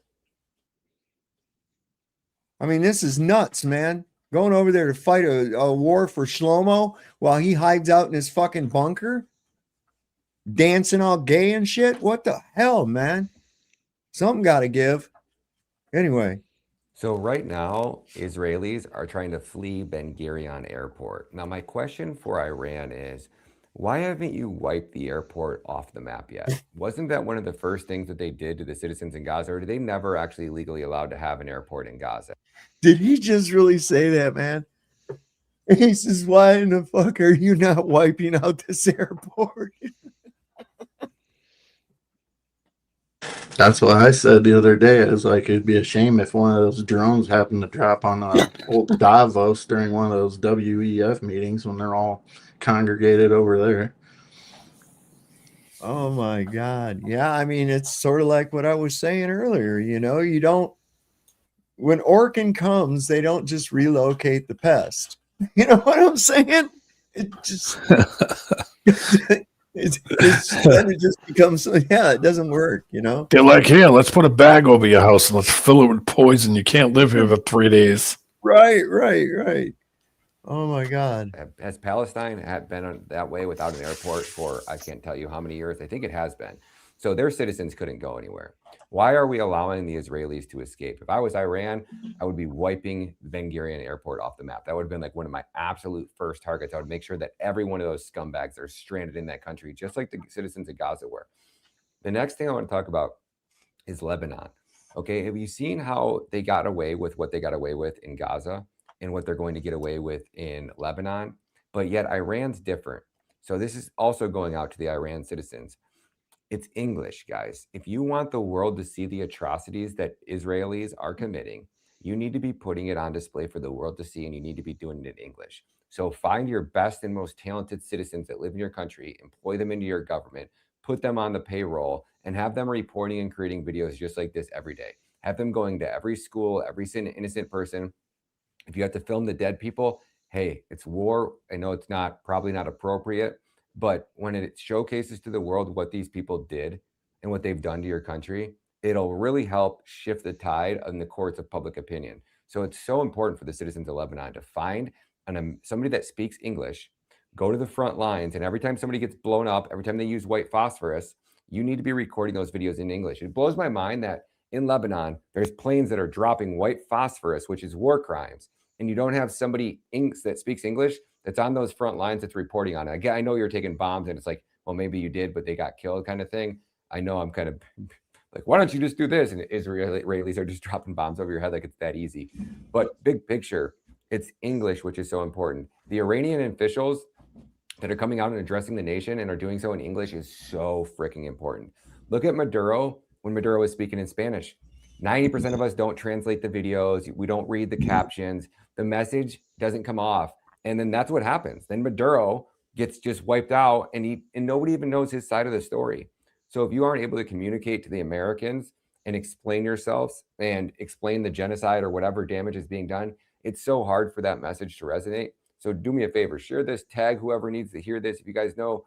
I mean, this is nuts, man. Going over there to fight a war for Shlomo while he hides out in his fucking bunker, dancing all gay and shit. What the hell, man? Something got to give. Anyway. So right now, Israelis are trying to flee Ben Gurion Airport. Now, my question for Iran is, why haven't you wiped the airport off the map yet? Wasn't that one of the first things that they did to the citizens in Gaza, or did they never actually legally allowed to have an airport in Gaza? Did he just really say that, man? He says, why in the fuck are you not wiping out this airport? That's what I said the other day. It was like, it'd be a shame if one of those drones happened to drop on old Davos during one of those WEF meetings when they're all congregated over there. Oh my God. Yeah, I mean, it's sort of like what I was saying earlier. When Orkin comes, they don't just relocate the pest. You know what I'm saying? It just then it just becomes, it doesn't work, They're like, here, let's put a bag over your house and let's fill it with poison. You can't live here for 3 days. Right. Oh my God. Has Palestine been that way without an airport for, I can't tell you how many years? I think it has been. So their citizens couldn't go anywhere. Why are we allowing the Israelis to escape? If I was Iran, I would be wiping Ben Gurion Airport off the map. That would have been like one of my absolute first targets. I would make sure that every one of those scumbags are stranded in that country, just like the citizens of Gaza were. The next thing I want to talk about is Lebanon. Okay, have you seen how they got away with what they got away with in Gaza and what they're going to get away with in Lebanon? But yet Iran's different. So this is also going out to the Iran citizens. It's English, guys. If you want the world to see the atrocities that Israelis are committing, you need to be putting it on display for the world to see, and you need to be doing it in English. So find your best and most talented citizens that live in your country, employ them into your government, put them on the payroll, and have them reporting and creating videos just like this every day. Have them going to every school, every innocent person. If you have to film the dead people, hey, it's war. I know it's probably not appropriate, but when it showcases to the world what these people did and what they've done to your country, it'll really help shift the tide in the courts of public opinion. So it's so important for the citizens of Lebanon to find somebody that speaks English, go to the front lines, and every time somebody gets blown up, every time they use white phosphorus, you need to be recording those videos in English. It blows my mind that in Lebanon, there's planes that are dropping white phosphorus, which is war crimes, and you don't have somebody that speaks English that's on those front lines that's reporting on it. Again, I know you're taking bombs, and it's like, well, maybe you did, but they got killed kind of thing. I know I'm kind of like, why don't you just do this? And Israelis are just dropping bombs over your head like it's that easy. But big picture, it's English, which is so important. The Iranian officials that are coming out and addressing the nation and are doing so in English is so freaking important. Look at Maduro when Maduro is speaking in Spanish. 90% of us don't translate the videos. We don't read the captions. The message doesn't come off. And then that's what happens. Then Maduro gets just wiped out, and nobody even knows his side of the story. So if you aren't able to communicate to the Americans and explain yourselves and explain the genocide or whatever damage is being done, it's so hard for that message to resonate. So do me a favor, share this, tag whoever needs to hear this. If you guys know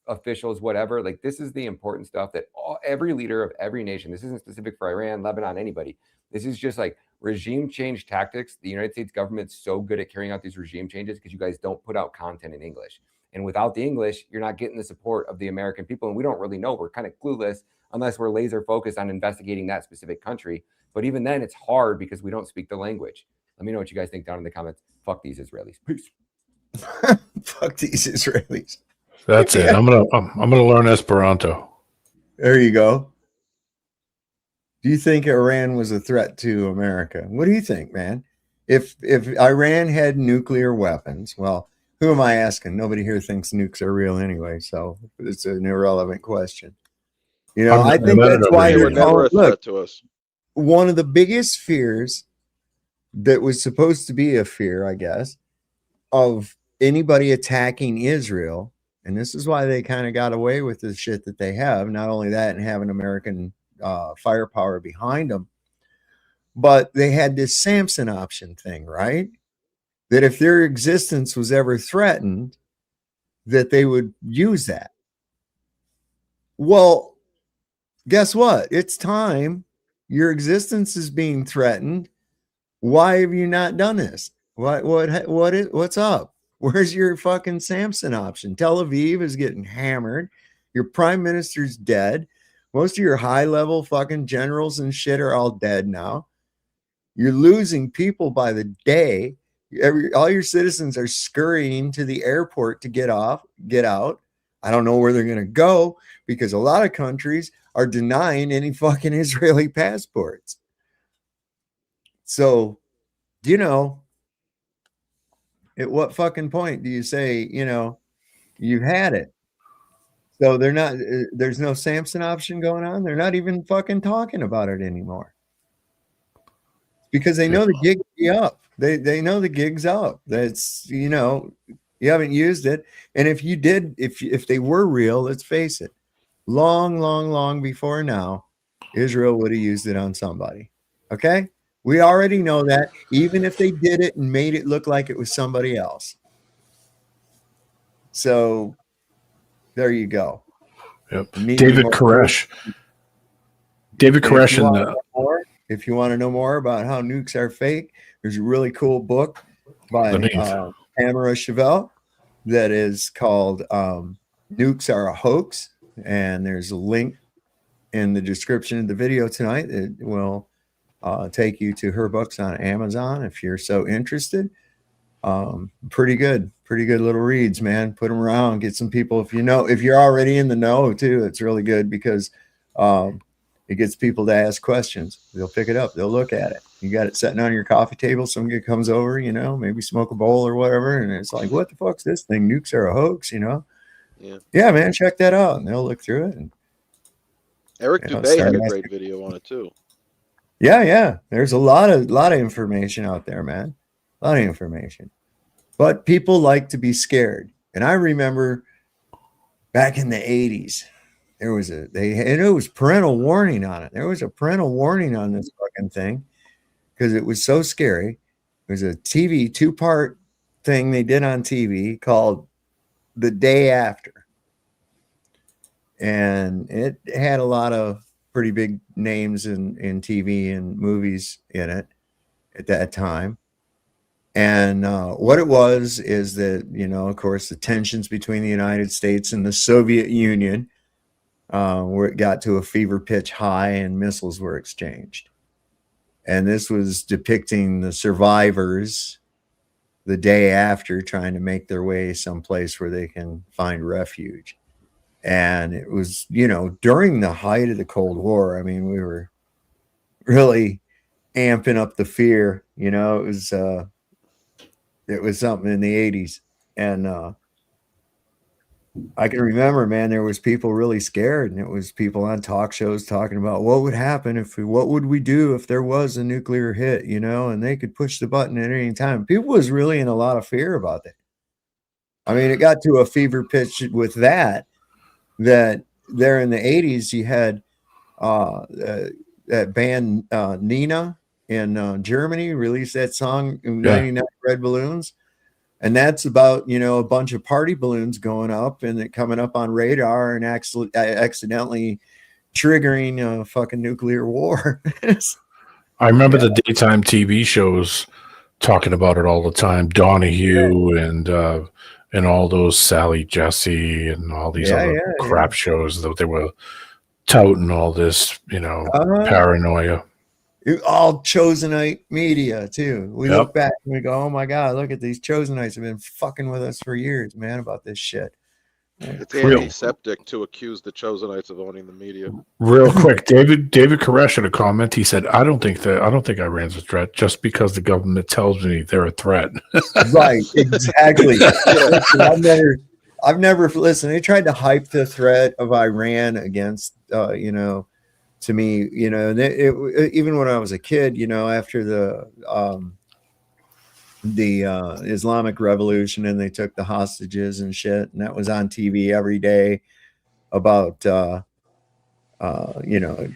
officials, whatever, like this is the important stuff that every leader of every nation, this isn't specific for Iran, Lebanon, anybody. This is just like regime change tactics. The United States government's so good at carrying out these regime changes because you guys don't put out content in English. And without the English, you're not getting the support of the American people. And we don't really know. We're kind of clueless unless we're laser focused on investigating that specific country. But even then, it's hard because we don't speak the language. Let me know what you guys think down in the comments. Fuck these Israelis. Peace. Fuck these Israelis. That's it. I'm gonna learn Esperanto. There you go. Do you think Iran was a threat to America? What do you think, man? If Iran had nuclear weapons, well, who am I asking? Nobody here thinks nukes are real anyway, so it's an irrelevant question. You know, I think that's why they're calling. Look, to us. One of the biggest fears that was supposed to be a fear, I guess, of anybody attacking Israel, and this is why they kind of got away with the shit that they have. Not only that, and having American firepower behind them, but they had this Samson option thing, right? That if their existence was ever threatened, that they would use that. Well, guess what? It's time. Your existence is being threatened. Why have you not done this? What's up? Where's your fucking Samson option? Tel Aviv is getting hammered. Your prime minister's dead. Most of your high-level fucking generals and shit are all dead now. You're losing people by the day. All your citizens are scurrying to the airport to get out. I don't know where they're going to go because a lot of countries are denying any fucking Israeli passports. So, you know, at what fucking point do you say, you know, you've had it? So there's no Samson option going on. They're not even fucking talking about it anymore. Because they know the gig will be up. They know the gig's up. That's, you know, you haven't used it. And if you did, if they were real, let's face it, long before now, Israel would have used it on somebody. Okay? We already know that, even if they did it and made it look like it was somebody else. So there you go. Yep. David Koresh. David Koresh in the. If you want to know more about how nukes are fake, there's a really cool book by Tamara Chevelle that is called Nukes Are a Hoax. And there's a link in the description of the video tonight that will take you to her books on Amazon if you're so interested. Pretty good little reads, man. Put them around, get some people. If you're already in the know too, it's really good because It gets people to ask questions. They'll pick it up. They'll look at it. You got it sitting on your coffee table. Somebody comes over, you know, maybe smoke a bowl or whatever. And it's like, what the fuck's this thing? Nukes are a hoax, you know? Yeah, man, check that out. And they'll look through it. And, Eric you know, Dubay had a start great asking- video on it too. Yeah. There's a lot of information out there, man. A lot of information. But people like to be scared. And I remember back in the 80s, there was and it was parental warning on it. There was a parental warning on this fucking thing because it was so scary. It was a TV 2-part thing they did on TV called The Day After. And it had a lot of pretty big names in TV and movies in it at that time. And what it was is that, you know, of course, the tensions between the United States and the Soviet Union, where it got to a fever pitch high and missiles were exchanged. And this was depicting the survivors the day after trying to make their way someplace where they can find refuge. And it was, you know, during the height of the Cold War. I mean, we were really amping up the fear, you know. It was something in the 80s. And I can remember, man, there was people really scared, and it was people on talk shows talking about what would happen what would we do if there was a nuclear hit, you know, and they could push the button at any time. People was really in a lot of fear about that. I mean, it got to a fever pitch with that there in the 80s, you had that band Nina in Germany released that song 99 Red Balloons. And that's about, you know, a bunch of party balloons going up and it coming up on radar and accidentally triggering a fucking nuclear war. I remember the daytime TV shows talking about it all the time. Donahue and all those Sally Jesse and all these other crap shows that they were touting all this, you know, paranoia. All Chosenite media too. We look back and we go, oh my God, look at these Chosenites have been fucking with us for years, man, about this shit. It's antiseptic to accuse the Chosenites of owning the media. Real quick, David Koresh had a comment. He said, I don't think Iran's a threat just because the government tells me they're a threat. Right, exactly. I've never listened. They tried to hype the threat of Iran against you know, to me, you know, even when I was a kid, you know, after the Islamic Revolution and they took the hostages and shit, and that was on TV every day about you know,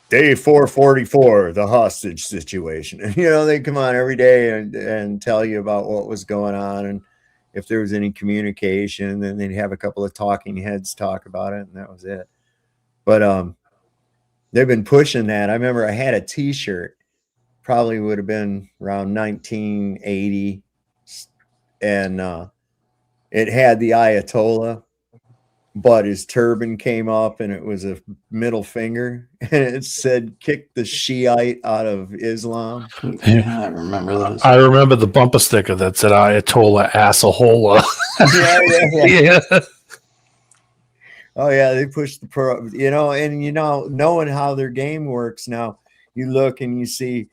day 444, the hostage situation. And you know, they come on every day and tell you about what was going on and if there was any communication, then they'd have a couple of talking heads talk about it, and that was it. But they've been pushing that. I remember I had a t-shirt, probably would have been around 1980, and it had the Ayatollah, but his turban came up and it was a middle finger and it said, kick the Shiite out of Islam. Yeah, I remember those. I remember the bumper sticker that said Ayatollah Assahola. Yeah. Oh yeah, they pushed the you know, and you know, knowing how their game works now, you look and you see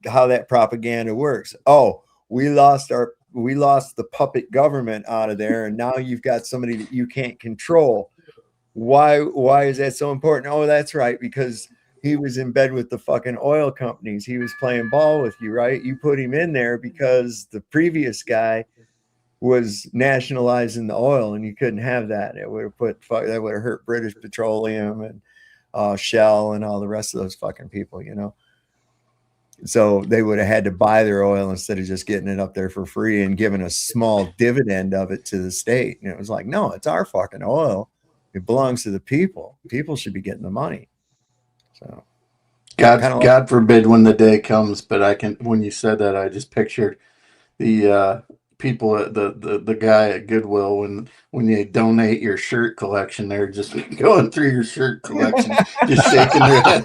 how that propaganda works. Oh, we lost the puppet government out of there, and now you've got somebody that you can't control. Why is that so important? Oh, that's right, because he was in bed with the fucking oil companies. He was playing ball with you, right? You put him in there because the previous guy was nationalizing the oil, and you couldn't have that. It would have hurt British Petroleum and Shell and all the rest of those fucking people, you know. So they would have had to buy their oil instead of just getting it up there for free and giving a small dividend of it to the state. And it was like, no, it's our fucking oil. It belongs to the people. People should be getting the money. So God forbid when the day comes, but when you said that, I just pictured the people at the guy at Goodwill when you donate your shirt collection, they're just going through your shirt collection, just shaking their head.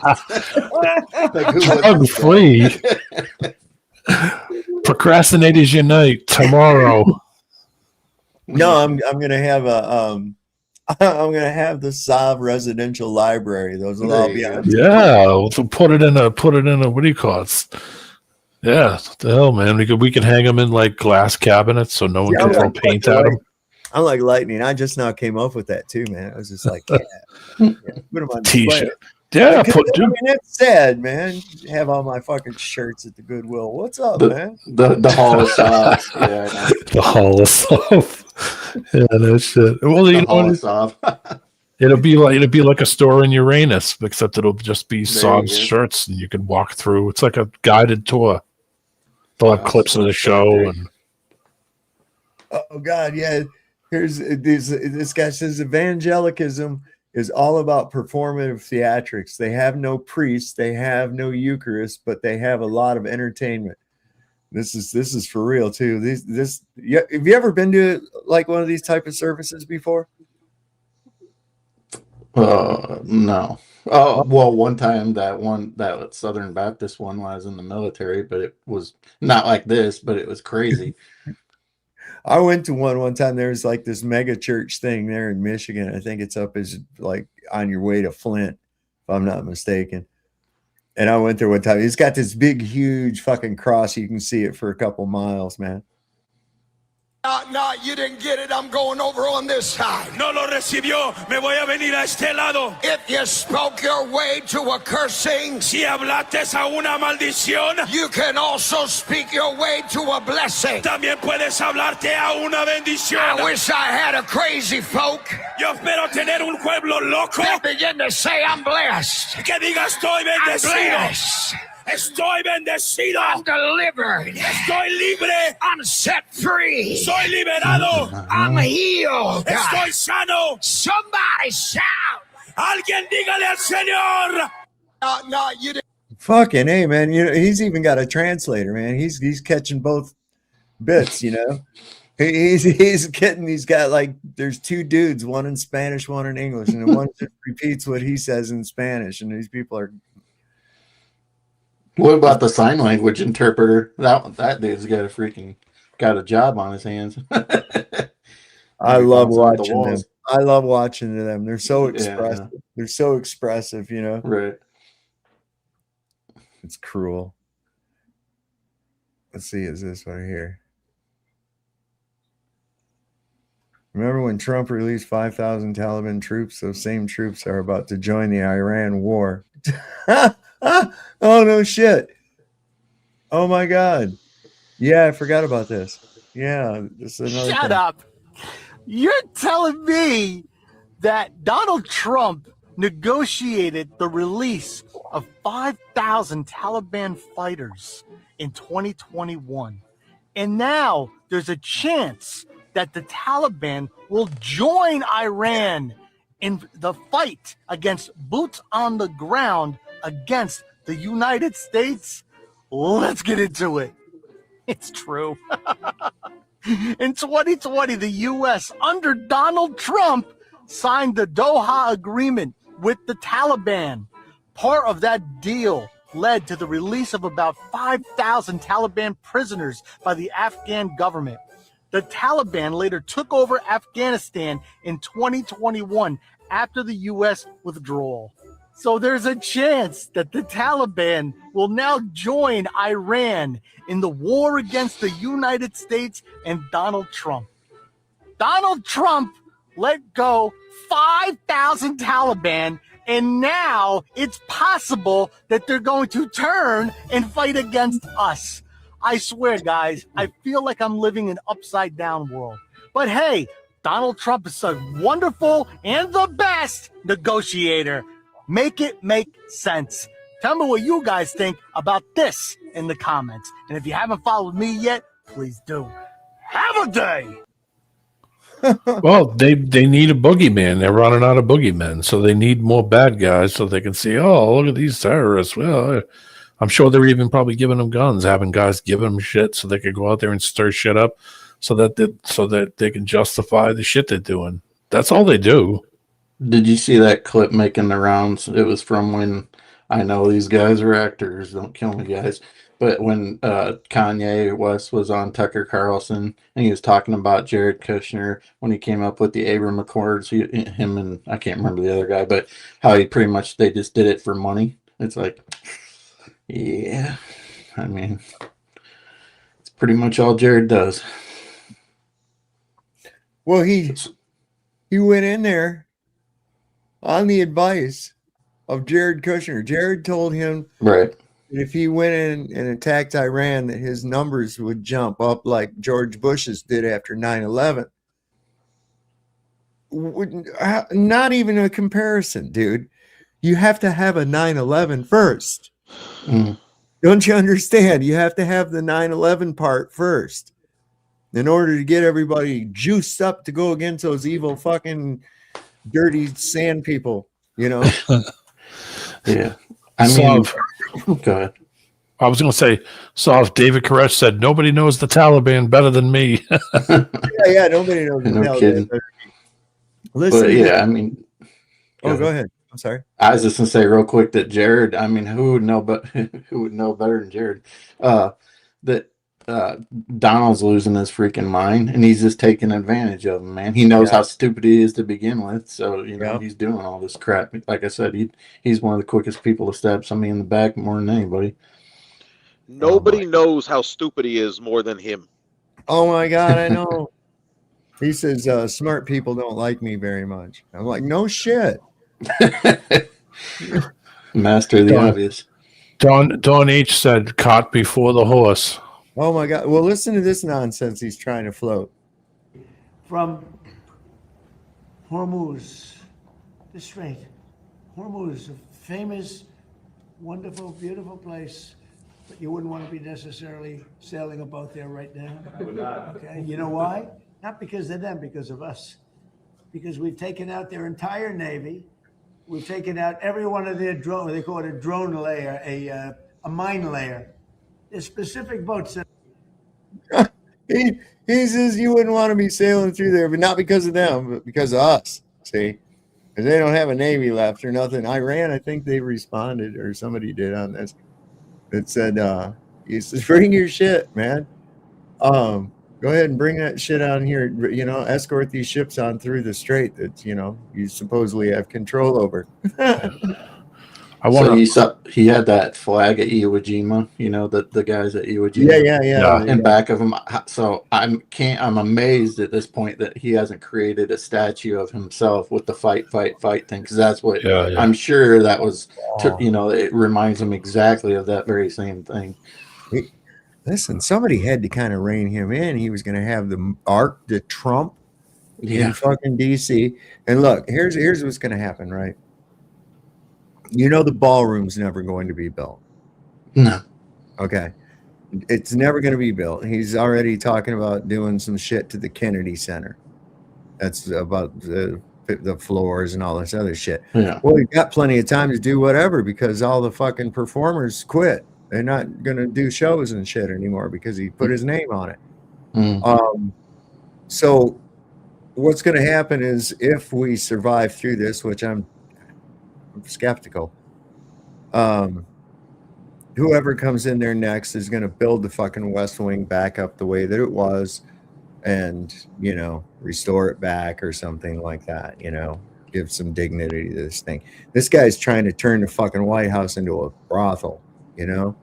Drug free. Procrastinators unite tomorrow. No, I'm gonna have a I'm gonna have the Sov residential library. Those will all be on. Yeah, we'll put it in a what do you call it? Yeah, what the hell, man. We could hang them in like glass cabinets so no one Yeah, can I'm throw like paint at them. I'm like lightning. I just now came up with that too, man. I was just like, yeah, put them on display. T-shirt. Yeah, it's sad, man. Have all my fucking shirts at the Goodwill. What's up, man? The Hall of Socks. Yeah, the Hall of Socks. Yeah, that shit. Well, you know, it'll be like a store in Uranus, except it'll just be Sov's shirts, and you can walk through. It's like a guided tour. They'll have clips of the show, and oh god, yeah. Here's this guy says evangelicalism is all about performative theatrics. They have no priests, they have no Eucharist, but they have a lot of entertainment. This is for real too. Yeah, have you ever been to like one of these type of services before? No. Oh, well, one time that Southern Baptist one when I was in the military, but it was not like this, but it was crazy. I went to one time. There's like this mega church thing there in Michigan. I think it's up as like on your way to Flint, if I'm not mistaken. And I went there one time. He's got this big, huge fucking cross. You can see it for a couple miles, man. No, you didn't get it. I'm going over on this side. No lo recibió. Me voy a venir a este lado. If you spoke your way to a cursing, si hablaste a una maldición, you can also speak your way to a blessing. También puedes hablarte a una bendición. I wish I had a crazy folk. Yo espero tener un pueblo loco. That begin to say I'm blessed. Que diga estoy bendecido. Estoy bendecido. I'm delivered. Estoy libre. I'm set free. Soy liberado. I'm healed. Estoy sano. Somebody shout. Alguien dígale al Señor. No, you didn't. Fucking hey, man. You know, he's even got a translator, man. He's catching both bits, you know. He's got like there's two dudes, one in Spanish, one in English, and one just repeats what he says in Spanish, and these people are. What about the sign language interpreter? That dude's got a job on his hands. I love watching them. I love watching them. They're so expressive. Yeah. They're so expressive, you know. Right. It's cruel. Let's see, is this right here? Remember when Trump released 5,000 Taliban troops? Those same troops are about to join the Iran war. Oh, no shit. Oh, my God. Yeah, I forgot about this. Yeah. This is another Shut thing. up. You're telling me that Donald Trump negotiated the release of 5,000 Taliban fighters in 2021. And now there's a chance that the Taliban will join Iran in the fight against boots on the ground against the United States. Let's get into it. It's true. In 2020, the U.S. under Donald Trump signed the Doha Agreement with the Taliban. Part of that deal led to the release of about 5,000 Taliban prisoners by the Afghan government. The Taliban later took over Afghanistan in 2021 after the U.S. withdrawal. So there's a chance that the Taliban will now join Iran in the war against the United States and Donald Trump. Donald Trump let go 5,000 Taliban, and now it's possible that they're going to turn and fight against us. I swear, guys, I feel like I'm living in an upside-down world. But hey, Donald Trump is a wonderful and the best negotiator. Make it make sense. Tell me what you guys think about this in the comments. And if you haven't followed me yet, please do. Have a day! Well, they need a boogeyman. They're running out of boogeymen, so they need more bad guys so they can see, oh, look at these terrorists. Well, I'm sure they're even probably giving them guns, having guys give them shit so they could go out there and stir shit up so that they can justify the shit they're doing. That's all they do. Did you see that clip making the rounds? It was from when I know these guys are actors. Don't kill me, guys. But when Kanye West was on Tucker Carlson and he was talking about Jared Kushner when he came up with the Abraham Accords, him and I can't remember the other guy, but how he pretty much they just did it for money. It's like, yeah, I mean, it's pretty much all Jared does. Well, he went in there on the advice of Jared Kushner. Jared told him right that if he went in and attacked Iran, that his numbers would jump up like George Bush's did after 9/11. Not even a comparison, dude. You have to have a 9/11 first. Don't you understand? You have to have the 9/11 part first in order to get everybody juiced up to go against those evil fucking dirty sand people, you know? Yeah. I mean, go ahead. I was going to say, if David Koresh said, nobody knows the Taliban better than me. yeah, nobody knows the No Taliban kidding. better than me. Listen, But yeah, I mean, go ahead. I'm sorry. I was just gonna say real quick that Jared, I mean, who would know better than Jared? That Donald's losing his freaking mind and he's just taking advantage of him, man. He knows how stupid he is to begin with. So, you know, he's doing all this crap. Like I said, he's one of the quickest people to stab somebody in the back more than anybody. Nobody knows how stupid he is more than him. Oh my God, I know. He says, smart people don't like me very much. I'm like, no shit. Master of the obvious. Don H said, caught before the horse. Oh my God. Well, listen to this nonsense he's trying to float. From Hormuz, the Strait. Hormuz, a famous, wonderful, beautiful place, but you wouldn't want to be necessarily sailing a boat there right now. I would not. Okay, you know why? Not because of them, because of us. Because we've taken out their entire Navy. We've taken out every one of their drone, they call it a drone layer, a mine layer. There's specific boats that He says you wouldn't want to be sailing through there, but not because of them, but because of us. See, because they don't have a Navy left or nothing. Iran, I think they responded, or somebody did on this. That said, he says, bring your shit, man. Go ahead and bring that shit on here. You know, escort these ships on through the strait that you supposedly have control over. He had that flag at Iwo Jima, you know, the guys at Iwo Jima. Yeah. In back of him. So I'm amazed at this point that he hasn't created a statue of himself with the fight thing, because that's what I'm sure that was. It reminds him exactly of that very same thing. Listen, somebody had to kind of rein him in. He was going to have the Arc de Trump in fucking DC. And look, here's what's going to happen, right? You know, the ballroom's never going to be built. No. Okay. It's never going to be built. He's already talking about doing some shit to the Kennedy Center. That's about the floors and all this other shit. Yeah. Well, we've got plenty of time to do whatever because all the fucking performers quit. They're not going to do shows and shit anymore because he put his name on it. So what's going to happen is if we survive through this, which I'm skeptical, whoever comes in there next is going to build the fucking West Wing back up the way that it was and, restore it back or something like that, give some dignity to this thing. This guy's trying to turn the fucking White House into a brothel, and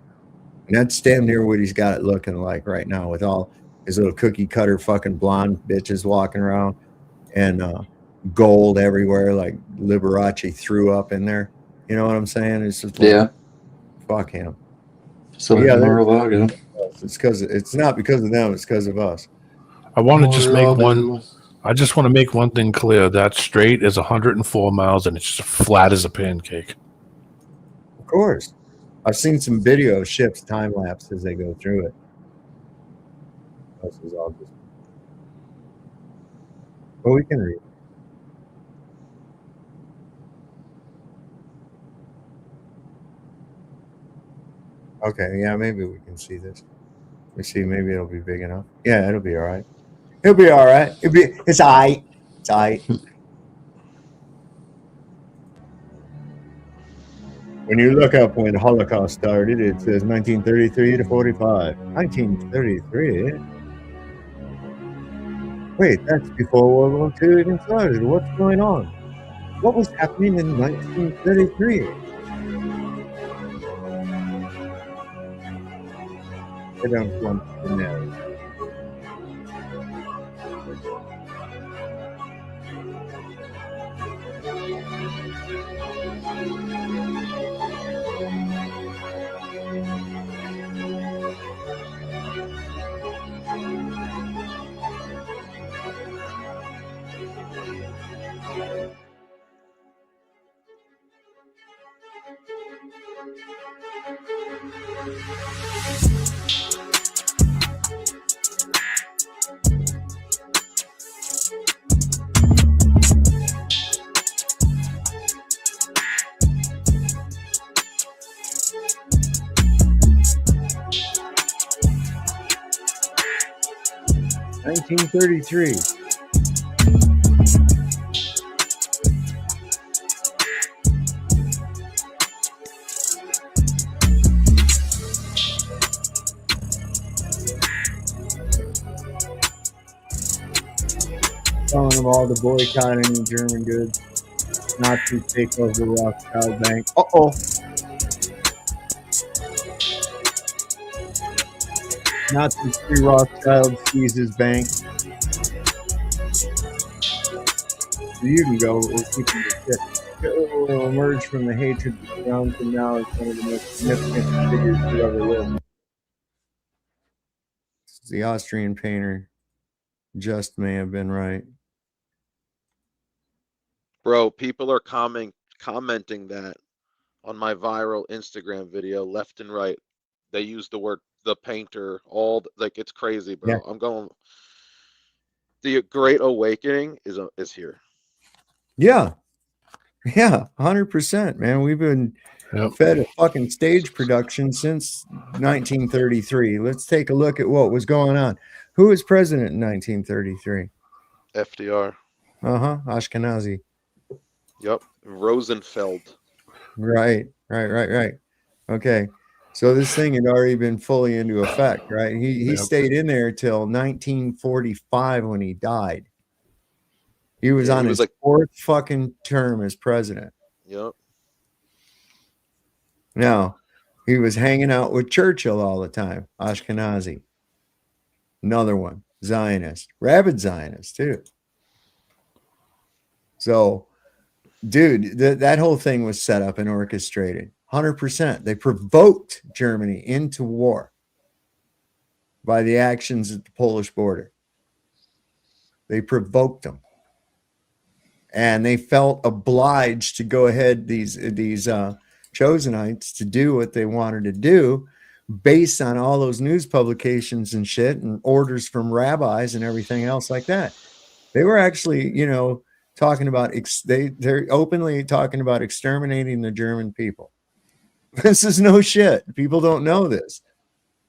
that's damn near what he's got it looking like right now with all his little cookie cutter fucking blonde bitches walking around and gold everywhere, like Liberace threw up in there. You know what I'm saying? It's just fuck him. So Mar-a-Lago. It's not because of them, it's because of us. I want to just make one thing clear. That strait is 104 miles and it's just flat as a pancake. Of course. I've seen some video of ships time lapse as they go through it. This is all just. Well, we can read. Okay, yeah, maybe we can see this. Let me see, maybe it'll be big enough. Yeah, it'll be all right. It'll be all right. It's all right. It's all right. When you look up when the Holocaust started, it says 1933 to 45. 1933? Wait, that's before World War II even started. What's going on? What was happening in 1933? They don't want to know. $1933. Telling them all to boycotting German goods, not to take over the Rothschild Bank. Uh-oh. Not to free Rothschild seize his bank. So you can go, we'll keep him the shit. Will emerge from the hatred that surrounds him now as one of the most significant figures who ever lived. The Austrian painter just may have been right. Bro, people are commenting that on my viral Instagram video, left and right. They use the word the painter, like it's crazy, bro. Yeah. I'm going. The Great Awakening is here. Yeah. Yeah, 100%, man. We've been fed a fucking stage production since 1933. Let's take a look at what was going on. Who was president in 1933? FDR. Ashkenazi. Yep. Rosenfeld. Right. Okay. So this thing had already been fully into effect, right? He stayed in there till 1945 when he died. He was on his fourth fucking term as president. Yep. Now, he was hanging out with Churchill all the time. Ashkenazi. Another one. Zionist. Rabid Zionist, too. So, dude, that whole thing was set up and orchestrated. 100%. They provoked Germany into war by the actions at the Polish border. They provoked them. And they felt obliged to go ahead, these Chosenites, to do what they wanted to do based on all those news publications and shit and orders from rabbis and everything else like that. They were actually, talking about, they're openly talking about exterminating the German people. This is no shit. People don't know this.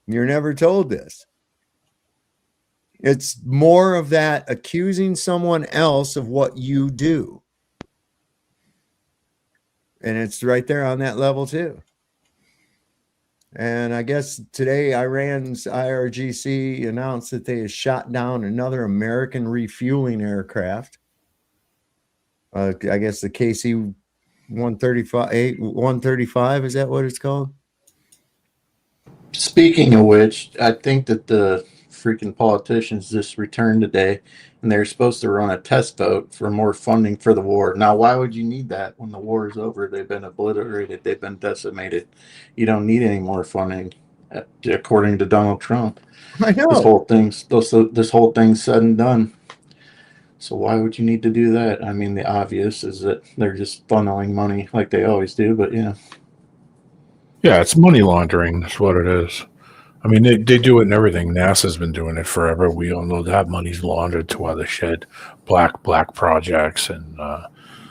You're never told this. It's more of that accusing someone else of what you do. And it's right there on that level too. And I guess today Iran's IRGC announced that they had shot down another American refueling aircraft. I guess the KC 135, is that what it's called? Speaking of which, I think that the freaking politicians just returned today and they're supposed to run a test vote for more funding for the war. Now, why would you need that when the war is over? They've been obliterated. They've been decimated. You don't need any more funding, according to Donald Trump. I know. This whole thing's said and done. So why would you need to do that? I mean, the obvious is that they're just funneling money like they always do, but yeah. Yeah, it's money laundering. That's what it is. I mean, they do it in everything. NASA's been doing it forever. We all know that money's laundered to other shit, black projects, and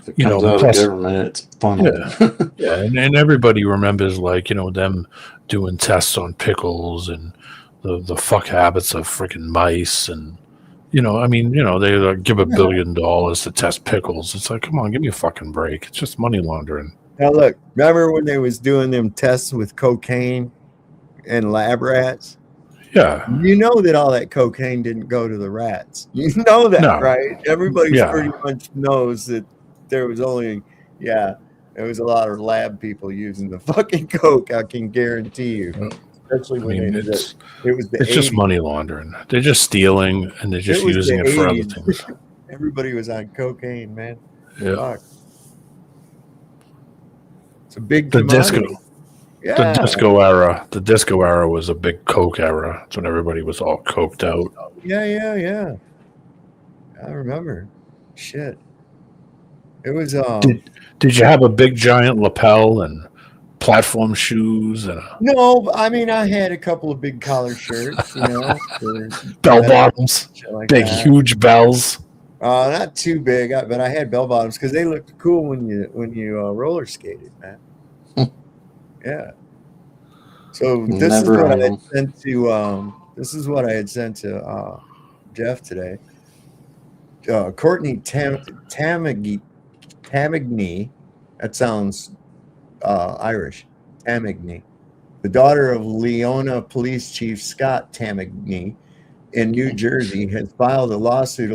if it comes out of government, it's funneled. Yeah, and everybody remembers them doing tests on pickles and the fuck habits of freaking mice, and they give $1 billion to test pickles. It's like, come on, give me a fucking break. It's just money laundering. Now look, remember when they was doing them tests with cocaine and lab rats? Yeah. You know that all that cocaine didn't go to the rats. You know that, No. right? Everybody Yeah. pretty much knows that there was only, there was a lot of lab people using the fucking coke. I can guarantee you. Especially when it was the it's just 80s. money laundering. They're just stealing and they're just It was using the it for other 80s. things. Everybody was on cocaine, man. Yeah. Fuck. It's a big The commodity. disco. Yeah. The disco era was a big coke era. That's when everybody was all coked out. Yeah. I remember. Shit. It was Did you have a big giant lapel and platform shoes and No, I mean I had a couple of big collar shirts, you know, bell bottoms, like big that. huge bells? Not too big, but I had bell bottoms because they looked cool when you roller skated, man. Yeah. So this is what I had sent to Jeff today. Courtney Tamagny. That sounds Irish. Tamagny. The daughter of Leona Police Chief Scott Tamagny in New Jersey has filed a lawsuit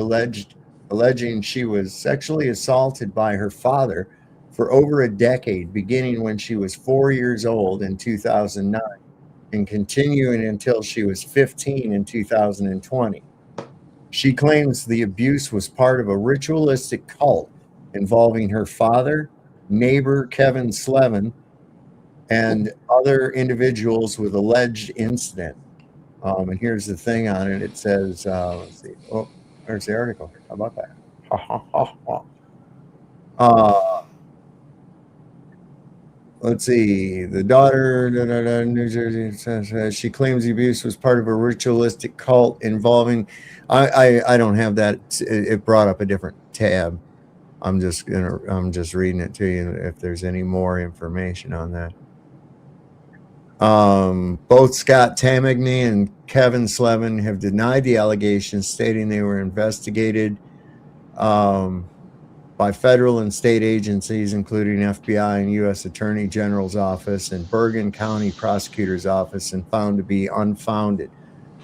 alleging she was sexually assaulted by her father for over a decade, beginning when she was 4 years old in 2009 and continuing until she was 15 in 2020. She claims the abuse was part of a ritualistic cult involving her father, neighbor Kevin Slevin, and other individuals with alleged incident. And here's the thing on it. It says, let's see. Oh, there's the article. How about that? Let's see. The daughter, New Jersey, says she claims the abuse was part of a ritualistic cult involving. I don't have that. It brought up a different tab. I'm just reading it to you if there's any more information on that. Both Scott Tamagny and Kevin Slevin have denied the allegations, stating they were investigated by federal and state agencies, including FBI and U.S. Attorney General's office and Bergen County Prosecutor's office, and found to be unfounded.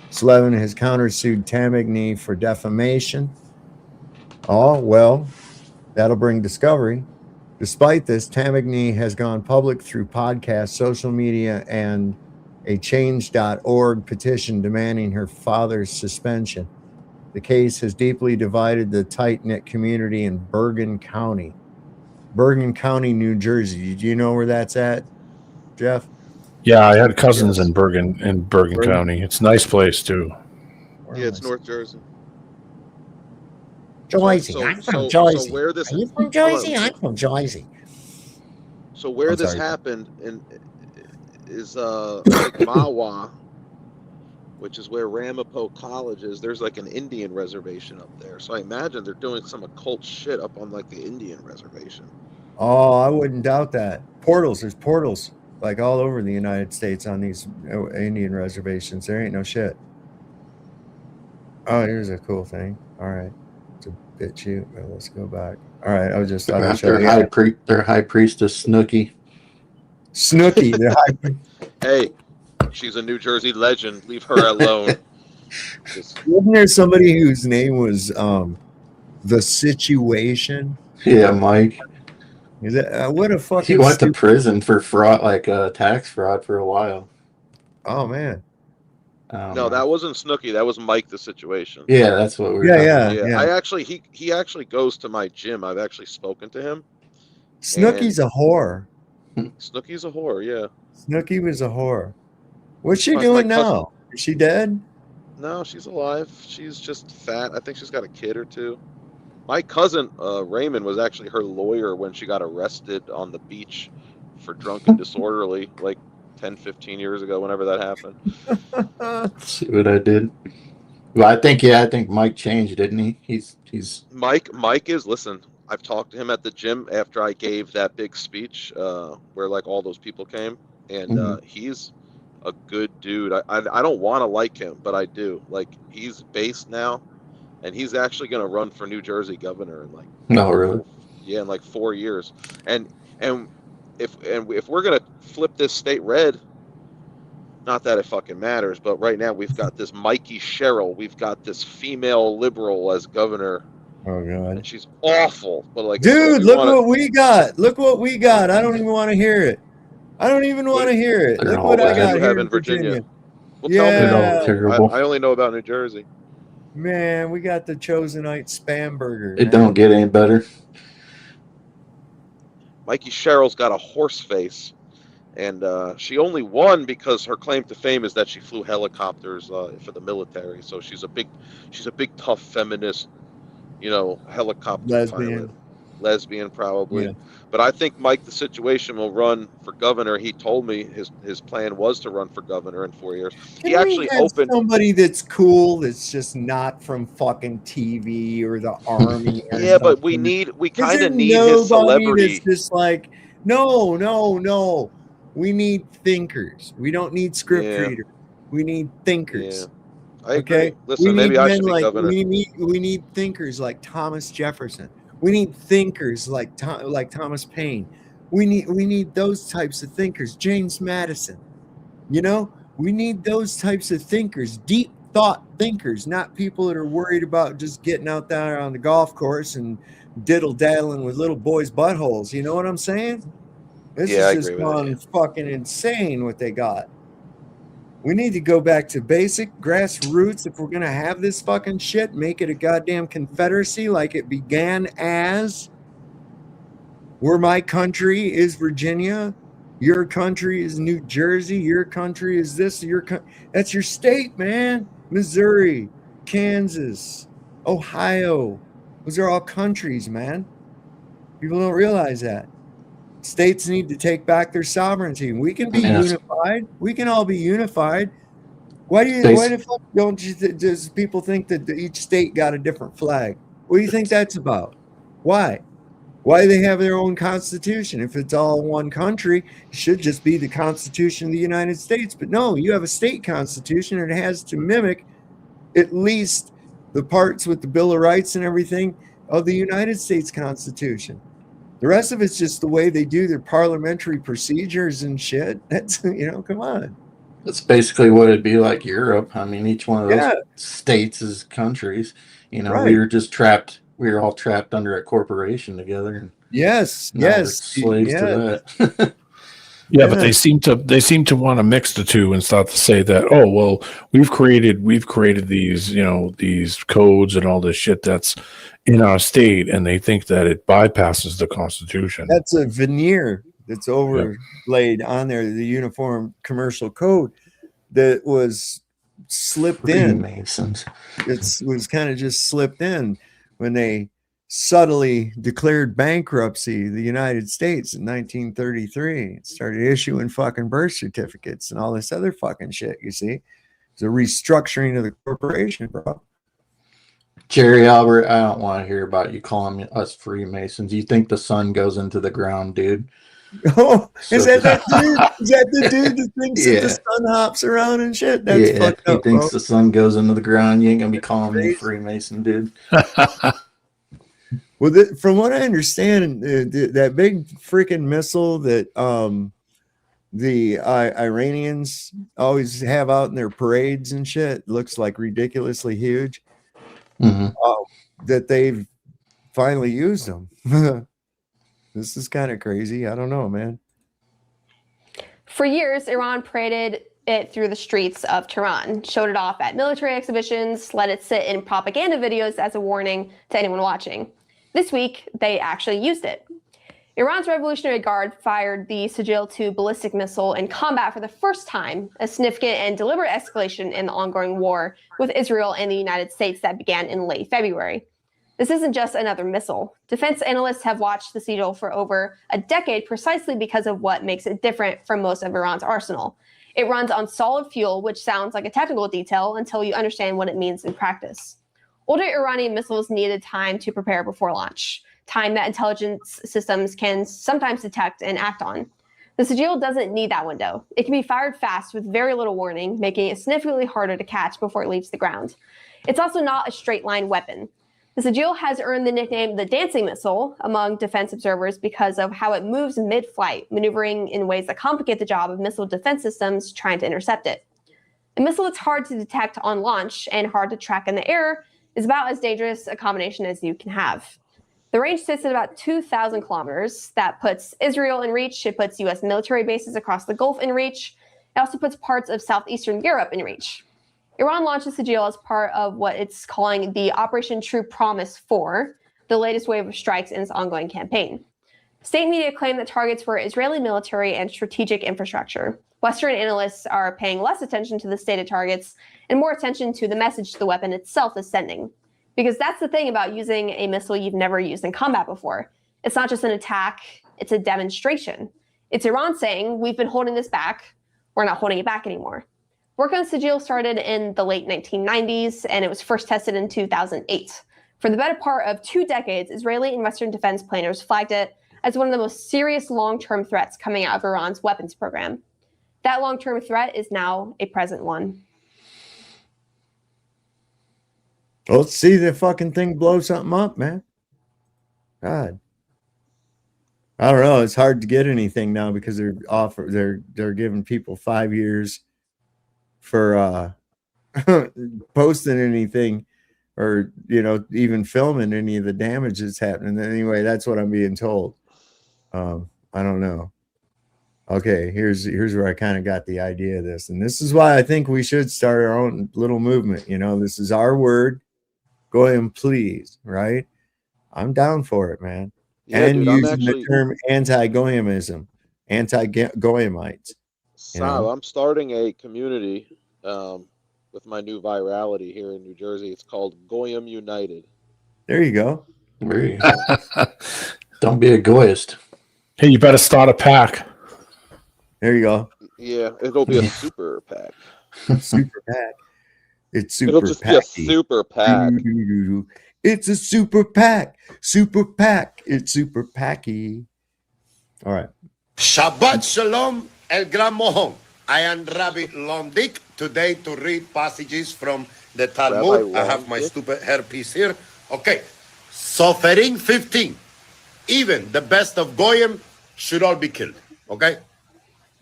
Slevin has countersued Tamagny for defamation. Oh, well, that'll bring discovery. Despite this, Tamagny has gone public through podcasts, social media, and a change.org petition demanding her father's suspension. The case has deeply divided the tight-knit community in Bergen County, New Jersey. Do you know where that's at, Jeff? Yeah, I had cousins in Bergen County. It's a nice place too. Yeah, it's North Jersey. Jersey. I'm from Jersey. So where this, are you from Jersey? I'm from Jersey. So where this happened is like Mawa, which is where Ramapo College is. There's like an Indian reservation up there. So I imagine they're doing some occult shit up on like the Indian reservation. Oh, I wouldn't doubt that. There's portals like all over the United States on these Indian reservations. There ain't no shit. Oh, here's a cool thing. All right. It's a bit cute, but let's go back. All right. I was just their high priestess Snooki. Snooki, the high priest. Hey, she's a New Jersey legend. Leave her alone. Wasn't there somebody whose name was The Situation? Yeah, Mike. Is it what a fucking? He went to prison for fraud, like tax fraud, for a while. Oh man. No, that wasn't Snooki. That was Mike the Situation. Yeah, that's what we're. Yeah. I actually he actually goes to my gym. I've actually spoken to him. Snooki's a whore. Snooki's a whore. Yeah. Snooki was a whore. What's she doing now? Is she dead? No, she's alive. She's just fat. I think she's got a kid or two. My cousin Raymond was actually her lawyer when she got arrested on the beach for drunk and disorderly, like 10, 15 years ago, whenever that happened. See what I did? Well, I think Mike changed, didn't he? He's Mike is, listen, I've talked to him at the gym after I gave that big speech where like all those people came, and he's a good dude. I don't want to like him, but I do. Like, he's based now, and he's actually going to run for New Jersey governor in like no, really? Yeah, in like 4 years. And if we're gonna flip this state red, not that it fucking matters, but right now we've got this Mikey Sherrill, we've got this female liberal as governor. Oh god, and she's awful. But like, dude, so look what we got. Look what we got. I don't even want to hear it. I don't even want to hear it. Look what I got here in Virginia. Well, tell Yeah, me. I only know about New Jersey. Man, we got the Chosenite spam burger. It don't get any better. Mikey Sherrill's got a horse face, and she only won because her claim to fame is that she flew helicopters for the military. So she's a big tough feminist, helicopter lesbian probably. Yeah. But I think Mike the Situation will run for governor. He told me his plan was to run for governor in 4 years. He actually opened somebody that's cool, that's just not from fucking TV or the army. Or yeah, but we kind of need his celebrity. That's just like no. We need thinkers. We don't need script readers. We need thinkers. Yeah. I agree. Listen, maybe I should be governor. We need thinkers like Thomas Jefferson. We need thinkers like Thomas Paine. We need those types of thinkers. James Madison. We need those types of thinkers, deep thought thinkers, not people that are worried about just getting out there on the golf course and diddle-daddling with little boys' buttholes. You know what I'm saying? This is just gone fucking insane what they got. We need to go back to basic grassroots if we're going to have this fucking shit. Make it a goddamn confederacy like it began as. Where my country is Virginia. Your country is New Jersey. Your country is this. That's your state, man. Missouri, Kansas, Ohio. Those are all countries, man. People don't realize that. States need to take back their sovereignty. We can be unified. We can all be unified. Why the fuck does people think that each state got a different flag? What do you think that's about? Why? Why do they have their own constitution? If it's all one country, it should just be the Constitution of the United States. But no, you have a state constitution, and it has to mimic at least the parts with the Bill of Rights and everything of the United States Constitution. The rest of it's just the way they do their parliamentary procedures and shit. That's, come on. That's basically what it'd be like Europe. I mean, each one of those states is countries. Right. We were just trapped. We were all trapped under a corporation together. And yes. Slaves to that. Yeah, but they seem to want to mix the two and start to say that, oh well, we've created these these codes and all this shit that's in our state, and they think that it bypasses the Constitution. That's a veneer that's overlaid on there, the Uniform Commercial Code that was slipped in. It was kind of just slipped in when they subtly declared bankruptcy the United States in 1933. It started issuing fucking birth certificates and all this other fucking shit, you see. It's a restructuring of the corporation, bro. Jerry Albert, I don't want to hear about you calling us Freemasons. You think the sun goes into the ground, dude. Oh, is that dude? Is that the dude that thinks that the sun hops around and shit? That's fucked up, he thinks bro. the sun goes into the ground. You ain't going to be calling me Freemason, dude. Well, from what I understand, that big freaking missile that the Iranians always have out in their parades and shit looks like ridiculously huge. That they've finally used them. This is kind of crazy. I don't know, man. For years, Iran paraded it through the streets of Tehran, showed it off at military exhibitions, let it sit in propaganda videos as a warning to anyone watching. This week, they actually used it. Iran's Revolutionary Guard fired the Sigil-2 ballistic missile in combat for the first time, a significant and deliberate escalation in the ongoing war with Israel and the United States that began in late February. This isn't just another missile. Defense analysts have watched the Sigil for over a decade precisely because of what makes it different from most of Iran's arsenal. It runs on solid fuel, which sounds like a technical detail until you understand what it means in practice. Older Iranian missiles needed time to prepare before launch, time that intelligence systems can sometimes detect and act on. The Sigil doesn't need that window. It can be fired fast with very little warning, making it significantly harder to catch before it leaves the ground. It's also not a straight line weapon. The Sigil has earned the nickname the dancing missile among defense observers because of how it moves mid-flight, maneuvering in ways that complicate the job of missile defense systems trying to intercept it. A missile that's hard to detect on launch and hard to track in the air is about as dangerous a combination as you can have. The range sits at about 2,000 kilometers. That puts Israel in reach. It puts U.S. military bases across the Gulf in reach. It also puts parts of southeastern Europe in reach. Iran launched the Sigil as part of what it's calling the Operation True Promise 4, the latest wave of strikes in its ongoing campaign. State media claim that targets were Israeli military and strategic infrastructure. Western analysts are paying less attention to the stated targets and more attention to the message the weapon itself is sending. Because that's the thing about using a missile you've never used in combat before. It's not just an attack, it's a demonstration. It's Iran saying, we've been holding this back, we're not holding it back anymore. Work on Sigil started in the late 1990s, and it was first tested in 2008. For the better part of 2 decades, Israeli and Western defense planners flagged it as one of the most serious long-term threats coming out of Iran's weapons program. That long-term threat is now a present one. Let's see the fucking thing blow something up, man. God. I don't know. It's hard to get anything now because they're giving people 5 years for posting anything or, even filming any of the damage that's happening. Anyway, that's what I'm being told. I don't know. Okay, here's where I kind of got the idea of this. And this is why I think we should start our own little movement. This is our word. Go ahead and please, right? I'm down for it, man. Yeah, and dude, using the term anti-Goyimism, anti-Goyimites. Sal, I'm starting a community with my new virality here in New Jersey. It's called Goyim United. There you go. Don't be a Goyist. Hey, you better start a pack. There you go. Yeah, it'll be a super pack. Super pack. It's super It'll just be a super pack. It's a super pack. Super pack. It's super packy. All right. Shabbat Shalom, El Gran Mohon. I am Rabbi Londik today to read passages from the Talmud. I have my stupid hairpiece here. Okay. Sofering 15. Even the best of Goyim should all be killed. Okay.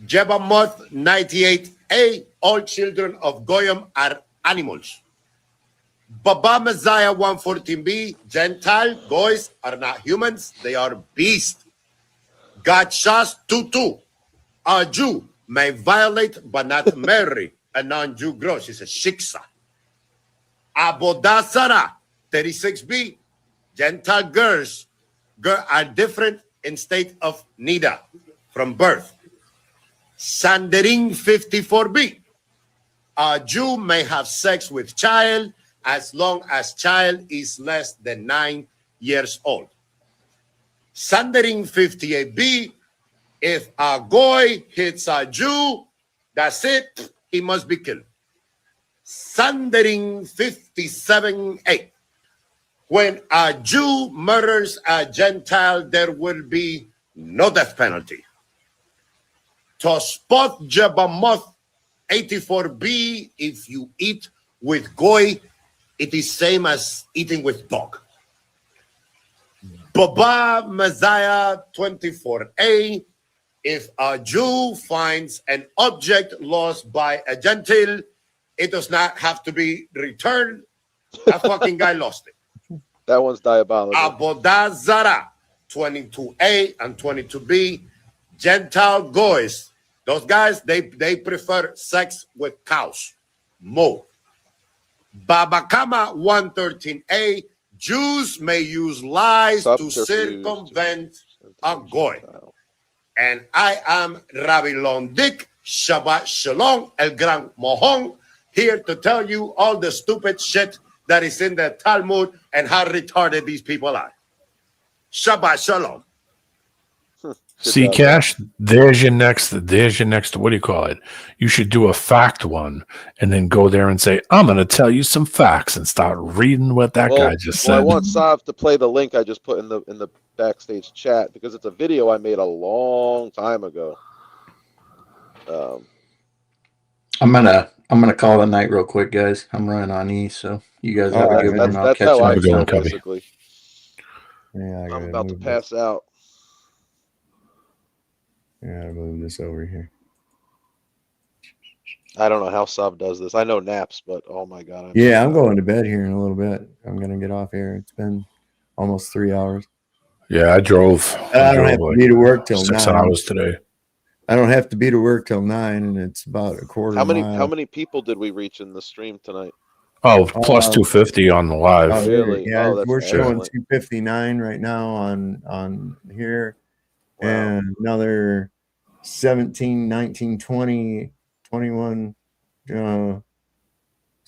Jebamoth 98a. All children of Goyim are animals. Baba Messiah 114b. Gentile boys are not humans. They are beasts. Gachas 22. A Jew may violate but not marry a non-Jew girl. She's a shiksa. Abodah Sarah 36b. Gentile girls are different in state of nida from birth. Sandering 54b. A Jew may have sex with child as long as child is less than 9 years old. Sandering 58b. If a goy hits a Jew, that's it. He must be killed. Sandering 57a. When a Jew murders a Gentile, there will be no death penalty. Tospot Jebamoth 84b. If you eat with goy, it is same as eating with dog. Baba Messiah 24a. If a Jew finds an object lost by a Gentile, it does not have to be returned. That fucking guy lost it. That one's diabolical. Abodah Zarah 22a and 22b. Gentile goys. Those guys, they prefer sex with cows. More. Babakama 113a. Jews may use lies to circumvent a goy. And I am Rabbi Londik, Shabbat Shalom, El Gran Mohon, here to tell you all the stupid shit that is in the Talmud and how retarded these people are. Shabbat Shalom. See, Cash, there's your next, what do you call it? You should do a fact one and then go there and say, I'm going to tell you some facts and start reading what that guy just said. I want Sav to play the link I just put in the backstage chat because it's a video I made a long time ago. I'm gonna call it a night real quick, guys. I'm running on E, so You guys All have a right, good man. one. I'll That's catch how you I next feel, time. Cubby. basically. Yeah, I I'm gotta about to move this. pass out. I gotta move this over here. I don't know how Sub does this. I know naps, but oh my God. Yeah, I'm going to bed here in a little bit. I'm gonna get off here. It's been almost 3 hours. Yeah, I drove. I don't have to be to work till 6 9. hours today. I don't have to be to work till 9, and it's about a quarter How mile. many people did we reach in the stream tonight? Oh, plus 250 on the live. Oh, Really? yeah, Oh, that's we're showing excellent. 259 right now on here, Wow. and another 17, 19, 20, 21. There's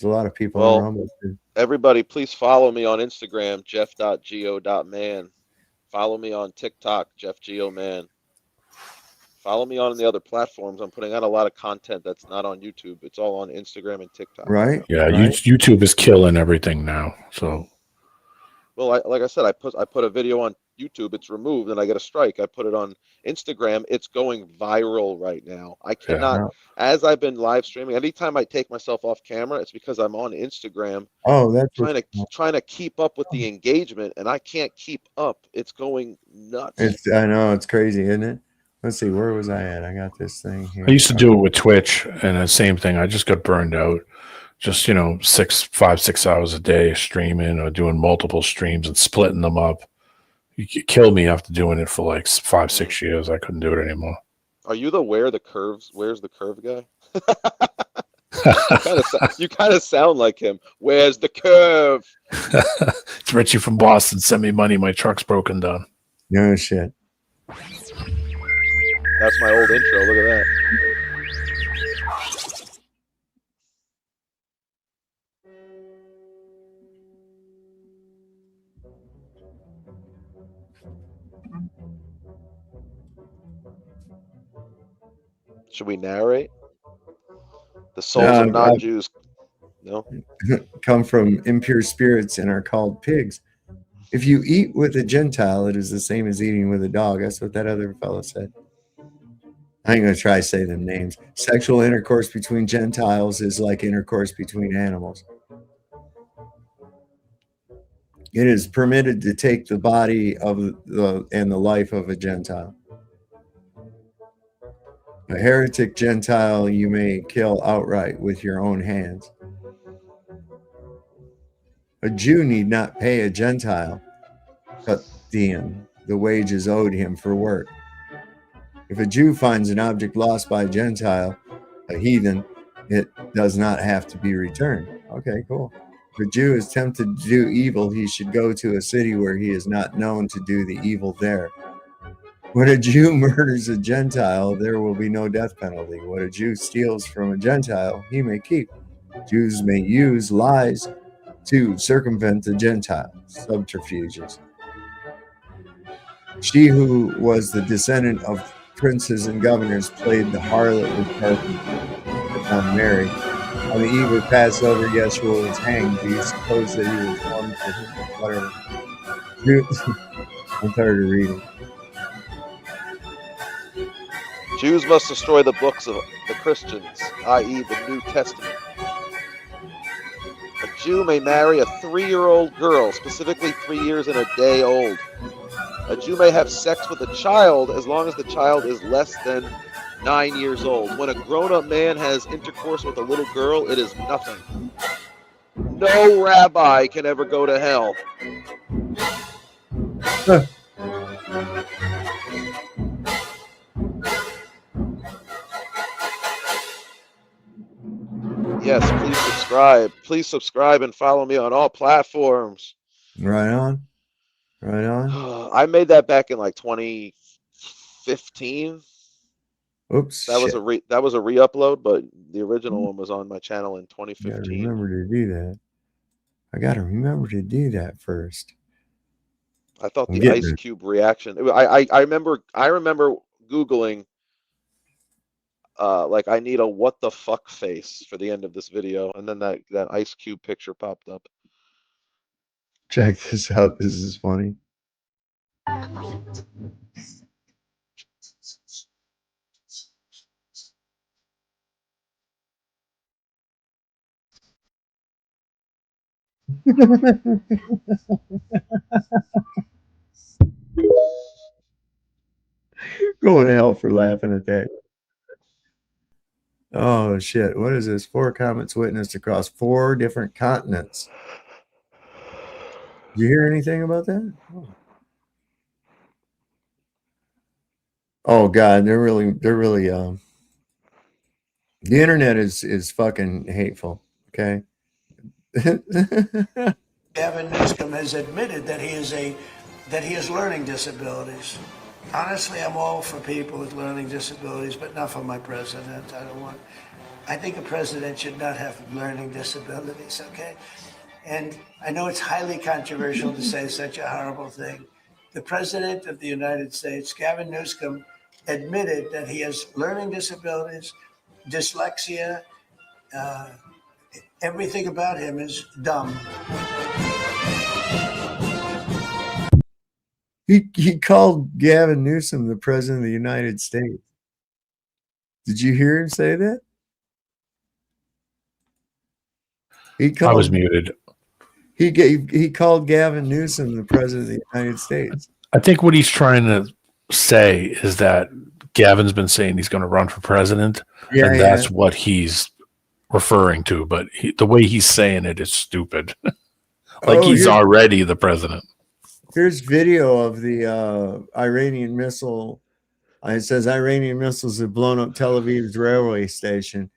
a lot of people in Well, Rumble too. everybody, please follow me on Instagram, jeff.go.man. Follow me on TikTok, jeffgoman. Follow me on the other platforms. I'm putting out a lot of content that's not on YouTube. It's all on Instagram and TikTok. Right? Yeah, right. YouTube is killing everything now. So Well, like I said, I put a video on YouTube, it's removed, and I get a strike. I put it on Instagram, it's going viral right now. I cannot, as I've been live streaming, anytime I take myself off camera, it's because I'm on Instagram Oh, that's trying to keep up with the engagement, and I can't keep up. It's going nuts. I know it's crazy, isn't it? Let's see, where was I at? I got this thing here. I used to do it with Twitch, and the same thing. I just got burned out. Just 5, 6 hours a day streaming or doing multiple streams and splitting them up. You killed me after doing it for like 5, 6 years. I couldn't do it anymore. Are you the where's the curve guy? You kind of sound like him. Where's the curve? It's Richie from Boston. Send me money. My truck's broken down. No shit. That's my old intro. Look at that. Should we narrate? The souls of non-Jews. No? Come from impure spirits and are called pigs. If you eat with a Gentile, it is the same as eating with a dog. That's what that other fellow said. I ain't going to try to say them names. Sexual intercourse between Gentiles is like intercourse between animals. It is permitted to take the body of and the life of a Gentile. A heretic Gentile you may kill outright with your own hands. A Jew need not pay a Gentile diem, the wages owed him for work. If a Jew finds an object lost by a Gentile, a heathen, it does not have to be returned. Okay, cool. If a Jew is tempted to do evil, he should go to a city where he is not known to do the evil there. When a Jew murders a Gentile, there will be no death penalty. What a Jew steals from a Gentile, he may keep. Jews may use lies to circumvent the Gentile, subterfuges. She who was the descendant of princes and governors played the harlot with on Mary. On the eve of Passover, Yeshua was hanged. Do you suppose that he was one for whatever? I'm tired of reading. Jews must destroy the books of the Christians, i.e. the New Testament. A Jew may marry a 3-year-old girl, specifically 3 years and a day old. A Jew may have sex with a child as long as the child is less than 9 years old. When a grown-up man has intercourse with a little girl, it is nothing. No rabbi can ever go to hell. Yes, please subscribe. Please subscribe and follow me on all platforms. Right on. Right on. I made that back in like 2015. Oops. That was a re-upload, but the original one was on my channel in 2015. Gotta remember to do that. I gotta remember to do that first. I thought the Ice Cube reaction. I remember Googling like I need a what the fuck face for the end of this video, and then that Ice Cube picture popped up. Check this out. This is funny. Going to hell for laughing at that. Oh shit! What is this? 4 comets witnessed across 4 different continents. Did you hear anything about that? Oh god, they're really the internet is fucking hateful. Okay. Gavin Newsom has admitted that he has learning disabilities. Honestly, I'm all for people with learning disabilities, but not for my president. I think a president should not have learning disabilities, okay? And I know it's highly controversial to say such a horrible thing. The president of the United States, Gavin Newsom, admitted that he has learning disabilities, dyslexia, everything about him is dumb. He called Gavin Newsom the president of the United States. Did you hear him say that? I was muted. He called Gavin Newsom the president of the United States. I think what he's trying to say is that Gavin's been saying he's going to run for president, and that's what he's referring to. But the way he's saying it is stupid. He's already the president. Here's video of the Iranian missile. It says Iranian missiles have blown up Tel Aviv's railway station.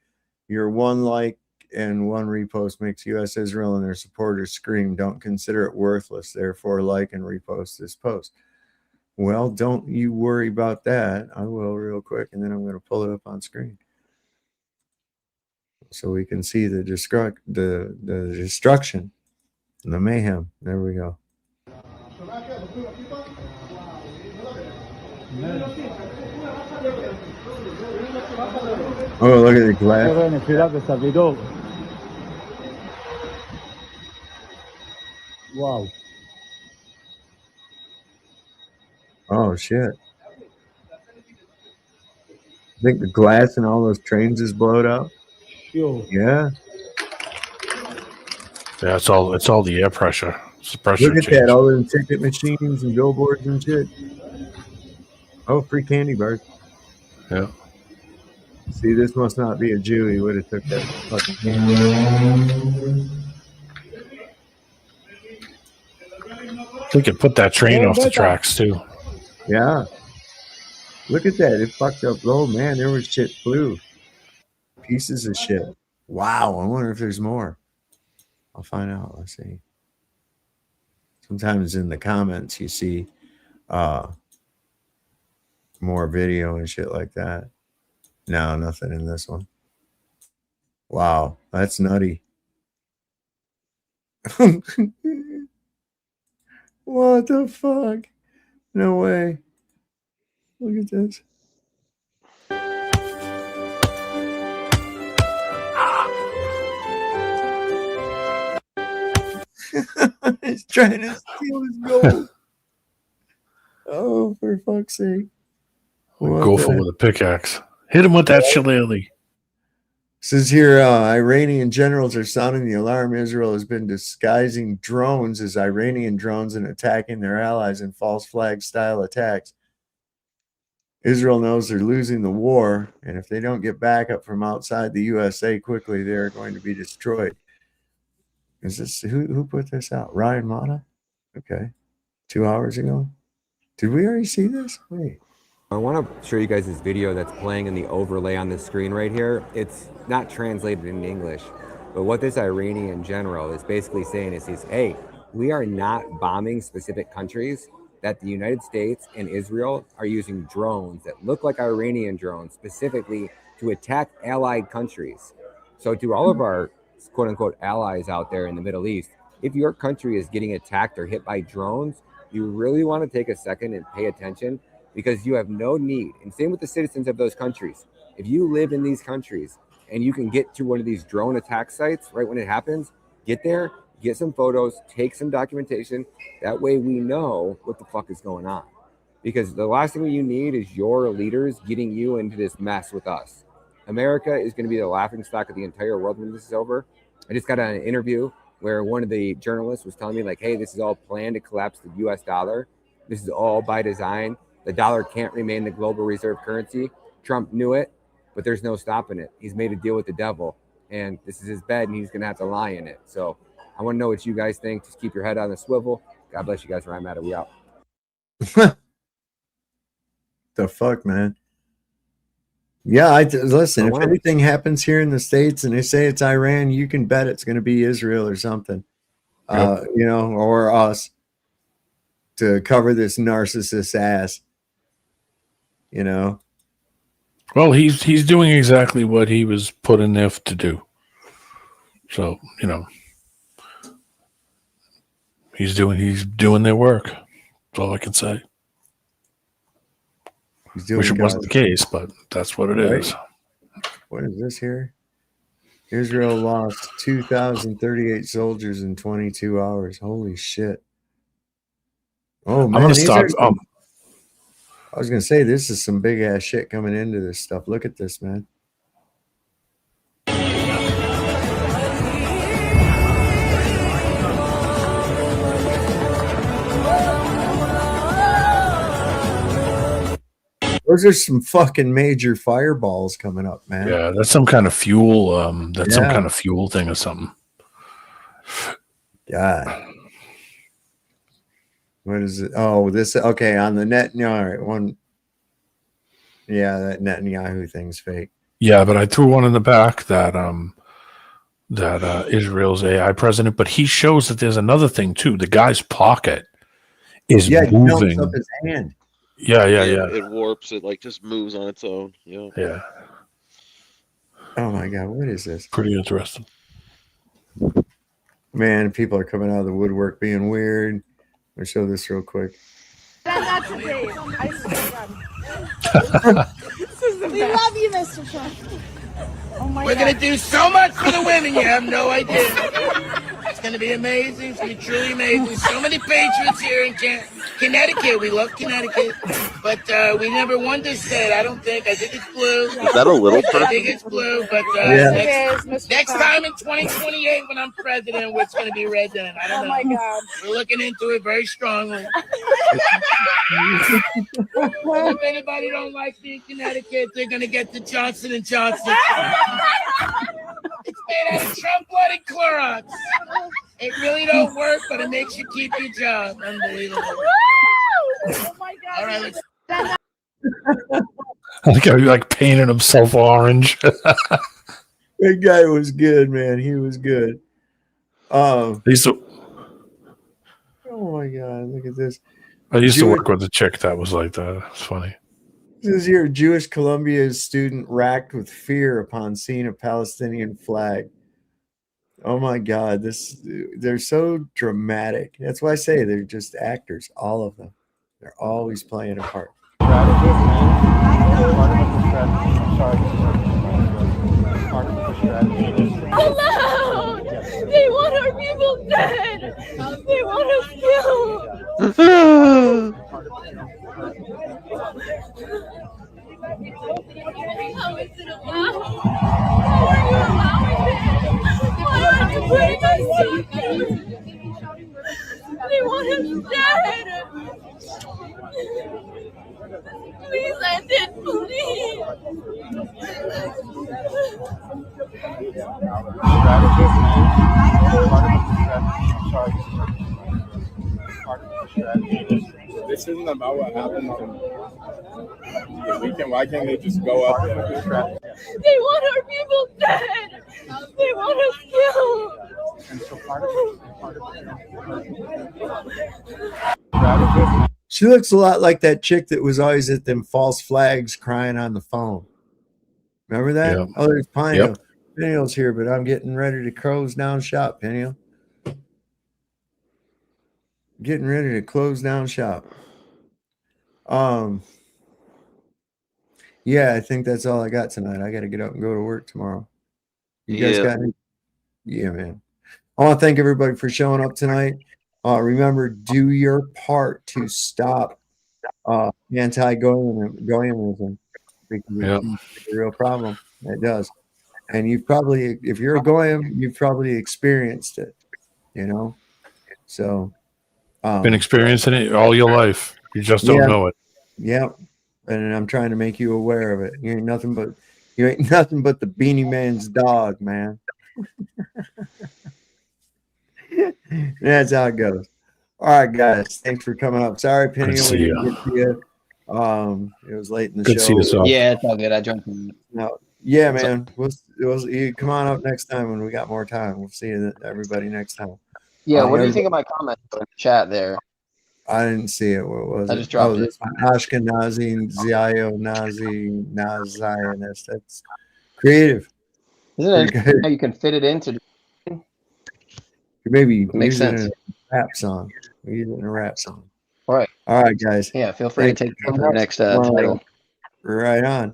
Your 1 like and 1 repost makes U.S., Israel, and their supporters scream. Don't consider it worthless. Therefore, like and repost this post. Well, don't you worry about that. I will real quick, and then I'm going to pull it up on screen so we can see the destruction and the mayhem. There we go. Oh, look at the glass. Wow. Oh, shit. I think the glass in all those trains is blown up. Sure. Yeah. Yeah, it's all the air pressure. It's the pressure Look at change. that, all the ticket machines and billboards and shit. Oh, free candy bars. Yeah. See, this must not be a Jew. He would have took that fucking candy. We could put that train off the tracks too. Yeah. Look at that. It fucked up. Oh, man, there was shit flew. Pieces of shit. Wow. I wonder if there's more. I'll find out. Let's see. Sometimes in the comments you see more video and shit like that. No, nothing in this one. Wow, that's nutty. What the fuck? No way. Look at this. He's trying to steal his gold. Oh, for fuck's sake. Go for with a pickaxe. Hit him with that shillelagh. Says here, Iranian generals are sounding the alarm. Israel has been disguising drones as Iranian drones and attacking their allies in false flag style attacks. Israel knows they're losing the war, and if they don't get backup from outside the USA quickly, they're going to be destroyed. Is this who put this out? Ryan Mata? Okay. 2 hours ago. Did we already see this? Wait. I want to show you guys this video that's playing in the overlay on the screen right here. It's not translated into English, but what this Iranian general is basically saying is hey, we are not bombing specific countries, that the United States and Israel are using drones that look like Iranian drones specifically to attack allied countries. So to all of our quote unquote allies out there in the Middle East, if your country is getting attacked or hit by drones, you really want to take a second and pay attention, because you have no need, and same with the citizens of those countries. If you live in these countries and you can get to one of these drone attack sites right when it happens, get there, get some photos, take some documentation. That way we know what the fuck is going on. Because the last thing you need is your leaders getting you into this mess with us. America is going to be the laughingstock of the entire world when this is over. I just got an interview where one of the journalists was telling me, like, hey, this is all planned to collapse the US dollar. This is all by design. The dollar can't remain the global reserve currency. Trump knew it, but there's no stopping it. He's made a deal with the devil, and this is his bed, and he's going to have to lie in it. So I want to know what you guys think. Just keep your head on the swivel. God bless you guys. Where I'm at, we out. The fuck, man. Yeah, listen, if anything happens here in the States and they say it's Iran, you can bet it's going to be Israel or something, you know, or us, to cover this narcissist ass, you know. Well, he's doing exactly what he was put in there to do. So, you know, he's doing their work. That's all I can say. Wish it wasn't the case, but that's what it is. What is this here? Israel lost 2,038 soldiers in 22 hours. Holy shit. Oh, man. I'm going to stop. I was going to say, this is some big ass shit coming into this stuff. Look at this, man. Those are some fucking major fireballs coming up, man. Yeah, that's some kind of fuel. That's some kind of fuel thing or something. God. What is it? Oh, this. Okay, on the net. All right, one. Yeah, that Netanyahu thing's fake. Yeah, but I threw one in the back that Israel's AI president. But he shows that there's another thing too. The guy's pocket is moving. He up his hand. Yeah. It warps. It like just moves on its own. Yeah. Yeah. Oh my God, what is this? Pretty interesting. Man, people are coming out of the woodwork being weird. I'll show this real quick. That's a babe. I swear to God. We love you, Mr. Trump. Oh my We're God. going to do so much for the women, you have no idea. It's going to be amazing. It's going to be truly amazing. So many patriots here in Connecticut. We love Connecticut. But we never won this state, I don't think. I think it's blue. Is that a little I person? think it's blue. But next time in 2028 when I'm president, it's going to be red then. I don't know. Oh my God. We're looking into it very strongly. If anybody don't like being Connecticut, they're going to get the Johnson & Johnson. It's made out of Trump blood and Clorox. It really don't work, but it makes you keep your job. Unbelievable. Oh my God. All right, let's. I think he like painted himself orange. That guy was good, man. He was good. I used to Oh my God, look at this. work with a chick that was like that. It's funny. This is here. Jewish Columbia student racked with fear upon seeing a Palestinian flag. Oh my God, they're so dramatic. That's why I say they're just actors, all of them. They're always playing a part. Hello! They want our people dead! They want us killed! How is it allowed? How are you allowing this? Why are you putting us so? They want us dead! Please end it, please! This isn't about what happened on the weekend. Why can't they just go up there? They want our people dead! They want us killed! She looks a lot like that chick that was always at them false flags crying on the phone. Remember that? Yep. Oh, there's Pino. Yep. Peniel's here, but I'm getting ready to close down shop, Peniel. Getting ready to close down shop. Yeah, I think that's all I got tonight. I got to get up and go to work tomorrow. You guys got any? Yeah, man. I want to thank everybody for showing up tonight. Remember, do your part to stop anti-Goyimism, because it's a real problem. It does. And you've probably, if you're a Goyim, you've probably experienced it. you know. So been experiencing it all your life. You just don't know it. Yep. And I'm trying to make you aware of it. You ain't nothing but the Beanie Man's dog, man. That's how it goes. All right, guys. Thanks for coming up. Sorry, Penny, we didn't get to you. It was late in the show. Good to see you, Sal. Yeah, it's all good. I joined. No, yeah, man. You come on up next time when we got more time. We'll see everybody next time. Yeah, what do you think of my comment in the chat there? I didn't see it. What was it? I just dropped it. This Ashkenazi, Zio-Nazi, Zionist. That's creative. Isn't it how you can fit it into? Maybe makes sense. It in a rap song. We use it in a rap song. All right. All right, guys. Yeah, feel free to take the next title. Right on.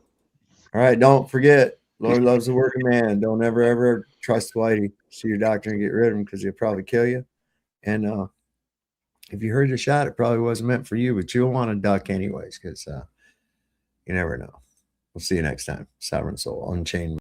All right, don't forget, Lord loves the working man. Don't ever trust Whitey. See your doctor and get rid of him because he'll probably kill you. And if you heard your shot, it probably wasn't meant for you, but you'll want to duck anyways because you never know. We'll see you next time. Sovereign Soul Unchained.